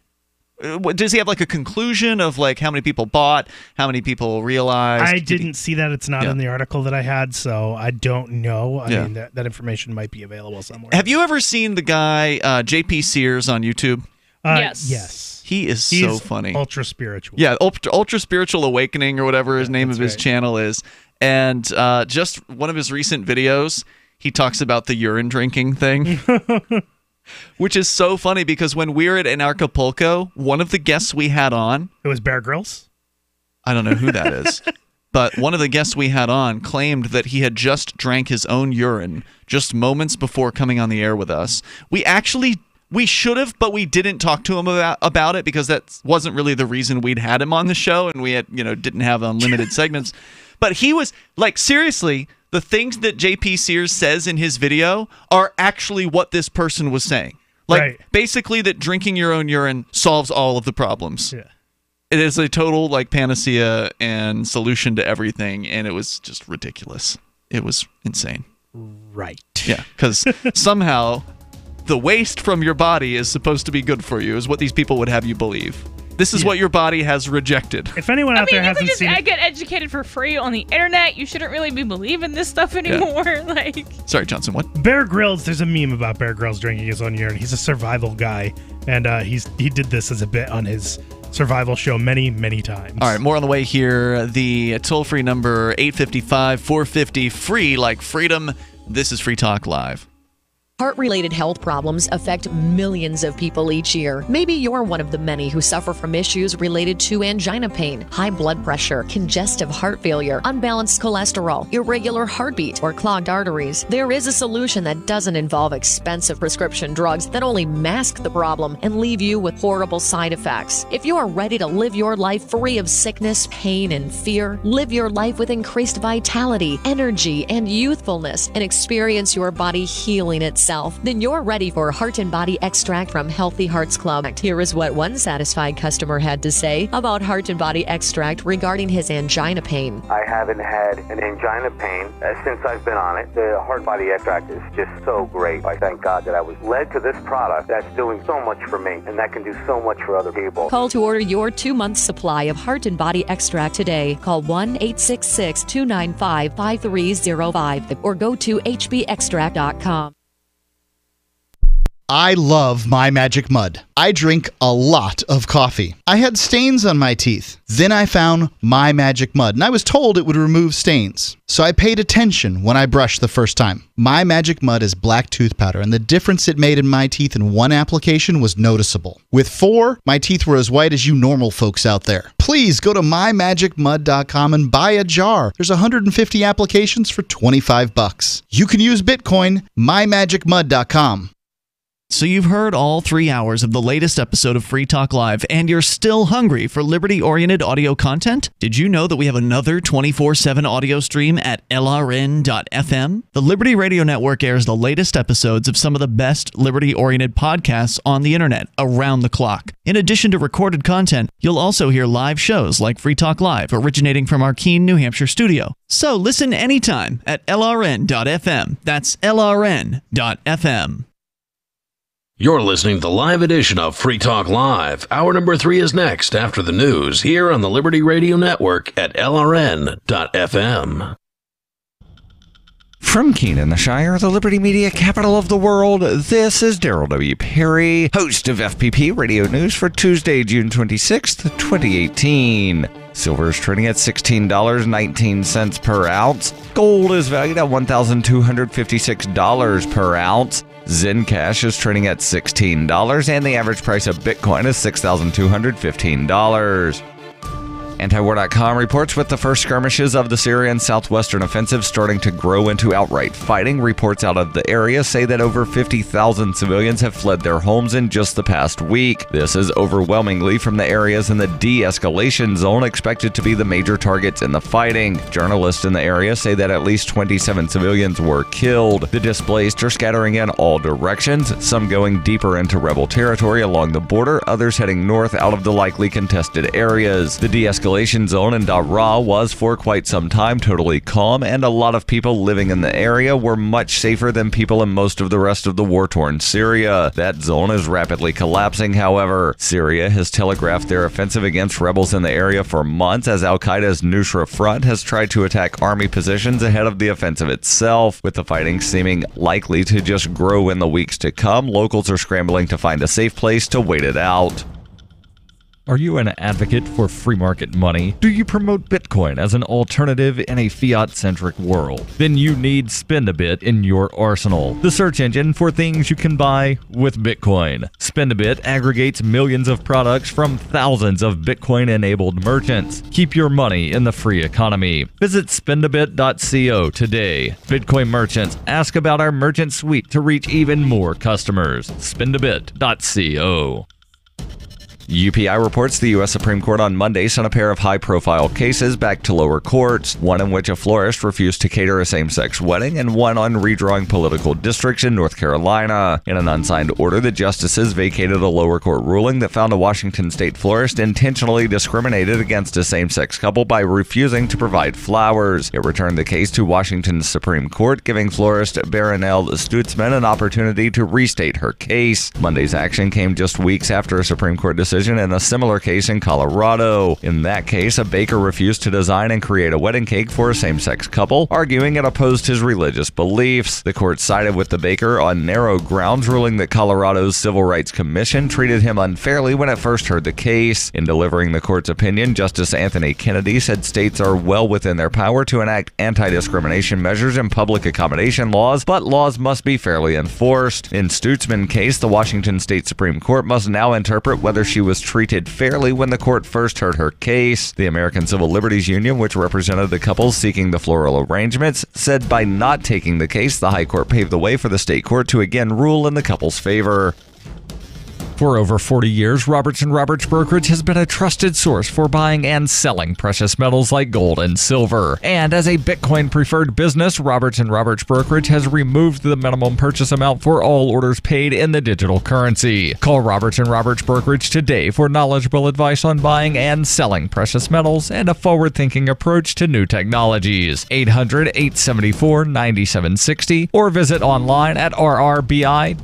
Does he have like a conclusion of like how many people bought, how many people realized? I didn't see that. It's not in the article that I had, so I don't know. I mean, that information might be available somewhere. Have you ever seen the guy JP Sears on YouTube? Yes. He's so funny. Ultra spiritual. Yeah, Ultra Spiritual Awakening or whatever his name of his channel is. And just one of his recent videos, he talks about the urine drinking thing. Which is so funny because when we were in Acapulco, one of the guests we had on... It was Bear Grylls? I don't know who that is. But one of the guests we had on claimed that he had just drank his own urine just moments before coming on the air with us. We should have, but we didn't talk to him about it because that wasn't really the reason we'd had him on the show, and we had, didn't have unlimited segments. But he was, like, seriously... The things that JP Sears says in his video are actually what this person was saying. Like, basically that drinking your own urine solves all of the problems. Yeah. It is a total, like, panacea and solution to everything, and it was just ridiculous. It was insane. Right. Yeah, because somehow the waste from your body is supposed to be good for you, is what these people would have you believe. This is what your body has rejected. If anyone out there hasn't seen it, get educated for free on the internet. You shouldn't really be believing this stuff anymore. Like, sorry, Johnson. What? Bear Grylls. There's a meme about Bear Grylls drinking his own urine. He's a survival guy, and he did this as a bit on his survival show many, many times. All right, more on the way here. The toll-free number 855-450-FREE, like freedom. This is Free Talk Live. Heart-related health problems affect millions of people each year. Maybe you're one of the many who suffer from issues related to angina pain, high blood pressure, congestive heart failure, unbalanced cholesterol, irregular heartbeat, or clogged arteries. There is a solution that doesn't involve expensive prescription drugs that only mask the problem and leave you with horrible side effects. If you are ready to live your life free of sickness, pain, and fear, live your life with increased vitality, energy, and youthfulness, and experience your body healing itself, then you're ready for Heart and Body Extract from Healthy Hearts Club. Here is what one satisfied customer had to say about Heart and Body Extract regarding his angina pain. I haven't had an angina pain since I've been on it. The Heart Body Extract is just so great. I thank God that I was led to this product that's doing so much for me and that can do so much for other people. Call to order your 2-month supply of Heart and Body Extract today. Call 1-866-295-5305 or go to hbextract.com. I love My Magic Mud. I drink a lot of coffee. I had stains on my teeth. Then I found My Magic Mud, and I was told it would remove stains. So I paid attention when I brushed the first time. My Magic Mud is black tooth powder, and the difference it made in my teeth in one application was noticeable. With 4, my teeth were as white as you normal folks out there. Please go to mymagicmud.com and buy a jar. There's 150 applications for $25. You can use Bitcoin, mymagicmud.com. So you've heard all 3 hours of the latest episode of Free Talk Live, and you're still hungry for liberty-oriented audio content? Did you know that we have another 24/7 audio stream at LRN.FM? The Liberty Radio Network airs the latest episodes of some of the best liberty-oriented podcasts on the internet around the clock. In addition to recorded content, you'll also hear live shows like Free Talk Live, originating from our Keene, New Hampshire studio. So listen anytime at LRN.FM. That's LRN.FM. You're listening to the live edition of Free Talk Live. Hour number 3 is next after the news here on the Liberty Radio Network at LRN.FM. From Keene in the Shire, the Liberty Media capital of the world, this is Daryl W. Perry, host of FPP Radio News for Tuesday, June 26th, 2018. Silver is trading at $16.19 per ounce. Gold is valued at $1,256 per ounce. Zencash is trading at $16, and the average price of Bitcoin is $6,215. Antiwar.com reports with the first skirmishes of the Syrian southwestern offensive starting to grow into outright fighting. Reports out of the area say that over 50,000 civilians have fled their homes in just the past week. This is overwhelmingly from the areas in the de-escalation zone expected to be the major targets in the fighting. Journalists in the area say that at least 27 civilians were killed. The displaced are scattering in all directions, some going deeper into rebel territory along the border, others heading north out of the likely contested areas. The de-escalation zone in Daraa was for quite some time totally calm, and a lot of people living in the area were much safer than people in most of the rest of the war-torn Syria. That zone is rapidly collapsing, however. Syria has telegraphed their offensive against rebels in the area for months, as Al-Qaeda's Nusra Front has tried to attack army positions ahead of the offensive itself. With the fighting seeming likely to just grow in the weeks to come, locals are scrambling to find a safe place to wait it out. Are you an advocate for free market money? Do you promote Bitcoin as an alternative in a fiat-centric world? Then you need Spendabit in your arsenal, the search engine for things you can buy with Bitcoin. Spendabit aggregates millions of products from thousands of Bitcoin-enabled merchants. Keep your money in the free economy. Visit spendabit.co today. Bitcoin merchants, ask about our merchant suite to reach even more customers. Spendabit.co. UPI reports the U.S. Supreme Court on Monday sent a pair of high-profile cases back to lower courts, one in which a florist refused to cater a same-sex wedding, and one on redrawing political districts in North Carolina. In an unsigned order, the justices vacated a lower court ruling that found a Washington state florist intentionally discriminated against a same-sex couple by refusing to provide flowers. It returned the case to Washington's Supreme Court, giving florist Baronelle Stutzman an opportunity to restate her case. Monday's action came just weeks after a Supreme Court decision in a similar case in Colorado. In that case, a baker refused to design and create a wedding cake for a same-sex couple, arguing it opposed his religious beliefs. The court sided with the baker on narrow grounds, ruling that Colorado's Civil Rights Commission treated him unfairly when it first heard the case. In delivering the court's opinion, Justice Anthony Kennedy said states are well within their power to enact anti-discrimination measures and public accommodation laws, but laws must be fairly enforced. In Stutzman's case, the Washington State Supreme Court must now interpret whether she was treated fairly when the court first heard her case. The American Civil Liberties Union, which represented the couple seeking the floral arrangements, said by not taking the case, the High Court paved the way for the state court to again rule in the couple's favor. For over 40 years, Roberts & Roberts Brokerage has been a trusted source for buying and selling precious metals like gold and silver. And as a Bitcoin-preferred business, Roberts & Roberts Brokerage has removed the minimum purchase amount for all orders paid in the digital currency. Call Roberts & Roberts Brokerage today for knowledgeable advice on buying and selling precious metals and a forward-thinking approach to new technologies. 800-874-9760 or visit online at rrbi.co.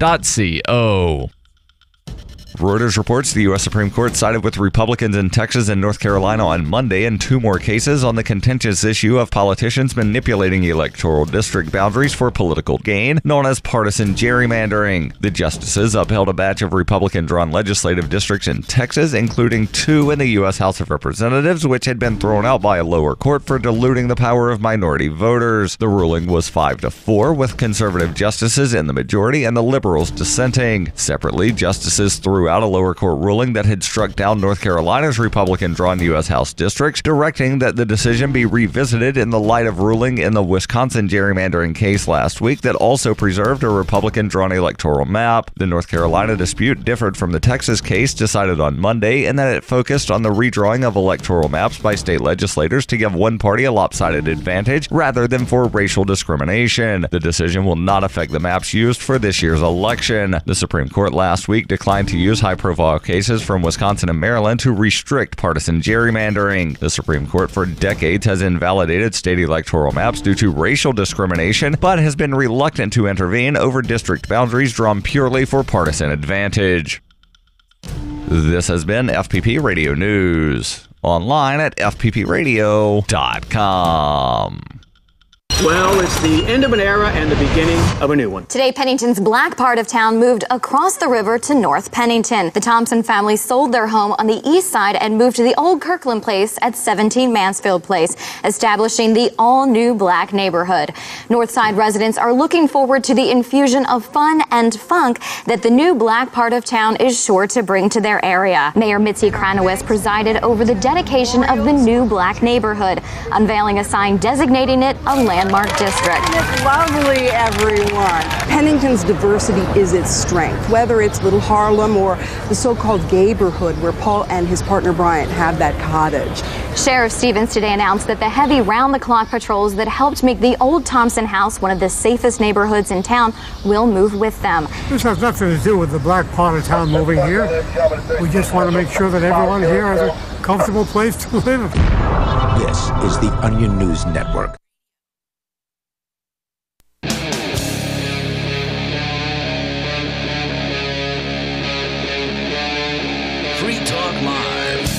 Reuters reports the U.S. Supreme Court sided with Republicans in Texas and North Carolina on Monday in 2 more cases on the contentious issue of politicians manipulating electoral district boundaries for political gain, known as partisan gerrymandering. The justices upheld a batch of Republican-drawn legislative districts in Texas, including 2 in the U.S. House of Representatives, which had been thrown out by a lower court for diluting the power of minority voters. The ruling was 5-4, with conservative justices in the majority and the liberals dissenting. Separately, justices threw out a lower court ruling that had struck down North Carolina's Republican-drawn U.S. House districts, directing that the decision be revisited in the light of ruling in the Wisconsin gerrymandering case last week that also preserved a Republican-drawn electoral map. The North Carolina dispute differed from the Texas case decided on Monday in that it focused on the redrawing of electoral maps by state legislators to give one party a lopsided advantage rather than for racial discrimination. The decision will not affect the maps used for this year's election. The Supreme Court last week declined to use high-profile cases from Wisconsin and Maryland to restrict partisan gerrymandering. The Supreme Court for decades has invalidated state electoral maps due to racial discrimination, but has been reluctant to intervene over district boundaries drawn purely for partisan advantage. This has been FPP Radio News. Online at fppradio.com. Well, it's the end of an era and the beginning of a new one. Today, Pennington's black part of town moved across the river to North Pennington. The Thompson family sold their home on the east side and moved to the old Kirkland Place at 17 Mansfield Place, establishing the all-new black neighborhood. Northside residents are looking forward to the infusion of fun and funk that the new black part of town is sure to bring to their area. Mayor Mitzi Kranowis presided over the dedication of the new black neighborhood, unveiling a sign designating it a landmark district. It's lovely, everyone. Pennington's diversity is its strength, whether it's Little Harlem or the so-called Gayborhood, where Paul and his partner Bryant have that cottage. Sheriff Stevens today announced that the heavy round-the-clock patrols that helped make the old Thompson house one of the safest neighborhoods in town will move with them. This has nothing to do with the black part of town moving here. We just want to make sure that everyone here has a comfortable place to live. This is the Onion News Network. Free Talk Live.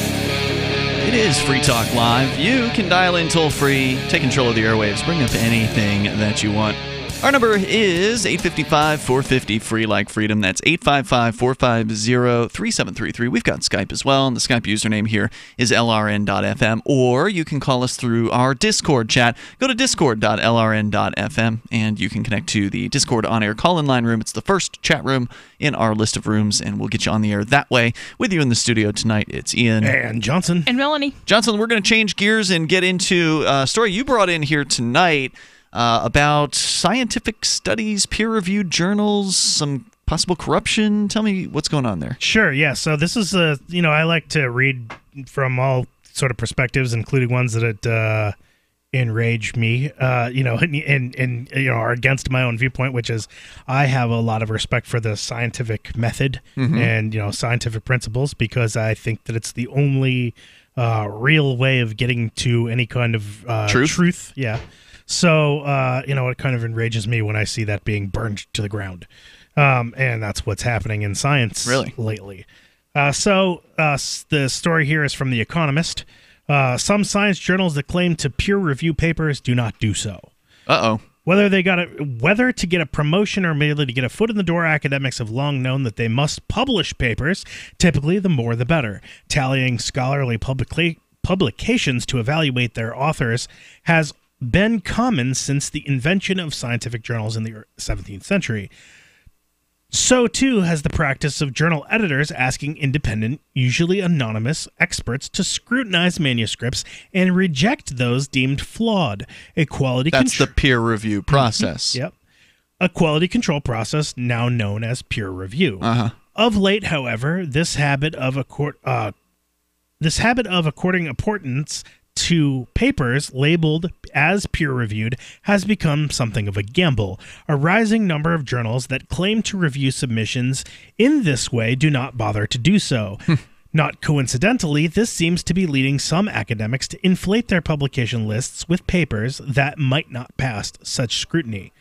It is Free Talk Live. You can dial in toll free, take control of the airwaves, bring up anything that you want. Our number is 855-450-FREE like freedom. That's 855-450-3733. We've got Skype as well, and the Skype username here is lrn.fm. Or you can call us through our Discord chat. Go to discord.lrn.fm, and you can connect to the Discord on-air call-in line room. It's the first chat room in our list of rooms, and we'll get you on the air that way. With you in the studio tonight, it's Ian. And Johnson. And Melanie. Johnson, we're going to change gears and get into a story you brought in here tonight. About scientific studies, peer-reviewed journals, some possible corruption. Tell me what's going on there. Sure, yeah. So this is I like to read from all sort of perspectives, including ones that enrage me, and are against my own viewpoint, which is I have a lot of respect for the scientific method and scientific principles, because I think that it's the only real way of getting to any kind of truth. Yeah. So, it kind of enrages me when I see that being burned to the ground. And that's what's happening in science lately. The story here is from The Economist. Some science journals that claim to peer review papers do not do so. Uh-oh. Whether to get a promotion or merely to get a foot in the door, academics have long known that they must publish papers. Typically, the more the better. Tallying scholarly publications to evaluate their authors has been common since the invention of scientific journals in the 17th century. So, too, has the practice of journal editors asking independent, usually anonymous, experts to scrutinize manuscripts and reject those deemed flawed. That's the peer review process. Yep. A quality control process now known as peer review. Of late, however, this habit of according importance to papers labeled as peer-reviewed has become something of a gamble. A rising number of journals that claim to review submissions in this way do not bother to do so. Not coincidentally, this seems to be leading some academics to inflate their publication lists with papers that might not pass such scrutiny.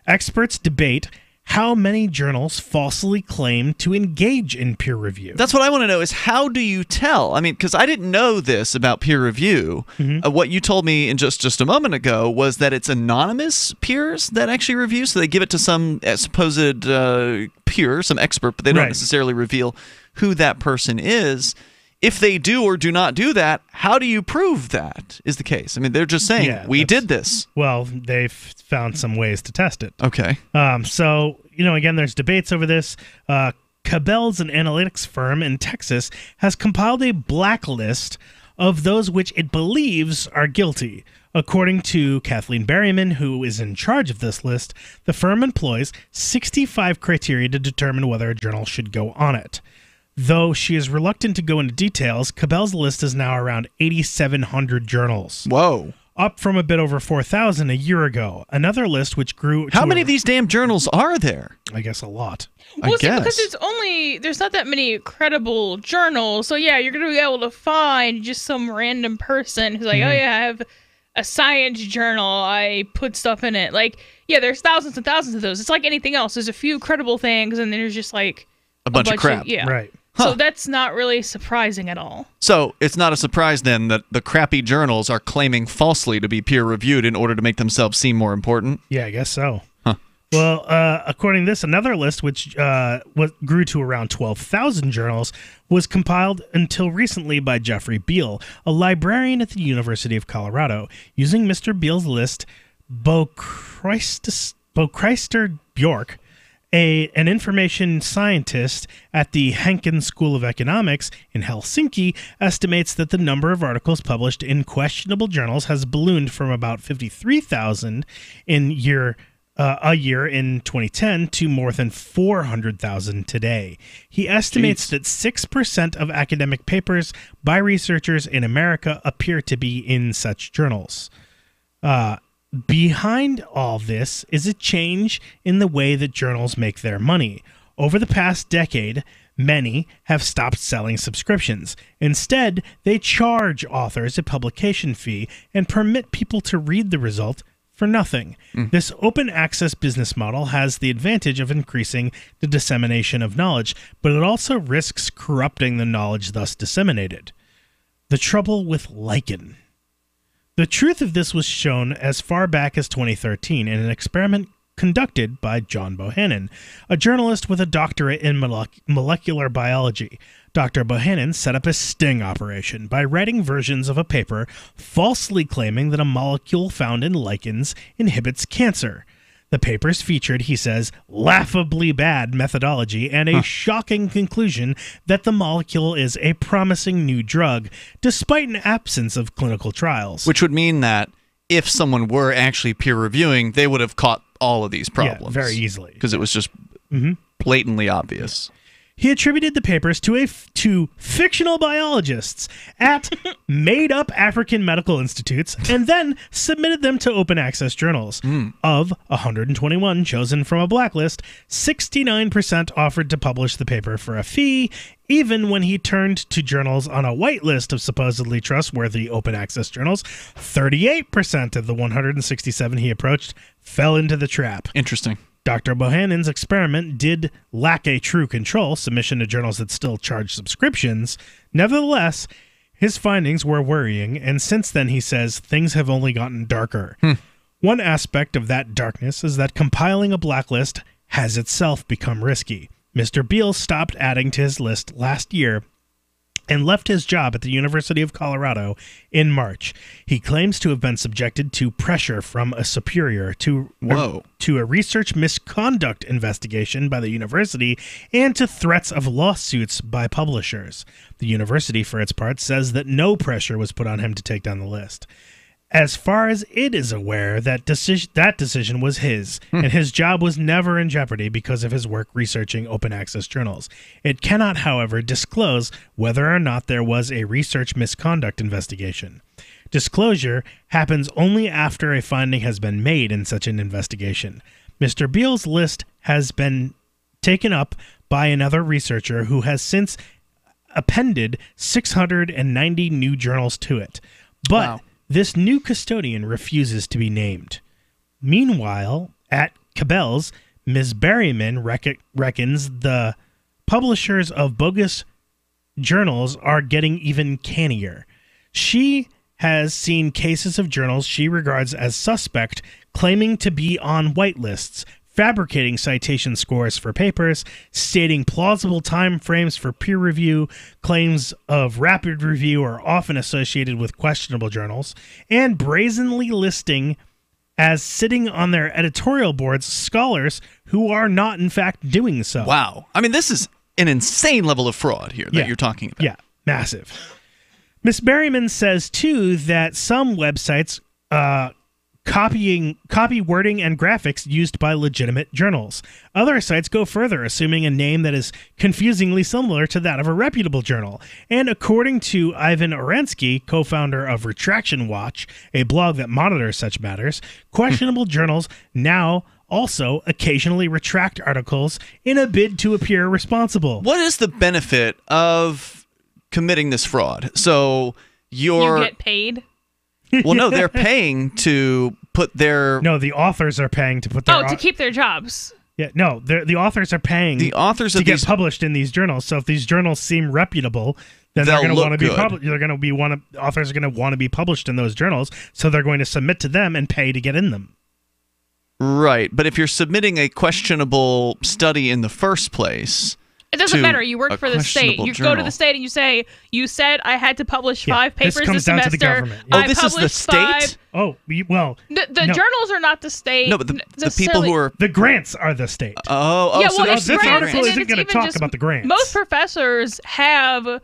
Experts debate how many journals falsely claim to engage in peer review? That's what I want to know is how do you tell? I mean, because I didn't know this about peer review. What you told me in just a moment ago was that it's anonymous peers that actually review. So they give it to some supposed peer, some expert, but they don't necessarily reveal who that person is. If they do or do not do that, how do you prove that is the case? I mean, they're just saying, we did this. Well, they've found some ways to test it. Okay. So, again, there's debates over this. Cabell's, an analytics firm in Texas, has compiled a blacklist of those which it believes are guilty. According to Kathleen Berryman, who is in charge of this list, the firm employs 65 criteria to determine whether a journal should go on it. Though she is reluctant to go into details, Cabell's list is now around 8,700 journals. Whoa. Up from a bit over 4,000 a year ago. Another list which grew... How many of these damn journals are there? I guess a lot. Well, see, because there's not that many credible journals. So, yeah, you're going to be able to find just some random person who's like, oh, yeah, I have a science journal. I put stuff in it. Like, yeah, there's thousands and thousands of those. It's like anything else. There's a few credible things, and then there's just like... A bunch of crap. Yeah. Right. So that's not really surprising at all. So it's not a surprise then that the crappy journals are claiming falsely to be peer-reviewed in order to make themselves seem more important? Yeah, I guess so. Well, according to this, another list, which grew to around 12,000 journals, was compiled until recently by Jeffrey Beal, a librarian at the University of Colorado. Using Mr. Beal's list, Bo-Christer Bjork, an information scientist at the Henken School of Economics in Helsinki, estimates that the number of articles published in questionable journals has ballooned from about 53,000 a year in 2010 to more than 400,000 today. He estimates that 6% of academic papers by researchers in America appear to be in such journals. Behind all this is a change in the way that journals make their money. Over the past decade, many have stopped selling subscriptions. Instead, they charge authors a publication fee and permit people to read the result for nothing. This open access business model has the advantage of increasing the dissemination of knowledge, but it also risks corrupting the knowledge thus disseminated. The trouble with lichen. The truth of this was shown as far back as 2013 in an experiment conducted by John Bohannon, a journalist with a doctorate in molecular biology. Dr. Bohannon set up a sting operation by writing versions of a paper falsely claiming that a molecule found in lichens inhibits cancer. The papers featured, he says, laughably bad methodology and a shocking conclusion that the molecule is a promising new drug, despite an absence of clinical trials. Which would mean that if someone were actually peer reviewing, they would have caught all of these problems. Yeah, very easily. Because it was just blatantly obvious. He attributed the papers to fictional biologists at made-up African medical institutes and then submitted them to open access journals. Of 121 chosen from a blacklist, 69% offered to publish the paper for a fee, even when he turned to journals on a whitelist of supposedly trustworthy open access journals. 38% of the 167 he approached fell into the trap. Interesting. Dr. Bohannon's experiment did lack a true control, submission to journals that still charge subscriptions. Nevertheless, his findings were worrying, and since then, he says, things have only gotten darker. One aspect of that darkness is that compiling a blacklist has itself become risky. Mr. Beal stopped adding to his list last year and left his job at the University of Colorado in March. He claims to have been subjected to pressure from a superior to a research misconduct investigation by the university and to threats of lawsuits by publishers. The university, for its part, says that no pressure was put on him to take down the list. As far as it is aware, that decision was his, and his job was never in jeopardy because of his work researching open access journals. It cannot, however, disclose whether or not there was a research misconduct investigation. Disclosure happens only after a finding has been made in such an investigation. Mr. Beal's list has been taken up by another researcher who has since appended 690 new journals to it. But this new custodian refuses to be named. Meanwhile, at Cabell's, Ms. Berryman reckons the publishers of bogus journals are getting even cannier. She has seen cases of journals she regards as suspect claiming to be on whitelists, fabricating citation scores for papers, stating plausible time frames for peer review. Claims of rapid review are often associated with questionable journals, and brazenly listing as sitting on their editorial boards scholars who are not in fact doing so. Wow. I mean, this is an insane level of fraud here that you're talking about. Yeah, massive. Miss Berryman says, too, that some websites copy wording and graphics used by legitimate journals. Other sites go further, assuming a name that is confusingly similar to that of a reputable journal. And according to Ivan Orensky, co-founder of Retraction Watch, a blog that monitors such matters, questionable journals now also occasionally retract articles in a bid to appear responsible. What is the benefit of committing this fraud? So you get paid? Well, no, they're paying to put their... No, the authors are paying to put their... to keep their jobs. Yeah, no, the authors are paying to get published in these journals. So if these journals seem reputable, then they're going to want to be published. Authors are going to want to be published in those journals, so they're going to submit to them and pay to get in them. Right, but if you're submitting a questionable study in the first place... It doesn't matter. You work for the state. You go to the state and you say, you said I had to publish 5 papers this comes down semester. to the government. Oh, this is the state? Oh, well... The journals are not the state. No, but the people who are... The grants are the state. Yeah, well, this article isn't going to talk about the grants. Most professors have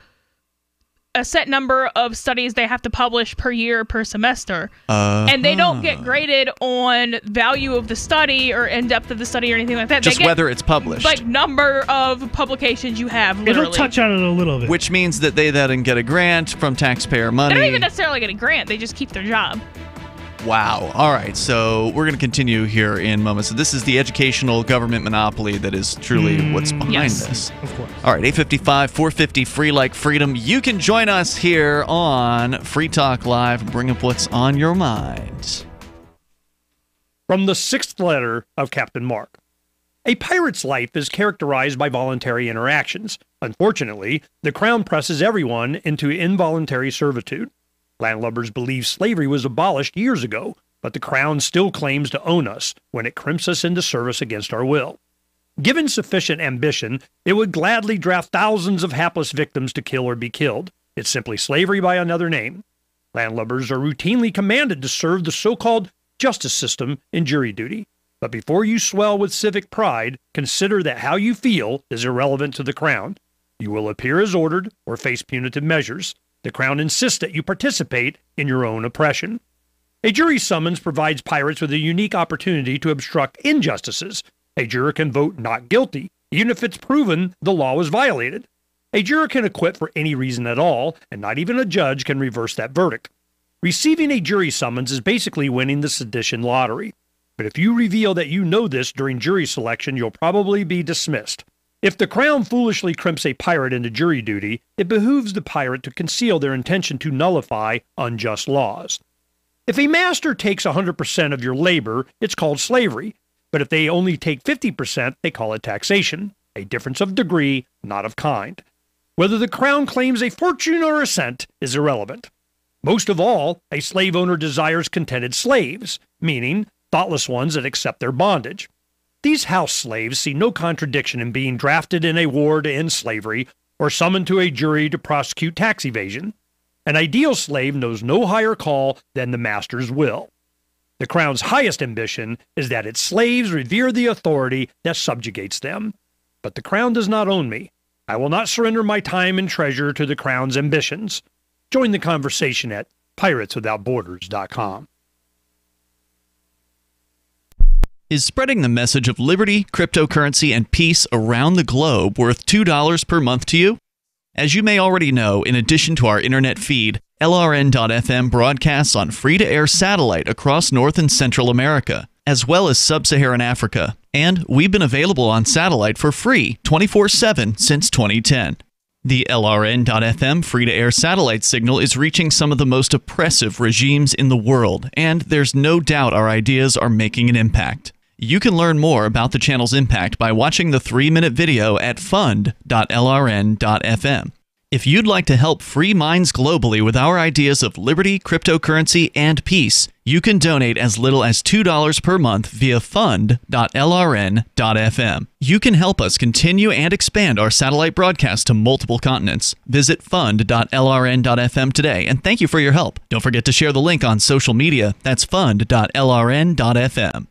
a set number of studies they have to publish per year, per semester. And they don't get graded on value of the study or in-depth of the study or anything like that. Just whether it's published. Like number of publications you have, literally. It'll touch on it a little bit. Which means that they then get a grant from taxpayer money. They don't even necessarily get a grant. They just keep their job. Wow. All right. So we're going to continue here in moments. So this is the educational government monopoly that is truly what's behind this. Of course. All right. 855-450 free like freedom. You can join us here on Free Talk Live and bring up what's on your mind. From the 6th letter of Captain Mark. A pirate's life is characterized by voluntary interactions. Unfortunately, the Crown presses everyone into involuntary servitude. Landlubbers believe slavery was abolished years ago, but the Crown still claims to own us when it crimps us into service against our will. Given sufficient ambition, it would gladly draft thousands of hapless victims to kill or be killed. It's simply slavery by another name. Landlubbers are routinely commanded to serve the so-called justice system in jury duty. But before you swell with civic pride, consider that how you feel is irrelevant to the Crown. You will appear as ordered or face punitive measures. The Crown insists that you participate in your own oppression. A jury summons provides pirates with a unique opportunity to obstruct injustices. A juror can vote not guilty, even if it's proven the law was violated. A juror can acquit for any reason at all, and not even a judge can reverse that verdict. Receiving a jury summons is basically winning the sedition lottery. But if you reveal that you know this during jury selection, you'll probably be dismissed. If the Crown foolishly crimps a pirate into jury duty, it behooves the pirate to conceal their intention to nullify unjust laws. If a master takes 100% of your labor, it's called slavery. But if they only take 50%, they call it taxation. A difference of degree, not of kind. Whether the Crown claims a fortune or a cent is irrelevant. Most of all, a slave owner desires contented slaves, meaning thoughtless ones that accept their bondage. These house slaves see no contradiction in being drafted in a war to end slavery or summoned to a jury to prosecute tax evasion. An ideal slave knows no higher call than the master's will. The Crown's highest ambition is that its slaves revere the authority that subjugates them. But the Crown does not own me. I will not surrender my time and treasure to the Crown's ambitions. Join the conversation at pirateswithoutborders.com. Is spreading the message of liberty, cryptocurrency, and peace around the globe worth $2 per month to you? As you may already know, in addition to our internet feed, LRN.FM broadcasts on free-to-air satellite across North and Central America, as well as Sub-Saharan Africa. And we've been available on satellite for free 24/7 since 2010. The LRN.FM free-to-air satellite signal is reaching some of the most oppressive regimes in the world, and there's no doubt our ideas are making an impact. You can learn more about the channel's impact by watching the 3-minute video at fund.lrn.fm. If you'd like to help free minds globally with our ideas of liberty, cryptocurrency, and peace, you can donate as little as $2 per month via fund.lrn.fm. You can help us continue and expand our satellite broadcast to multiple continents. Visit fund.lrn.fm today, and thank you for your help. Don't forget to share the link on social media. That's fund.lrn.fm.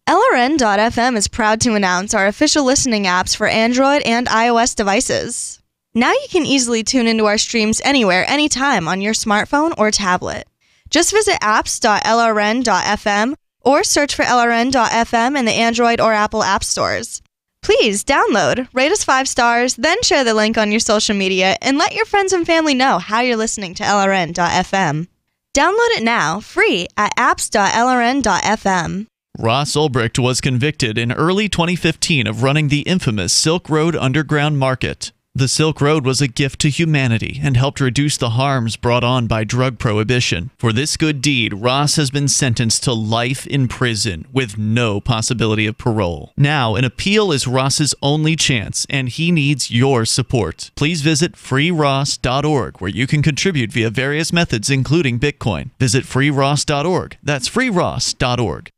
LRN.FM is proud to announce our official listening apps for Android and iOS devices. Now you can easily tune into our streams anywhere, anytime on your smartphone or tablet. Just visit apps.lrn.fm or search for LRN.FM in the Android or Apple app stores. Please download, rate us 5 stars, then share the link on your social media and let your friends and family know how you're listening to LRN.FM. Download it now, free at apps.lrn.fm. Ross Ulbricht was convicted in early 2015 of running the infamous Silk Road Underground Market. The Silk Road was a gift to humanity and helped reduce the harms brought on by drug prohibition. For this good deed, Ross has been sentenced to life in prison with no possibility of parole. Now, an appeal is Ross's only chance, and he needs your support. Please visit freeross.org, where you can contribute via various methods, including Bitcoin. Visit freeross.org. That's freeross.org.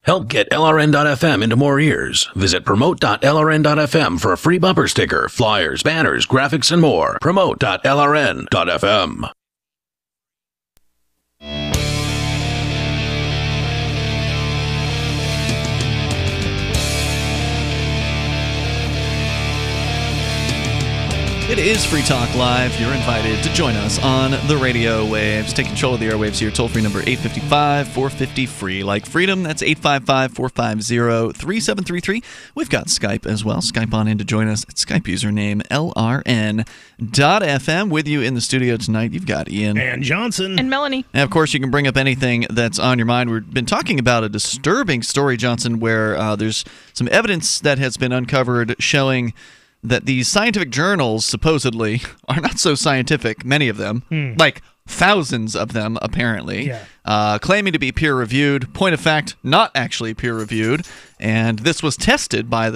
Help get LRN.FM into more ears. Visit promote.lrn.fm for a free bumper sticker, flyers, banners, graphics, and more. Promote.lrn.fm. It is Free Talk Live. You're invited to join us on the radio waves. Take control of the airwaves here. Toll-free number 855-450-FREE. Like freedom, that's 855-450-3733. We've got Skype as well. Skype on in to join us at Skype username LRN.FM. With you in the studio tonight, you've got Ian. And Johnson. And Melanie. And, of course, you can bring up anything that's on your mind. We've been talking about a disturbing story, Johnson, where there's some evidence that has been uncovered showing that these scientific journals supposedly are not so scientific, many of them, like thousands of them apparently, claiming to be peer-reviewed. Point of fact, not actually peer-reviewed. And this was tested by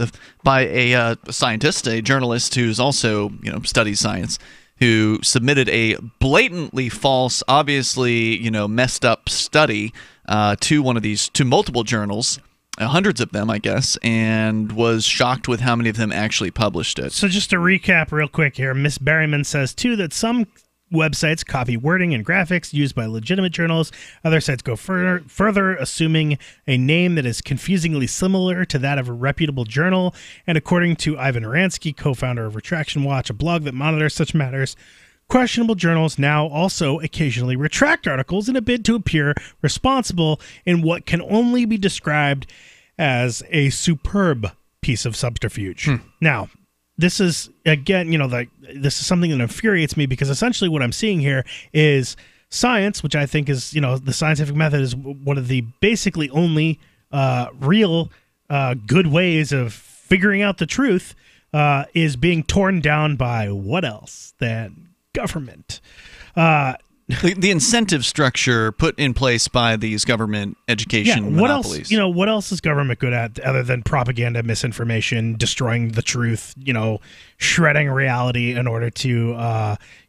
a scientist, a journalist who's also studies science, who submitted a blatantly false, obviously messed up study to multiple journals. Hundreds of them, I guess, and was shocked with how many of them actually published it. So just to recap real quick here, Miss Berryman says, too, that some websites copy wording and graphics used by legitimate journals. Other sites go further, assuming a name that is confusingly similar to that of a reputable journal. And according to Ivan Oransky, co-founder of Retraction Watch, a blog that monitors such matters, questionable journals now also occasionally retract articles in a bid to appear responsible in what can only be described as a superb piece of subterfuge. Now, this is, again, this is something that infuriates me because essentially what I'm seeing here is science, which I think is, the scientific method is one of the basically only real good ways of figuring out the truth, is being torn down by what else than government. The incentive structure put in place by these government education monopolies. What else is government good at other than propaganda, misinformation, destroying the truth, shredding reality in order to,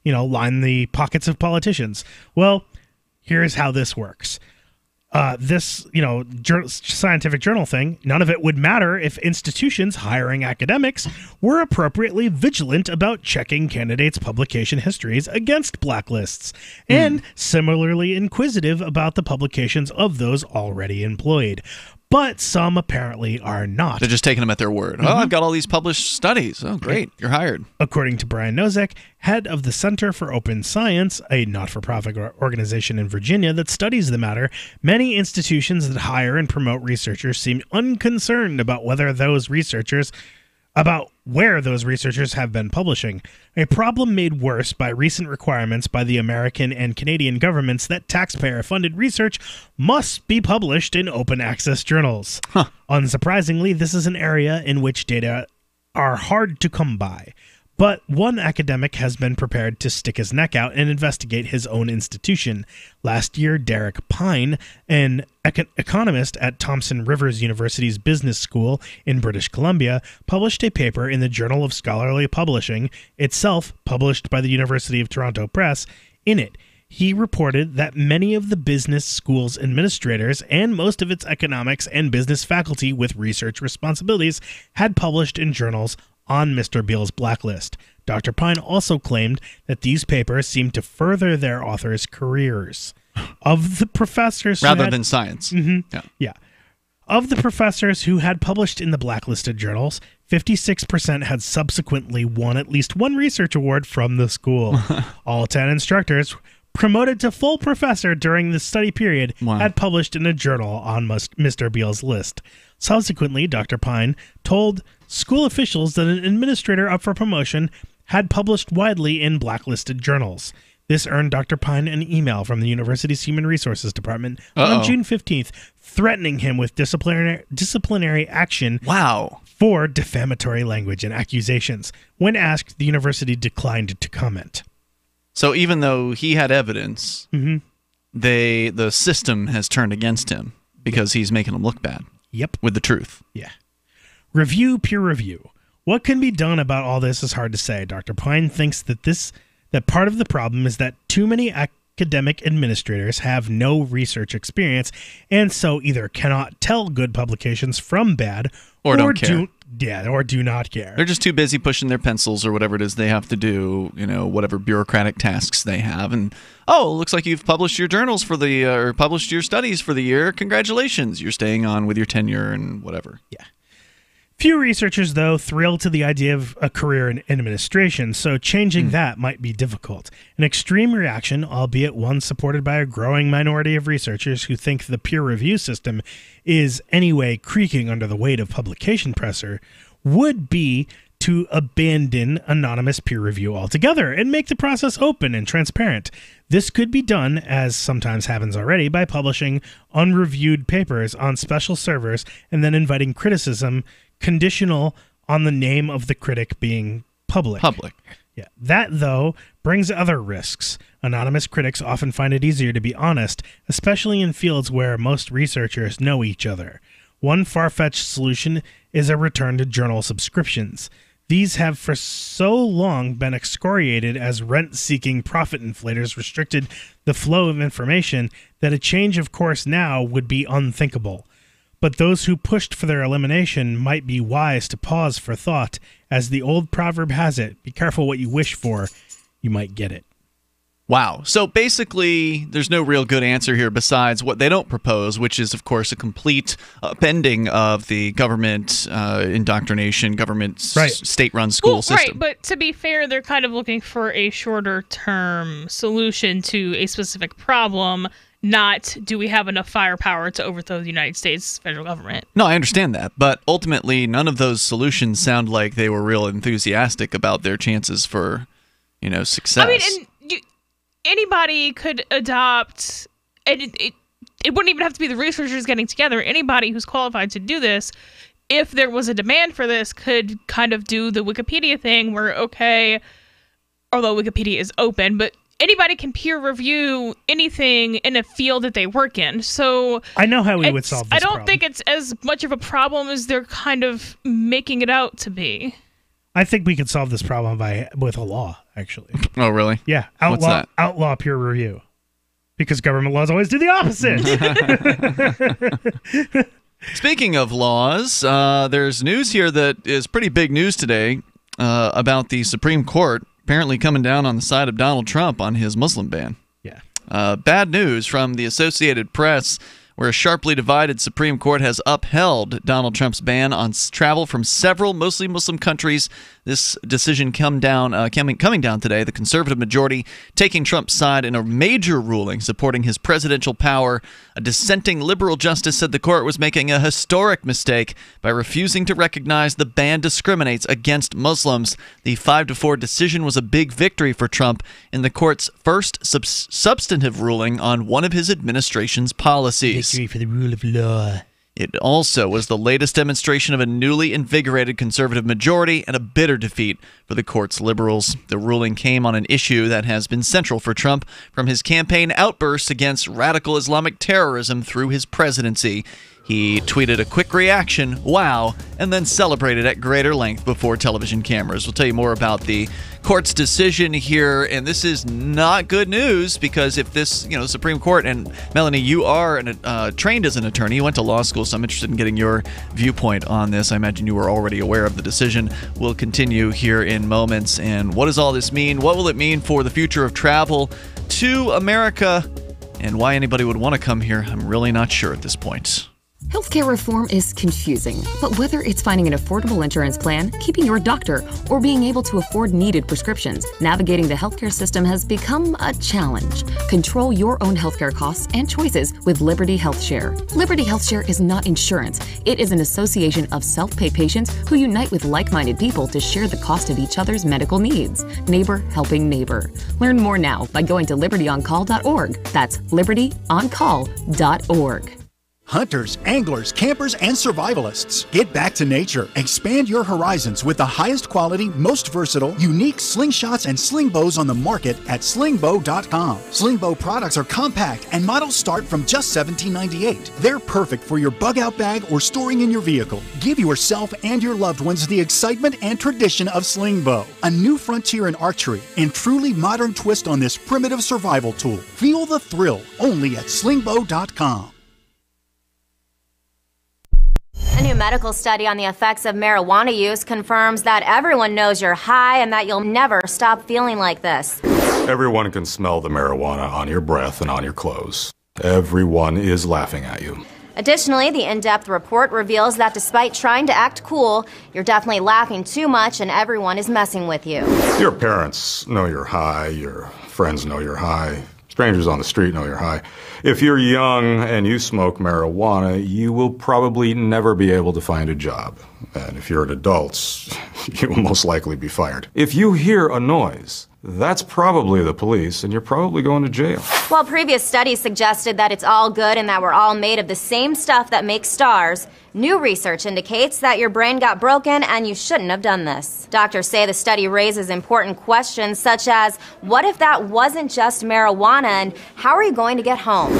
line the pockets of politicians? Well, here's how this works. This scientific journal thing, none of it would matter if institutions hiring academics were appropriately vigilant about checking candidates' publication histories against blacklists and similarly inquisitive about the publications of those already employed. But some apparently are not. They're just taking them at their word. Oh, I've got all these published studies. Oh, great. You're hired. According to Brian Nosek, head of the Center for Open Science, a not-for-profit organization in Virginia that studies the matter, many institutions that hire and promote researchers seem unconcerned about where those researchers have been publishing, a problem made worse by recent requirements by the American and Canadian governments that taxpayer-funded research must be published in open access journals. Unsurprisingly, this is an area in which data are hard to come by. But one academic has been prepared to stick his neck out and investigate his own institution. Last year, Derek Pine, an economist at Thompson Rivers University's Business School in British Columbia, published a paper in the Journal of Scholarly Publishing, itself published by the University of Toronto Press. In it, he reported that many of the business school's administrators and most of its economics and business faculty with research responsibilities had published in journals on Mr. Beale's blacklist. Dr. Pine also claimed that these papers seemed to further their authors' careers. Of the professors rather than science. Yeah. Of the professors who had published in the blacklisted journals, 56% had subsequently won at least one research award from the school. All 10 instructors promoted to full professor during the study period had published in a journal on Mr. Beale's list. Subsequently, Dr. Pine told school officials that an administrator up for promotion had published widely in blacklisted journals. This earned Dr. Pine an email from the university's Human Resources Department on June 15th, threatening him with disciplinary action for defamatory language and accusations. When asked, the university declined to comment. So even though he had evidence, the system has turned against him because he's making them look bad. Yep. With the truth. Yeah. Peer review. What can be done about all this is hard to say. Dr. Pine thinks that part of the problem is that too many academic administrators have no research experience and so either cannot tell good publications from bad or don't care. Or do not care. They're just too busy pushing their pencils or whatever it is they have to do, whatever bureaucratic tasks they have. And, looks like you've published your journals for the or published your studies for the year. Congratulations. You're staying on with your tenure and whatever. Yeah. Few researchers, though, thrill to the idea of a career in administration, so changing that might be difficult. An extreme reaction, albeit one supported by a growing minority of researchers who think the peer review system is anyway creaking under the weight of publication pressure, would be to abandon anonymous peer review altogether and make the process open and transparent. This could be done, as sometimes happens already, by publishing unreviewed papers on special servers and then inviting criticism conditional on the name of the critic being public. Yeah. That, though, brings other risks. Anonymous critics often find it easier to be honest, especially in fields where most researchers know each other. One far-fetched solution is a return to journal subscriptions. These have for so long been excoriated as rent-seeking profit inflators restricted the flow of information that a change of course now would be unthinkable. But those who pushed for their elimination might be wise to pause for thought, as the old proverb has it, be careful what you wish for, you might get it. Wow. So basically, there's no real good answer here besides what they don't propose, which is, of course, a complete upending of the government indoctrination, government state-run school system. Right, but to be fair, they're kind of looking for a shorter-term solution to a specific problem, not do we have enough firepower to overthrow the United States federal government. No, I understand that. But ultimately, none of those solutions sound like they were real enthusiastic about their chances for, success. I mean, anybody could adopt, and it wouldn't even have to be the researchers getting together. Anybody who's qualified to do this, if there was a demand for this, could kind of do the Wikipedia thing where, although Wikipedia is open, but anybody can peer review anything in a field that they work in. So I know how we would solve this I don't problem. think it's as much of a problem as they're kind of making it out to be. I think we could solve this problem with a law, actually. Oh, really? Yeah. What's that? Outlaw peer review. Because government laws always do the opposite. Speaking of laws, there's news here that is pretty big news today about the Supreme Court apparently coming down on the side of Donald Trump on his Muslim ban. Yeah. Bad news from the Associated Press, where a sharply divided Supreme Court has upheld Donald Trump's ban on travel from several mostly Muslim countries. This decision coming down today, the conservative majority taking Trump's side in a major ruling supporting his presidential power. A dissenting liberal justice said the court was making a historic mistake by refusing to recognize the ban discriminates against Muslims. The 5-4 decision was a big victory for Trump in the court's first substantive ruling on one of his administration's policies. Victory for the rule of law. It also was the latest demonstration of a newly invigorated conservative majority and a bitter defeat for the court's liberals. The ruling came on an issue that has been central for Trump from his campaign outbursts against radical Islamic terrorism through his presidency. He tweeted a quick reaction, wow, and then celebrated at greater length before television cameras. We'll tell you more about the court's decision here, and this is not good news because if this, Supreme Court, and Melanie, you are trained as an attorney, you went to law school, so I'm interested in getting your viewpoint on this. I imagine you were already aware of the decision. We'll continue here in moments. And what does all this mean? What will it mean for the future of travel to America? And why anybody would want to come here, I'm really not sure at this point. Healthcare reform is confusing, but whether it's finding an affordable insurance plan, keeping your doctor, or being able to afford needed prescriptions, navigating the healthcare system has become a challenge. Control your own healthcare costs and choices with Liberty HealthShare. Liberty HealthShare is not insurance. It is an association of self-pay patients who unite with like-minded people to share the cost of each other's medical needs. Neighbor helping neighbor. Learn more now by going to libertyoncall.org. That's libertyoncall.org. Hunters, anglers, campers, and survivalists. Get back to nature. Expand your horizons with the highest quality, most versatile, unique slingshots and sling bows on the market at slingbow.com. Slingbow products are compact and models start from just $17.98. They're perfect for your bug-out bag or storing in your vehicle. Give yourself and your loved ones the excitement and tradition of Slingbow, a new frontier in archery and truly modern twist on this primitive survival tool. Feel the thrill only at slingbow.com. A new medical study on the effects of marijuana use confirms that everyone knows you're high and that you'll never stop feeling like this. Everyone can smell the marijuana on your breath and on your clothes. Everyone is laughing at you. Additionally, the in-depth report reveals that despite trying to act cool, you're definitely laughing too much and everyone is messing with you. Your parents know you're high. Your friends know you're high. Strangers on the street know you're high. If you're young and you smoke marijuana, you will probably never be able to find a job. And if you're an adult, you will most likely be fired. If you hear a noise, that's probably the police, and you're probably going to jail. While previous studies suggested that it's all good and that we're all made of the same stuff that makes stars, new research indicates that your brain got broken and you shouldn't have done this. Doctors say the study raises important questions such as, what if that wasn't just marijuana and how are you going to get home?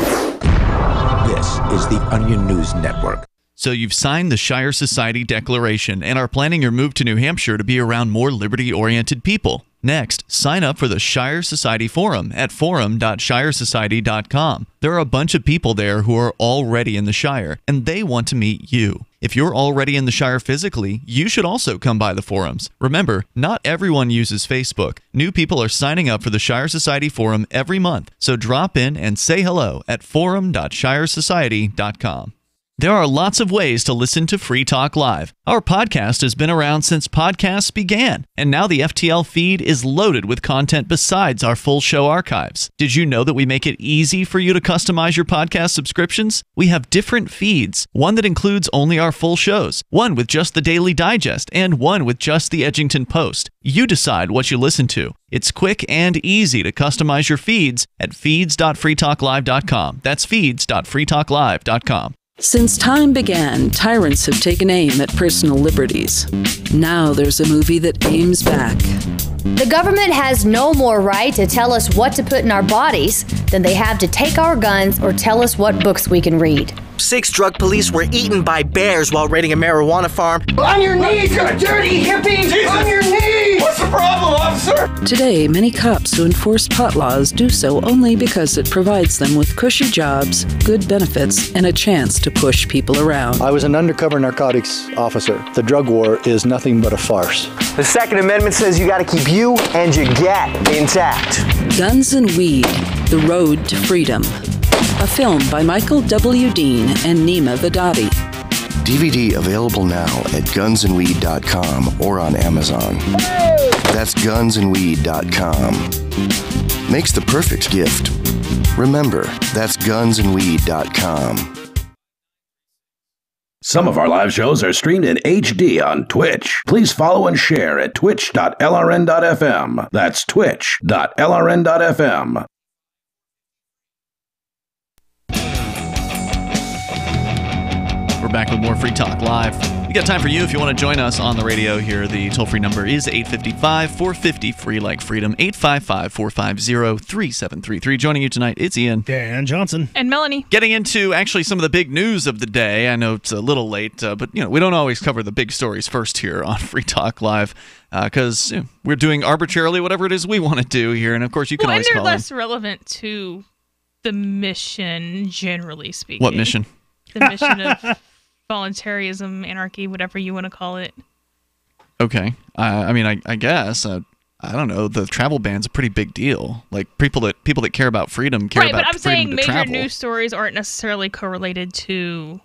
This is the Onion News Network. So you've signed the Shire Society Declaration and are planning your move to New Hampshire to be around more liberty-oriented people. Next, sign up for the Shire Society Forum at forum.shiresociety.com. There are a bunch of people there who are already in the Shire, and they want to meet you. If you're already in the Shire physically, you should also come by the forums. Remember, not everyone uses Facebook. New people are signing up for the Shire Society Forum every month, so drop in and say hello at forum.shiresociety.com. There are lots of ways to listen to Free Talk Live. Our podcast has been around since podcasts began, and now the FTL feed is loaded with content besides our full show archives. Did you know that we make it easy for you to customize your podcast subscriptions? We have different feeds, one that includes only our full shows, one with just the Daily Digest, and one with just the Edgington Post. You decide what you listen to. It's quick and easy to customize your feeds at feeds.freetalklive.com. That's feeds.freetalklive.com. Since time began, tyrants have taken aim at personal liberties. Now there's a movie that aims back. The government has no more right to tell us what to put in our bodies than they have to take our guns or tell us what books we can read. 6 drug police were eaten by bears while raiding a marijuana farm. On your knees, you dirty hippie! Jesus. On your knees! What's the problem, officer? Today, many cops who enforce pot laws do so only because it provides them with cushy jobs, good benefits, and a chance to push people around. I was an undercover narcotics officer. The drug war is nothing but a farce. The Second Amendment says you gotta keep you and your gat intact. Guns and Weed, The Road to Freedom. A film by Michael W. Dean and Nima Vadati. DVD available now at gunsandweed.com or on Amazon. That's gunsandweed.com. Makes the perfect gift. Remember, that's gunsandweed.com. Some of our live shows are streamed in HD on Twitch. Please follow and share at twitch.lrn.fm. That's twitch.lrn.fm. We're back with more Free Talk Live. We got time for you if you want to join us on the radio here. The toll-free number is 855-450-FREE like freedom, 855-450-3733. Joining you tonight, it's Ian. Dan Johnson. And Melanie. Getting into actually some of the big news of the day. I know it's a little late, but we don't always cover the big stories first here on Free Talk Live because we're doing arbitrarily whatever it is we want to do here. And of course, you can always call in. And they're less relevant to the mission, generally speaking. What mission? The mission of voluntarism, anarchy, whatever you want to call it. Okay. I guess. I don't know. The travel ban's a pretty big deal. Like people that care about freedom care about freedom to travel. Right, but I'm saying major news stories aren't necessarily correlated to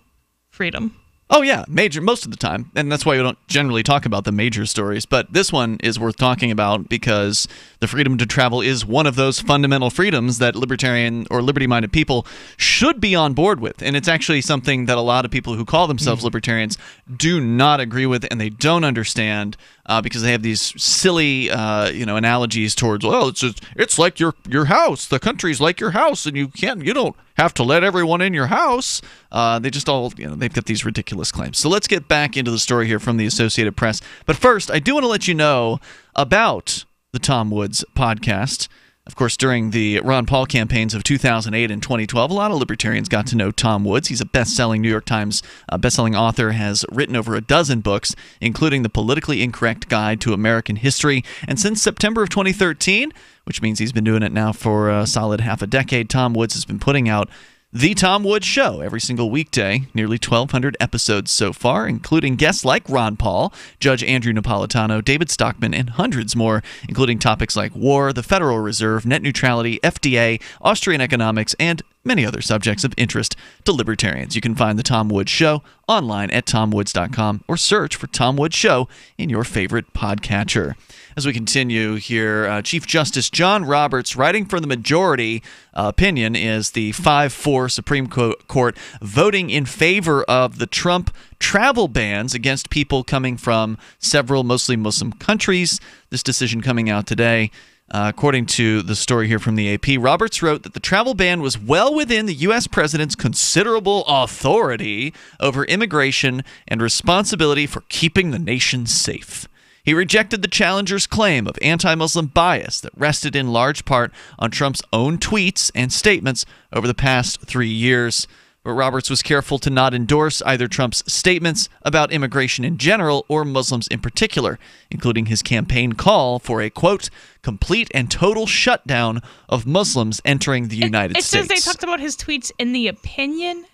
freedom. Oh, yeah, major most of the time. And that's why we don't generally talk about the major stories. But this one is worth talking about because the freedom to travel is one of those fundamental freedoms that libertarian or liberty-minded people should be on board with. And it's actually something that a lot of people who call themselves libertarians do not agree with and they don't understand because they have these silly analogies towards, well, it's like your house. The country's like your house and you don't have to let everyone in your house. They just all, they've got these ridiculous claims. So let's get back into the story here from the Associated Press. But first, I do want to let you know about the Tom Woods podcast. Of course, during the Ron Paul campaigns of 2008 and 2012, a lot of libertarians got to know Tom Woods. He's a best-selling New York Times best-selling author, has written over a dozen books, including The Politically Incorrect Guide to American History. And since September of 2013, which means he's been doing it now for a solid half a decade, Tom Woods has been putting out The Tom Woods Show every single weekday, nearly 1,200 episodes so far, including guests like Ron Paul, Judge Andrew Napolitano, David Stockman, and hundreds more, including topics like war, the Federal Reserve, net neutrality, FDA, Austrian economics, and many other subjects of interest to libertarians. You can find The Tom Woods Show online at tomwoods.com or search for Tom Woods Show in your favorite podcatcher. As we continue here, Chief Justice John Roberts, writing for the majority opinion, is the 5-4 Supreme Court voting in favor of the Trump travel bans against people coming from several mostly Muslim countries. This decision coming out today. According to the story here from the AP, Roberts wrote that the travel ban was well within the U.S. president's considerable authority over immigration and responsibility for keeping the nation safe. He rejected the challenger's claim of anti-Muslim bias that rested in large part on Trump's own tweets and statements over the past 3 years. But Roberts was careful to not endorse either Trump's statements about immigration in general or Muslims in particular, including his campaign call for a, quote, complete and total shutdown of Muslims entering the United States. It says they talked about his tweets in the opinion?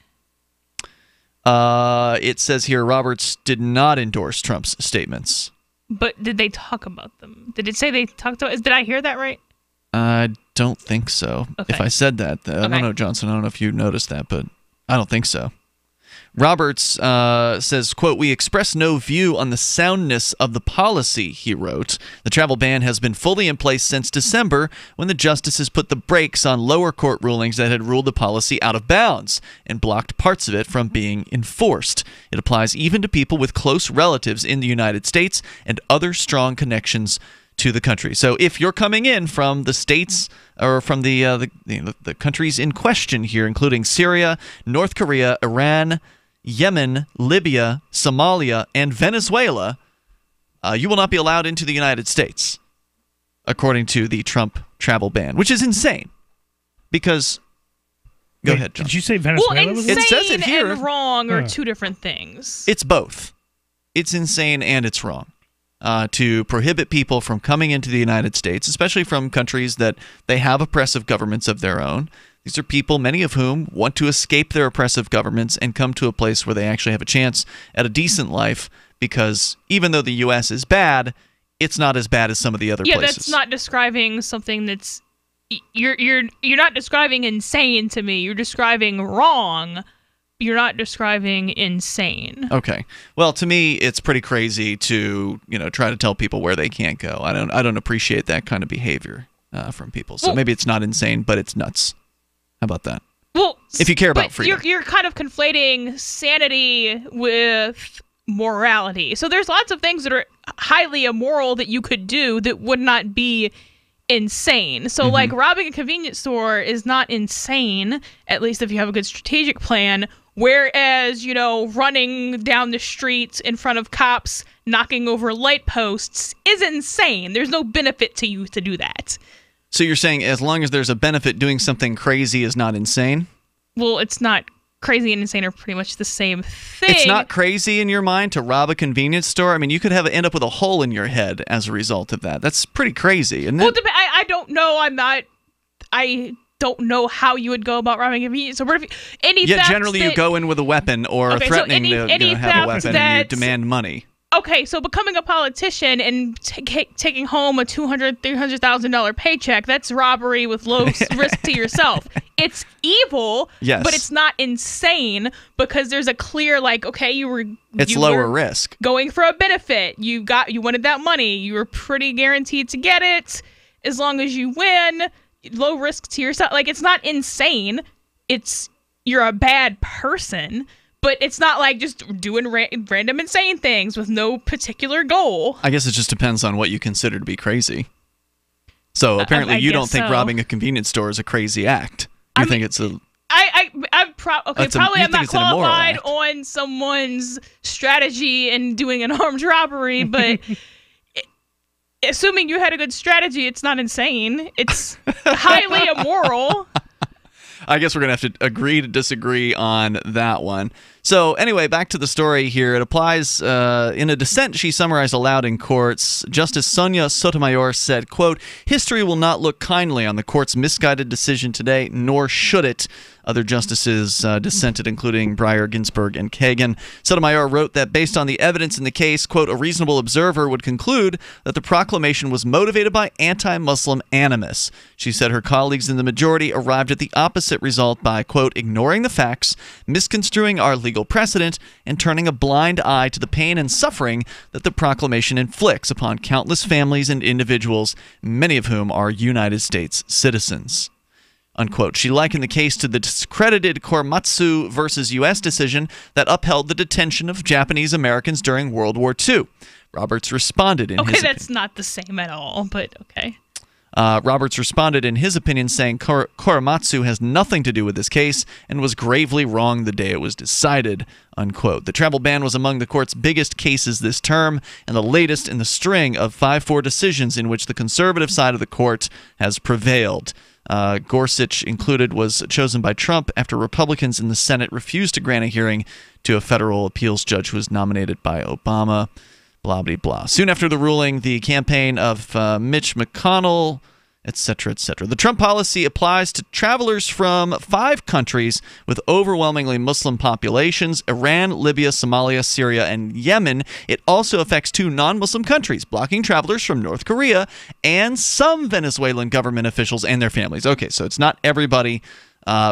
It says here Roberts did not endorse Trump's statements. But did they talk about them? Did it say they talked about? Did I hear that right? I don't think so. Okay. If I said that, I don't know, Johnson. I don't know if you noticed that, but I don't think so. Roberts says, quote, we express no view on the soundness of the policy, he wrote. The travel ban has been fully in place since December when the justices put the brakes on lower court rulings that had ruled the policy out of bounds and blocked parts of it from being enforced. It applies even to people with close relatives in the United States and other strong connections to the country. So if you're coming in from the states or from the countries in question here, including Syria, North Korea, Iran, Yemen, Libya, Somalia, and Venezuela, you will not be allowed into the United States, according to the Trump travel ban, which is insane. Because, go ahead, John. Did you say Venezuela? Well, insane it says it here. And wrong are two different things. It's both. It's insane and it's wrong. To prohibit people from coming into the United States, especially from countries that they have oppressive governments of their own. These are people, many of whom want to escape their oppressive governments and come to a place where they actually have a chance at a decent life, because even though the U.S. is bad, it's not as bad as some of the other places. Yeah, that's not describing something that's... You're not describing insane to me. You're describing wrong. You're not describing insane. Okay. Well, to me, it's pretty crazy to, try to tell people where they can't go. I don't appreciate that kind of behavior from people. So maybe it's not insane, but it's nuts. How about that? Well, if you care about freedom. You're kind of conflating sanity with morality. So there's lots of things that are highly immoral that you could do that would not be insane. So like robbing a convenience store is not insane, at least if you have a good strategic plan, Whereas, running down the street in front of cops, knocking over light posts is insane. There's no benefit to you to do that. So you're saying as long as there's a benefit, doing something crazy is not insane? Well, it's not. Crazy and insane are pretty much the same thing. It's not crazy in your mind to rob a convenience store? I mean, you could end up with a hole in your head as a result of that. That's pretty crazy, isn't it? Well, I don't know. I don't know how you would go about robbing a convenience store. Generally you go in with a weapon or threatening to have a weapon and you demand money. Okay, so becoming a politician and taking home a $200,000, $300,000 paycheck, that's robbery with low risk to yourself. It's evil, yes, but it's not insane because there's a clear, it's lower risk. Going for a benefit. You wanted that money. You were pretty guaranteed to get it as long as you win. Low risk to yourself. It's not insane. You're a bad person. But it's not like just doing random insane things with no particular goal. I guess it just depends on what you consider to be crazy. So apparently you don't think robbing a convenience store is a crazy act. You think it's a... I'm not qualified on someone's strategy and doing an armed robbery, but assuming you had a good strategy, it's not insane. It's highly immoral. I guess we're going to have to agree to disagree on that one. So anyway, back to the story here. It applies in a dissent she summarized aloud in courts. Justice Sonia Sotomayor said, quote, "History will not look kindly on the court's misguided decision today, nor should it." Other justices dissented, including Breyer, Ginsburg, and Kagan. Sotomayor wrote that based on the evidence in the case, quote, "A reasonable observer would conclude that the proclamation was motivated by anti-Muslim animus." She said her colleagues in the majority arrived at the opposite result by, quote, "ignoring the facts, misconstruing our legal precedent, and turning a blind eye to the pain and suffering that the proclamation inflicts upon countless families and individuals, many of whom are United States citizens." Unquote. She likened the case to the discredited Korematsu versus U.S. decision that upheld the detention of Japanese Americans during World War II. Roberts responded in his that's not the same at all, but okay. Roberts responded in his opinion saying Korematsu has nothing to do with this case and was gravely wrong the day it was decided, unquote. The travel ban was among the court's biggest cases this term and the latest in the string of 5-4 decisions in which the conservative side of the court has prevailed. Gorsuch included was chosen by Trump after Republicans in the Senate refused to grant a hearing to a federal appeals judge who was nominated by Obama. Blah, blah, blah. Soon after the ruling, the campaign of Mitch McConnell, etc., etc. The Trump policy applies to travelers from 5 countries with overwhelmingly Muslim populations: Iran, Libya, Somalia, Syria, and Yemen. It also affects 2 non-Muslim countries, blocking travelers from North Korea and some Venezuelan government officials and their families. Okay, so it's not everybody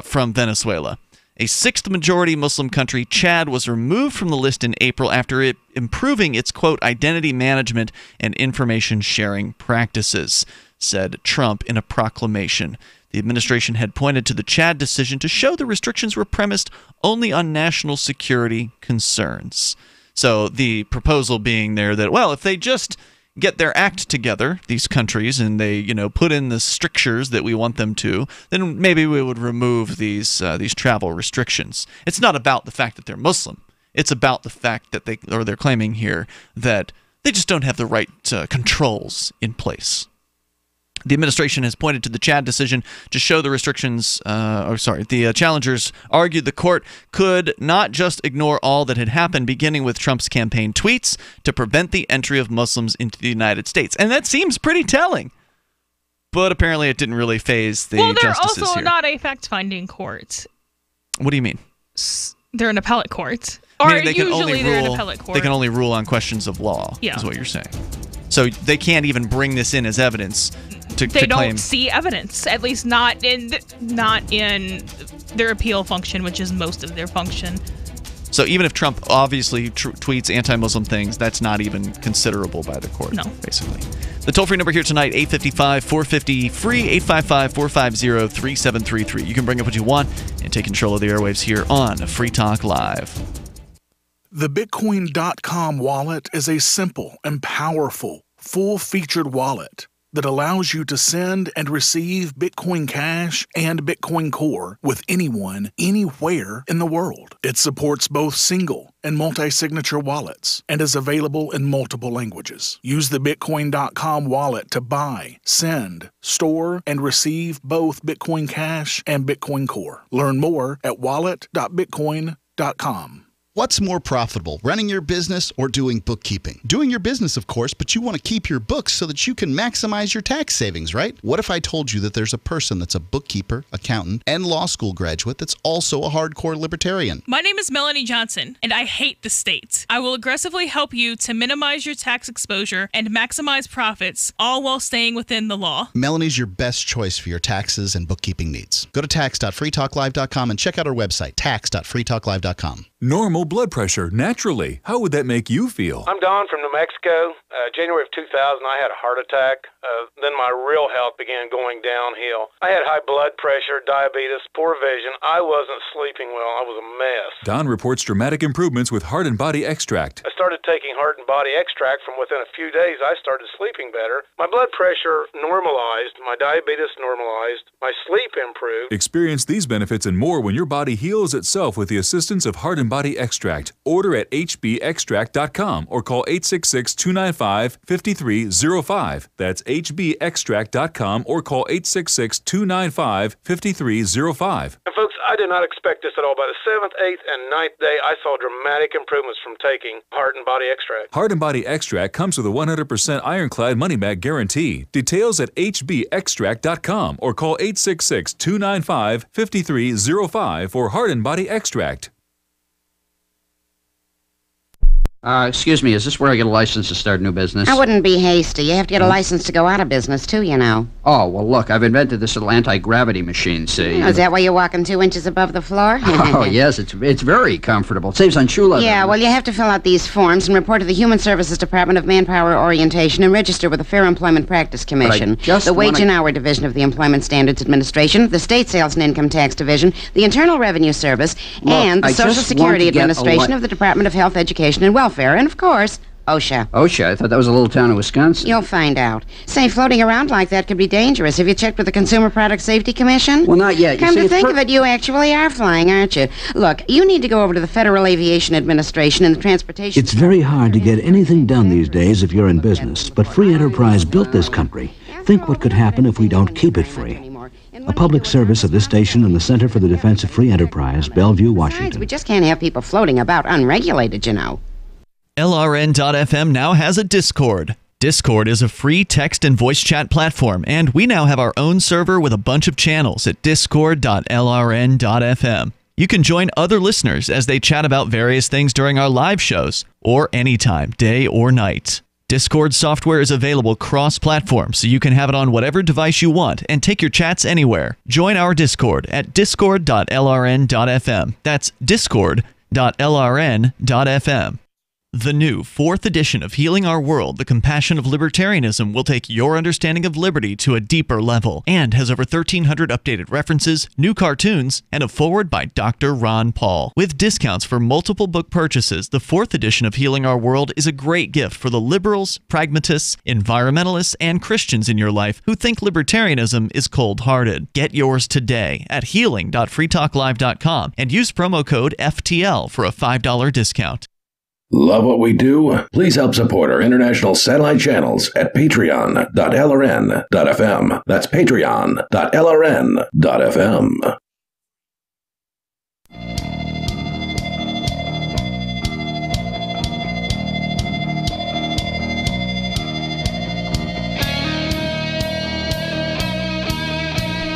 from Venezuela. A 6th majority Muslim country, Chad, was removed from the list in April after it improving its, quote, identity management and information sharing practices, said Trump in a proclamation. The administration had pointed to the Chad decision to show the restrictions were premised only on national security concerns. So the proposal being there that, well, if they just get their act together, these countries, and they, put in the strictures that we want them to, then maybe we would remove these travel restrictions. It's not about the fact that they're Muslim. It's about the fact that they're claiming here that they just don't have the right controls in place. The administration has pointed to the Chad decision to show the restrictions, the challengers argued the court could not just ignore all that had happened, beginning with Trump's campaign tweets, to prevent the entry of Muslims into the United States. And that seems pretty telling. But apparently it didn't really faze the justices here. Well, they're also not a fact-finding court. What do you mean? They're an appellate court. Or usually they're an appellate court. They can only rule on questions of law, is what you're saying. So they can't even bring this in as evidence. They don't see evidence, at least not in their appeal function, which is most of their function. So even if Trump obviously tweets anti-Muslim things, that's not even considerable by the court, basically. The toll-free number here tonight, 855-450-FREE, 855-450-3733. You can bring up what you want and take control of the airwaves here on Free Talk Live. The Bitcoin.com wallet is a simple and powerful, full-featured wallet. that allows you to send and receive Bitcoin Cash and Bitcoin Core with anyone, anywhere in the world. It supports both single and multi-signature wallets and is available in multiple languages. Use the Bitcoin.com wallet to buy, send, store, and receive both Bitcoin Cash and Bitcoin Core. Learn more at wallet.bitcoin.com. What's more profitable, running your business or doing bookkeeping? Doing your business, of course, but you want to keep your books so that you can maximize your tax savings, right? What if I told you that there's a person that's a bookkeeper, accountant, and law school graduate that's also a hardcore libertarian? My name is Melanie Johnson, and I hate the state. I will aggressively help you to minimize your tax exposure and maximize profits, all while staying within the law. Melanie's your best choice for your taxes and bookkeeping needs. Go to tax.freetalklive.com and check out our website, tax.freetalklive.com. Normal blood pressure, naturally. How would that make you feel? I'm Don from New Mexico. January of 2000, I had a heart attack. Then my real health began going downhill. I had high blood pressure, diabetes, poor vision. I wasn't sleeping well. I was a mess. Don reports dramatic improvements with Heart and Body Extract. I started taking Heart and Body Extract. From within a few days, I started sleeping better. My blood pressure normalized. My diabetes normalized. My sleep improved. Experience these benefits and more when your body heals itself with the assistance of Heart and Body Extract. Order at hbextract.com or call 866-295-5305. That's hbextract.com or call 866-295-5305. And folks, I did not expect this at all. By the 7th, 8th, and 9th day, I saw dramatic improvements from taking Heart and Body Extract. Heart and Body Extract comes with a 100% ironclad money-back guarantee. Details at hbextract.com or call 866-295-5305 for Heart and Body Extract. Excuse me, is this where I get a license to start a new business? I wouldn't be hasty. You have to get a license to go out of business, too, you know. Oh, well, look, I've invented this little anti-gravity machine, see? Oh, is that why you're walking 2 inches above the floor? Oh, yes, it's very comfortable. It saves on shoe leather. Yeah, well, you have to fill out these forms and report to the Human Services Department of Manpower Orientation and register with the Fair Employment Practice Commission, the Wage and Hour Division of the Employment Standards Administration, the State Sales and Income Tax Division, the Internal Revenue Service, and the Social Security Administration of the Department of Health, Education, and Welfare, and, of course, OSHA. OSHA? I thought that was a little town in Wisconsin. You'll find out. Say, floating around like that could be dangerous. Have you checked with the Consumer Product Safety Commission? Well, not yet. Come to think of it, you actually are flying, aren't you? Look, you need to go over to the Federal Aviation Administration and the Transportation... It's very hard to get anything done these days if you're in business, but free enterprise built this country. Think what could happen if we don't keep it free. A public service of this station and the Center for the Defense of Free Enterprise, Bellevue, Washington. We just can't have people floating about unregulated, you know. LRN.FM now has a Discord. Discord is a free text and voice chat platform, and we now have our own server with a bunch of channels at discord.lrn.fm. You can join other listeners as they chat about various things during our live shows, or anytime, day or night. Discord software is available cross-platform, so you can have it on whatever device you want and take your chats anywhere. Join our Discord at discord.lrn.fm. That's discord.lrn.fm. The new 4th edition of Healing Our World, The Compassion of Libertarianism, will take your understanding of liberty to a deeper level and has over 1,300 updated references, new cartoons, and a foreword by Dr. Ron Paul. With discounts for multiple book purchases, the 4th edition of Healing Our World is a great gift for the liberals, pragmatists, environmentalists, and Christians in your life who think libertarianism is cold-hearted. Get yours today at healing.freetalklive.com and use promo code FTL for a $5 discount. Love what we do? Please help support our international satellite channels at patreon.lrn.fm. That's patreon.lrn.fm.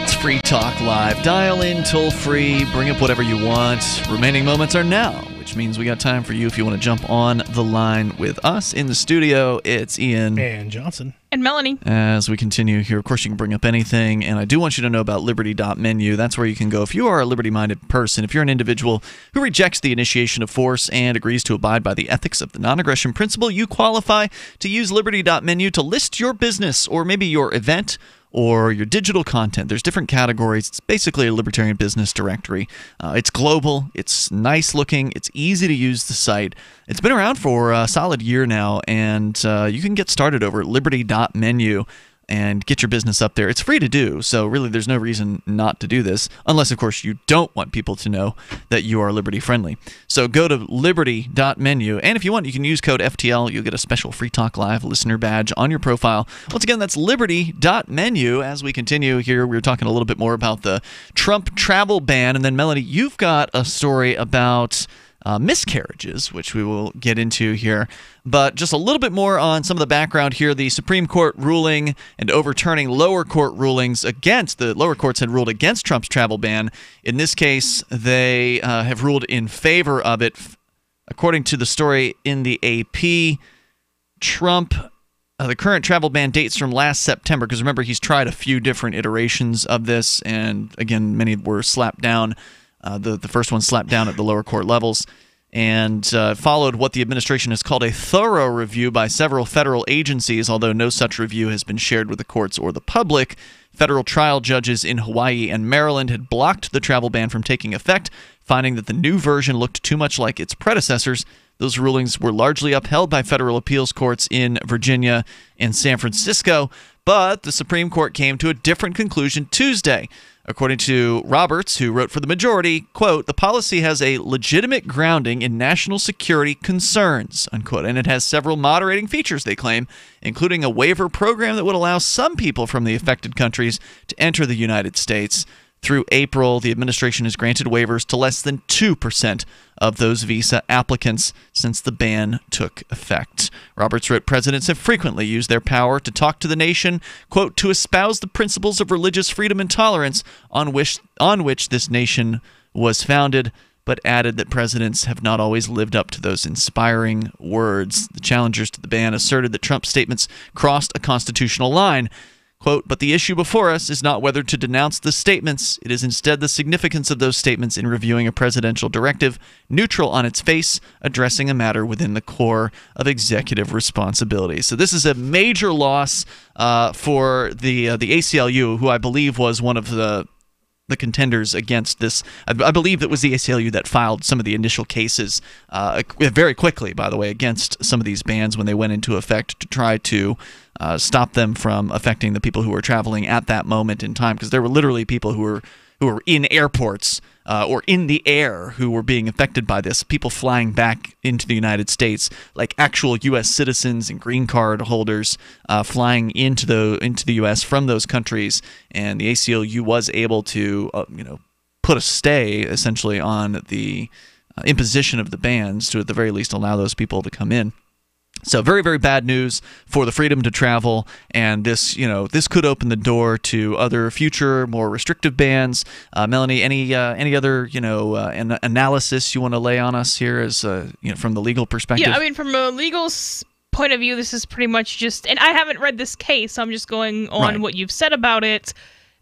It's Free Talk Live. Dial in, toll free, bring up whatever you want. Remaining moments are now, which means we got time for you if you want to jump on the line with us. In the studio, it's Ian. And Johnson. And Melanie. As we continue here, of course, you can bring up anything, and I do want you to know about liberty.menu. That's where you can go if you are a liberty-minded person, if you're an individual who rejects the initiation of force and agrees to abide by the ethics of the non-aggression principle, you qualify to use liberty.menu to list your business or maybe your event or your digital content. There's different categories. It's basically a libertarian business directory. It's global. It's nice looking. It's easy to use the site. It's been around for a solid year now, and you can get started over at liberty.menu. and get your business up there. It's free to do, so really there's no reason not to do this, unless, of course, you don't want people to know that you are liberty-friendly. So go to liberty.menu, and if you want, you can use code FTL. You'll get a special Free Talk Live listener badge on your profile. Once again, that's liberty.menu. As we continue here, we're talking a little bit more about the Trump travel ban, and then, Melanie, you've got a story about miscarriages, which we will get into here. But just a little bit more on some of the background here. The Supreme Court ruling and overturning lower court rulings against, the lower courts had ruled against Trump's travel ban. In this case, they have ruled in favor of it. According to the story in the AP, Trump, the current travel ban dates from last September, because remember, he's tried a few different iterations of this, and again, many were slapped down. The first one slapped down at the lower court levels, and followed what the administration has called a thorough review by several federal agencies, although no such review has been shared with the courts or the public. Federal trial judges in Hawaii and Maryland had blocked the travel ban from taking effect, finding that the new version looked too much like its predecessors. Those rulings were largely upheld by federal appeals courts in Virginia and San Francisco, but the Supreme Court came to a different conclusion Tuesday. According to Roberts, who wrote for the majority, quote, "The policy has a legitimate grounding in national security concerns," unquote, and it has several moderating features, they claim, including a waiver program that would allow some people from the affected countries to enter the United States. Through April, the administration has granted waivers to less than 2% of those visa applicants since the ban took effect. Roberts wrote, "Presidents have frequently used their power to talk to the nation, quote, to espouse the principles of religious freedom and tolerance on which this nation was founded," but added that presidents have not always lived up to those inspiring words. The challengers to the ban asserted that Trump's statements crossed a constitutional line. Quote, "But the issue before us is not whether to denounce the statements. It is instead the significance of those statements in reviewing a presidential directive, neutral on its face, addressing a matter within the core of executive responsibility." So this is a major loss for the ACLU, who I believe was one of the contenders against this. I believe it was the ACLU that filed some of the initial cases very quickly, by the way, against some of these bans when they went into effect to try to stop them from affecting the people who were traveling at that moment in time, because there were literally people who were in airports or in the air who were being affected by this, people flying back into the United States, like actual U.S. citizens and green card holders flying into the U.S. from those countries, and the ACLU was able to put a stay essentially on the imposition of the bans to at the very least allow those people to come in. So very, very bad news for the freedom to travel, and this could open the door to other future, more restrictive bans. Melanie, any other analysis you want to lay on us here as from the legal perspective? Yeah, I mean, from a legal point of view, this is pretty much just, and I haven't read this case, so I'm just going on what you've said about it.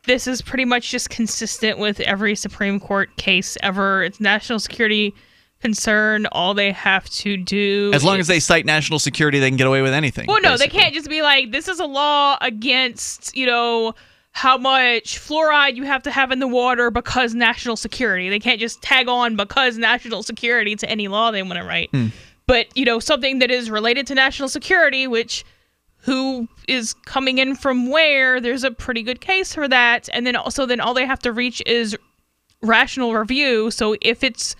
This is pretty much just consistent with every Supreme Court case ever. It's national security concern. All they have to do, as long as they cite national security, they can get away with anything. Well, no, basically. They can't just be like, this is a law against, how much fluoride you have to have in the water because national security. They can't just tag on because national security to any law they want to write. But, something that is related to national security, which who is coming in from where, there's a pretty good case for that. And then also all they have to reach is rational review. So if it's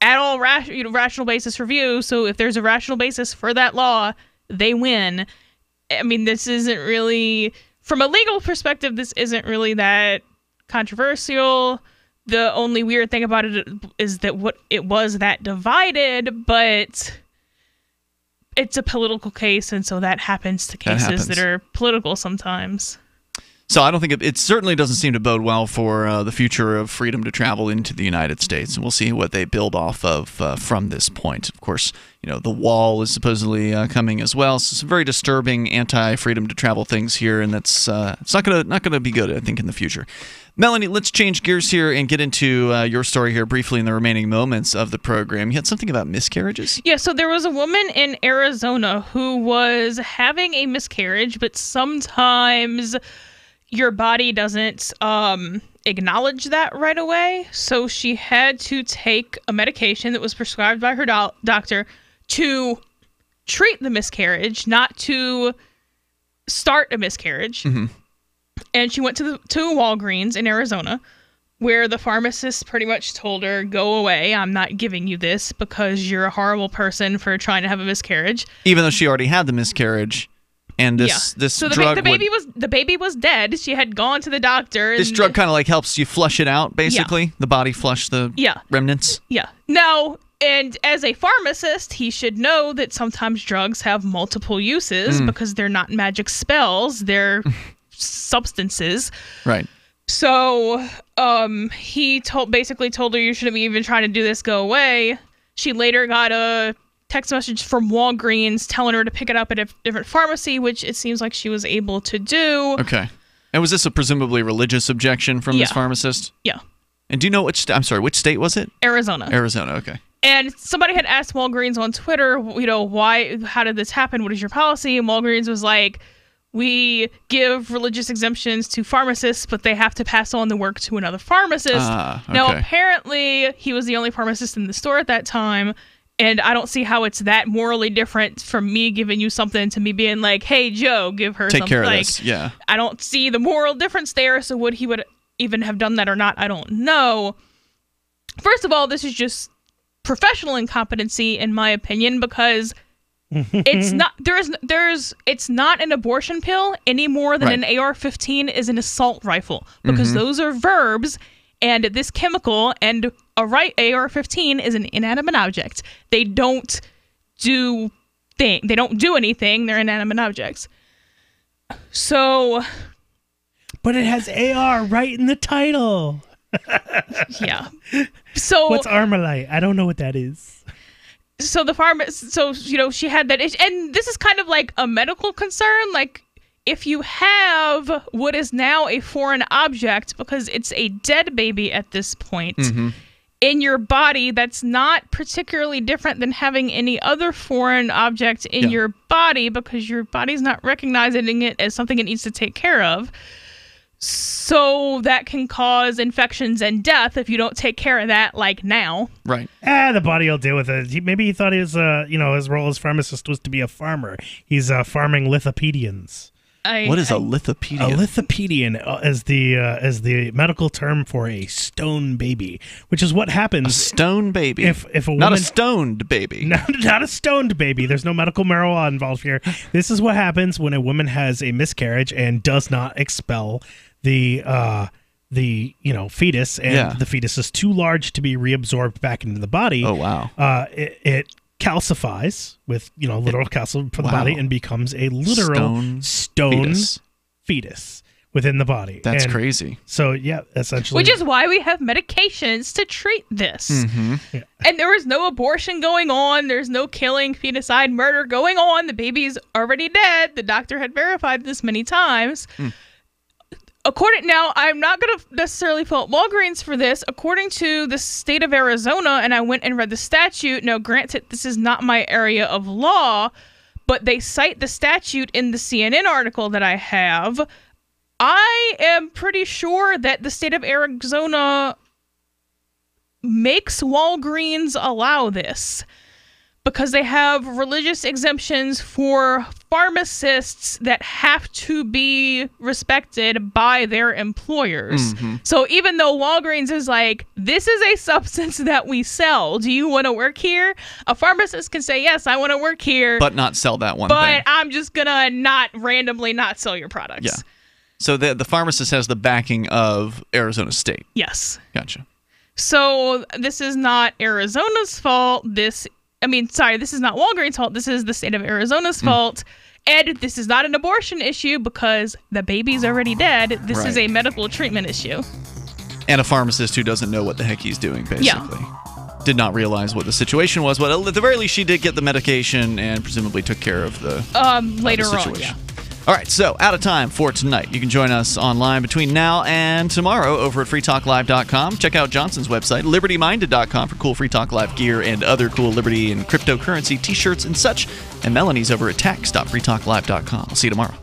at all rational basis review, so if there's a rational basis for that law, they win. I mean, this isn't really, from a legal perspective, this isn't really that controversial. The only weird thing about it is that it was that divided, but it's a political case, and so that happens to cases that are political sometimes. So I don't think it certainly doesn't seem to bode well for the future of freedom to travel into the United States, and we'll see what they build off of from this point. Of course, the wall is supposedly coming as well. So some very disturbing anti-freedom to travel things here, and that's it's not gonna be good, I think, in the future. Melanie, let's change gears here and get into your story here briefly in the remaining moments of the program. You had something about miscarriages? Yeah, so there was a woman in Arizona who was having a miscarriage, but sometimes your body doesn't acknowledge that right away. So she had to take a medication that was prescribed by her doctor to treat the miscarriage, not to start a miscarriage. Mm-hmm. And she went to Walgreens in Arizona, where the pharmacist pretty much told her, go away, I'm not giving you this because you're a horrible person for trying to have a miscarriage. Even though she already had the miscarriage, and this so drug the baby was dead. She had gone to the doctor. This drug kind of like helps you flush it out, basically. Yeah. The body flush the remnants. Yeah. Now, and as a pharmacist, he should know that sometimes drugs have multiple uses because they're not magic spells. They're substances. Right. So he basically told her, you shouldn't be even trying to do this, go away. She later got a text message from Walgreens telling her to pick it up at a different pharmacy, which it seems like she was able to do. Okay. And was this a presumably religious objection from this pharmacist? Yeah. And do you know which state was it? Arizona. Arizona, okay. And somebody had asked Walgreens on Twitter, how did this happen? What is your policy? And Walgreens was like, we give religious exemptions to pharmacists, but they have to pass on the work to another pharmacist. Okay. Now, apparently, he was the only pharmacist in the store at that time, and I don't see how it's that morally different from me giving you something to me being like, hey, Joe, give her something. Take care of this, yeah. I don't see the moral difference there, so would he even have done that or not, I don't know. First of all, this is just professional incompetency, in my opinion, because it's not it's not an abortion pill any more than an AR-15 is an assault rifle, because those are verbs, and this chemical and a AR-15 is an inanimate object. They don't do anything. They're inanimate objects. So, but it has AR right in the title. Yeah. So what's Armalite? I don't know what that is. So she had that issue, and this is kind of like a medical concern. Like, if you have what is now a foreign object, because it's a dead baby at this point, in your body, that's not particularly different than having any other foreign object in your body, because your body's not recognizing it as something it needs to take care of. So that can cause infections and death if you don't take care of that, like now. Right. The body will deal with it. Maybe he thought his role as pharmacist was to be a farmer. He's farming lithopedians. What is a lithopedian? A lithopedian is the medical term for a stone baby, which is what happens. A stone baby. If a woman, not a stoned baby. Not a stoned baby. There's no medical marijuana involved here. This is what happens when a woman has a miscarriage and does not expel the fetus, and the fetus is too large to be reabsorbed back into the body. Oh wow! It calcifies with literal calcium for the body and becomes a literal stone fetus within the body. That's crazy. So essentially, which is why we have medications to treat this. Yeah. And there is no abortion going on. There's no killing, feticide, murder going on. The baby's already dead. The doctor had verified this many times. Now, I'm not going to necessarily fault Walgreens for this. According to the state of Arizona, and I went and read the statute. Now, granted, this is not my area of law, but they cite the statute in the CNN article that I have. I am pretty sure that the state of Arizona makes Walgreens allow this, because they have religious exemptions for pharmacists that have to be respected by their employers. So even though Walgreens is like, this is a substance that we sell, do you want to work here? A pharmacist can say, yes, I want to work here. But not sell that one thing. But I'm just going to not randomly not sell your products. Yeah. So the pharmacist has the backing of Arizona State. Yes. Gotcha. So this is not Arizona's fault. This is not Walgreens' fault. This is the state of Arizona's fault. And this is not an abortion issue because the baby's already dead. This is a medical treatment issue. And a pharmacist who doesn't know what the heck he's doing, basically. Did not realize what the situation was. But at the very least, she did get the medication and presumably took care of the later situation. on, yeah. All right, so out of time for tonight. You can join us online between now and tomorrow over at freetalklive.com. Check out Johnson's website, libertyminded.com, for cool Free Talk Live gear and other cool Liberty and cryptocurrency t-shirts and such. And Melanie's over at tax.freetalklive.com. I'll see you tomorrow.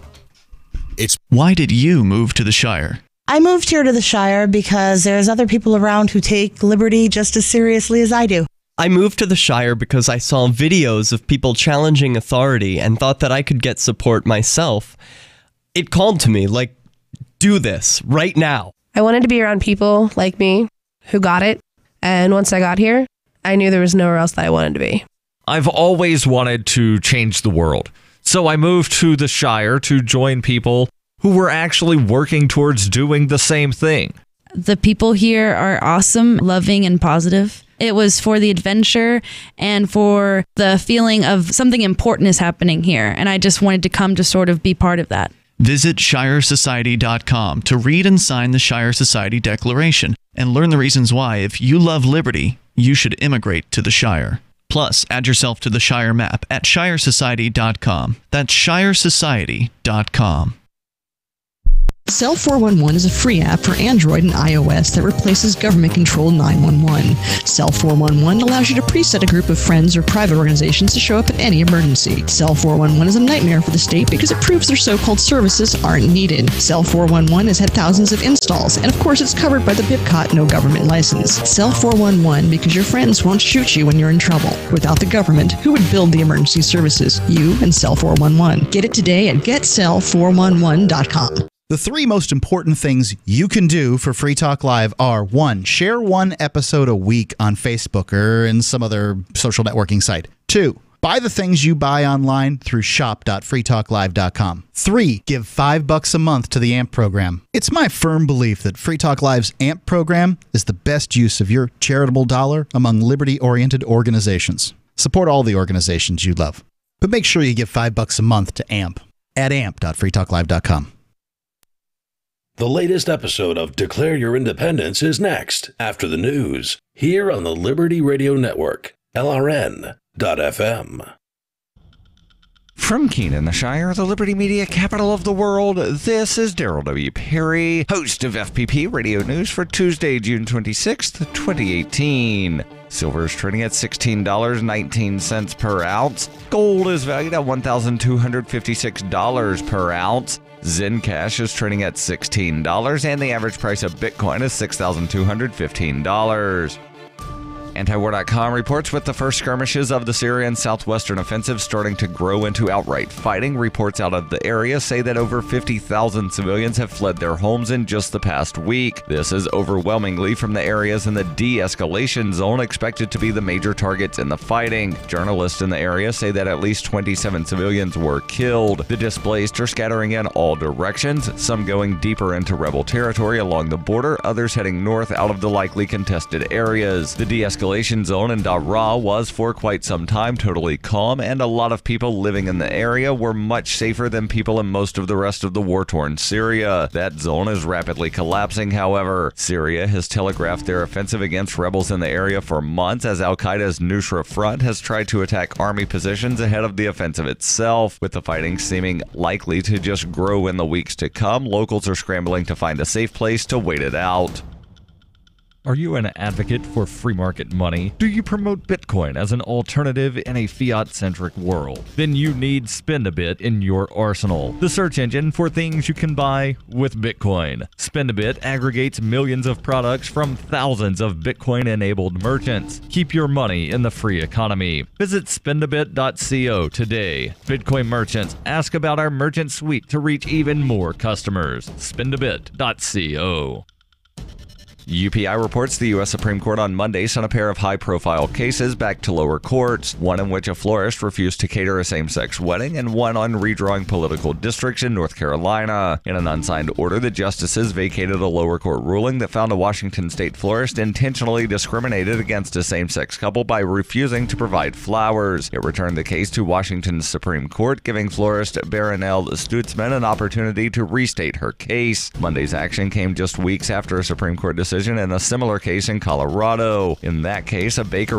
Why did you move to the Shire? I moved here to the Shire because there's other people around who take liberty just as seriously as I do. I moved to the Shire because I saw videos of people challenging authority and thought that I could get support myself. it called to me, like, do this right now. I wanted to be around people like me who got it. And once I got here, I knew there was nowhere else that I wanted to be. I've always wanted to change the world. So I moved to the Shire to join people who were actually working towards doing the same thing. The people here are awesome, loving, and positive. It was for the adventure and for the feeling of something important is happening here. And I just wanted to come to sort of be part of that. Visit ShireSociety.com to read and sign the Shire Society Declaration and learn the reasons why, if you love liberty, you should immigrate to the Shire. Plus, add yourself to the Shire map at ShireSociety.com. That's ShireSociety.com. Cell 411 is a free app for Android and iOS that replaces government-controlled 911. Cell 411 allows you to preset a group of friends or private organizations to show up at any emergency. Cell 411 is a nightmare for the state because it proves their so-called services aren't needed. Cell 411 has had thousands of installs, and of course it's covered by the BIPCOT no government license. Cell 411 because your friends won't shoot you when you're in trouble. Without the government, who would build the emergency services? You and Cell 411. Get it today at getcell411.com. The three most important things you can do for Free Talk Live are: 1, share one episode a week on Facebook or in some other social networking site. 2, buy the things you buy online through shop.freetalklive.com. 3, give $5 a month to the AMP program. It's my firm belief that Free Talk Live's AMP program is the best use of your charitable dollar among liberty-oriented organizations. Support all the organizations you love, but make sure you give $5 a month to AMP at amp.freetalklive.com. The latest episode of Declare Your Independence is next, after the news, here on the Liberty Radio Network, LRN.FM. From Keene, the Shire, the Liberty Media capital of the world, this is Daryl W. Perry, host of FPP Radio News for Tuesday, June 26th, 2018. Silver is trading at $16.19 per ounce. Gold is valued at $1,256 per ounce. Zencash is trading at $16, and the average price of Bitcoin is $6,215. Antiwar.com reports with the first skirmishes of the Syrian southwestern offensive starting to grow into outright fighting. Reports out of the area say that over 50,000 civilians have fled their homes in just the past week. This is overwhelmingly from the areas in the de-escalation zone expected to be the major targets in the fighting. Journalists in the area say that at least 27 civilians were killed. The displaced are scattering in all directions, some going deeper into rebel territory along the border, others heading north out of the likely contested areas. The de-escalation zone in Daraa was for quite some time totally calm, and a lot of people living in the area were much safer than people in most of the rest of the war-torn Syria. That zone is rapidly collapsing, however. Syria has telegraphed their offensive against rebels in the area for months as Al-Qaeda's Nusra Front has tried to attack army positions ahead of the offensive itself. With the fighting seeming likely to just grow in the weeks to come, locals are scrambling to find a safe place to wait it out. Are you an advocate for free market money? Do you promote Bitcoin as an alternative in a fiat-centric world? Then you need Spend a Bit in your arsenal, the search engine for things you can buy with Bitcoin. Spend a Bit aggregates millions of products from thousands of Bitcoin-enabled merchants. Keep your money in the free economy. Visit spendabit.co today. Bitcoin merchants, ask about our merchant suite to reach even more customers. Spendabit.co. UPI reports the U.S. Supreme Court on Monday sent a pair of high-profile cases back to lower courts, one in which a florist refused to cater a same-sex wedding and one on redrawing political districts in North Carolina. In an unsigned order, the justices vacated a lower court ruling that found a Washington state florist intentionally discriminated against a same-sex couple by refusing to provide flowers. It returned the case to Washington's Supreme Court, giving florist Baronelle Stutzman an opportunity to restate her case. Monday's action came just weeks after a Supreme Court decision in a similar case in Colorado. In that case, a baker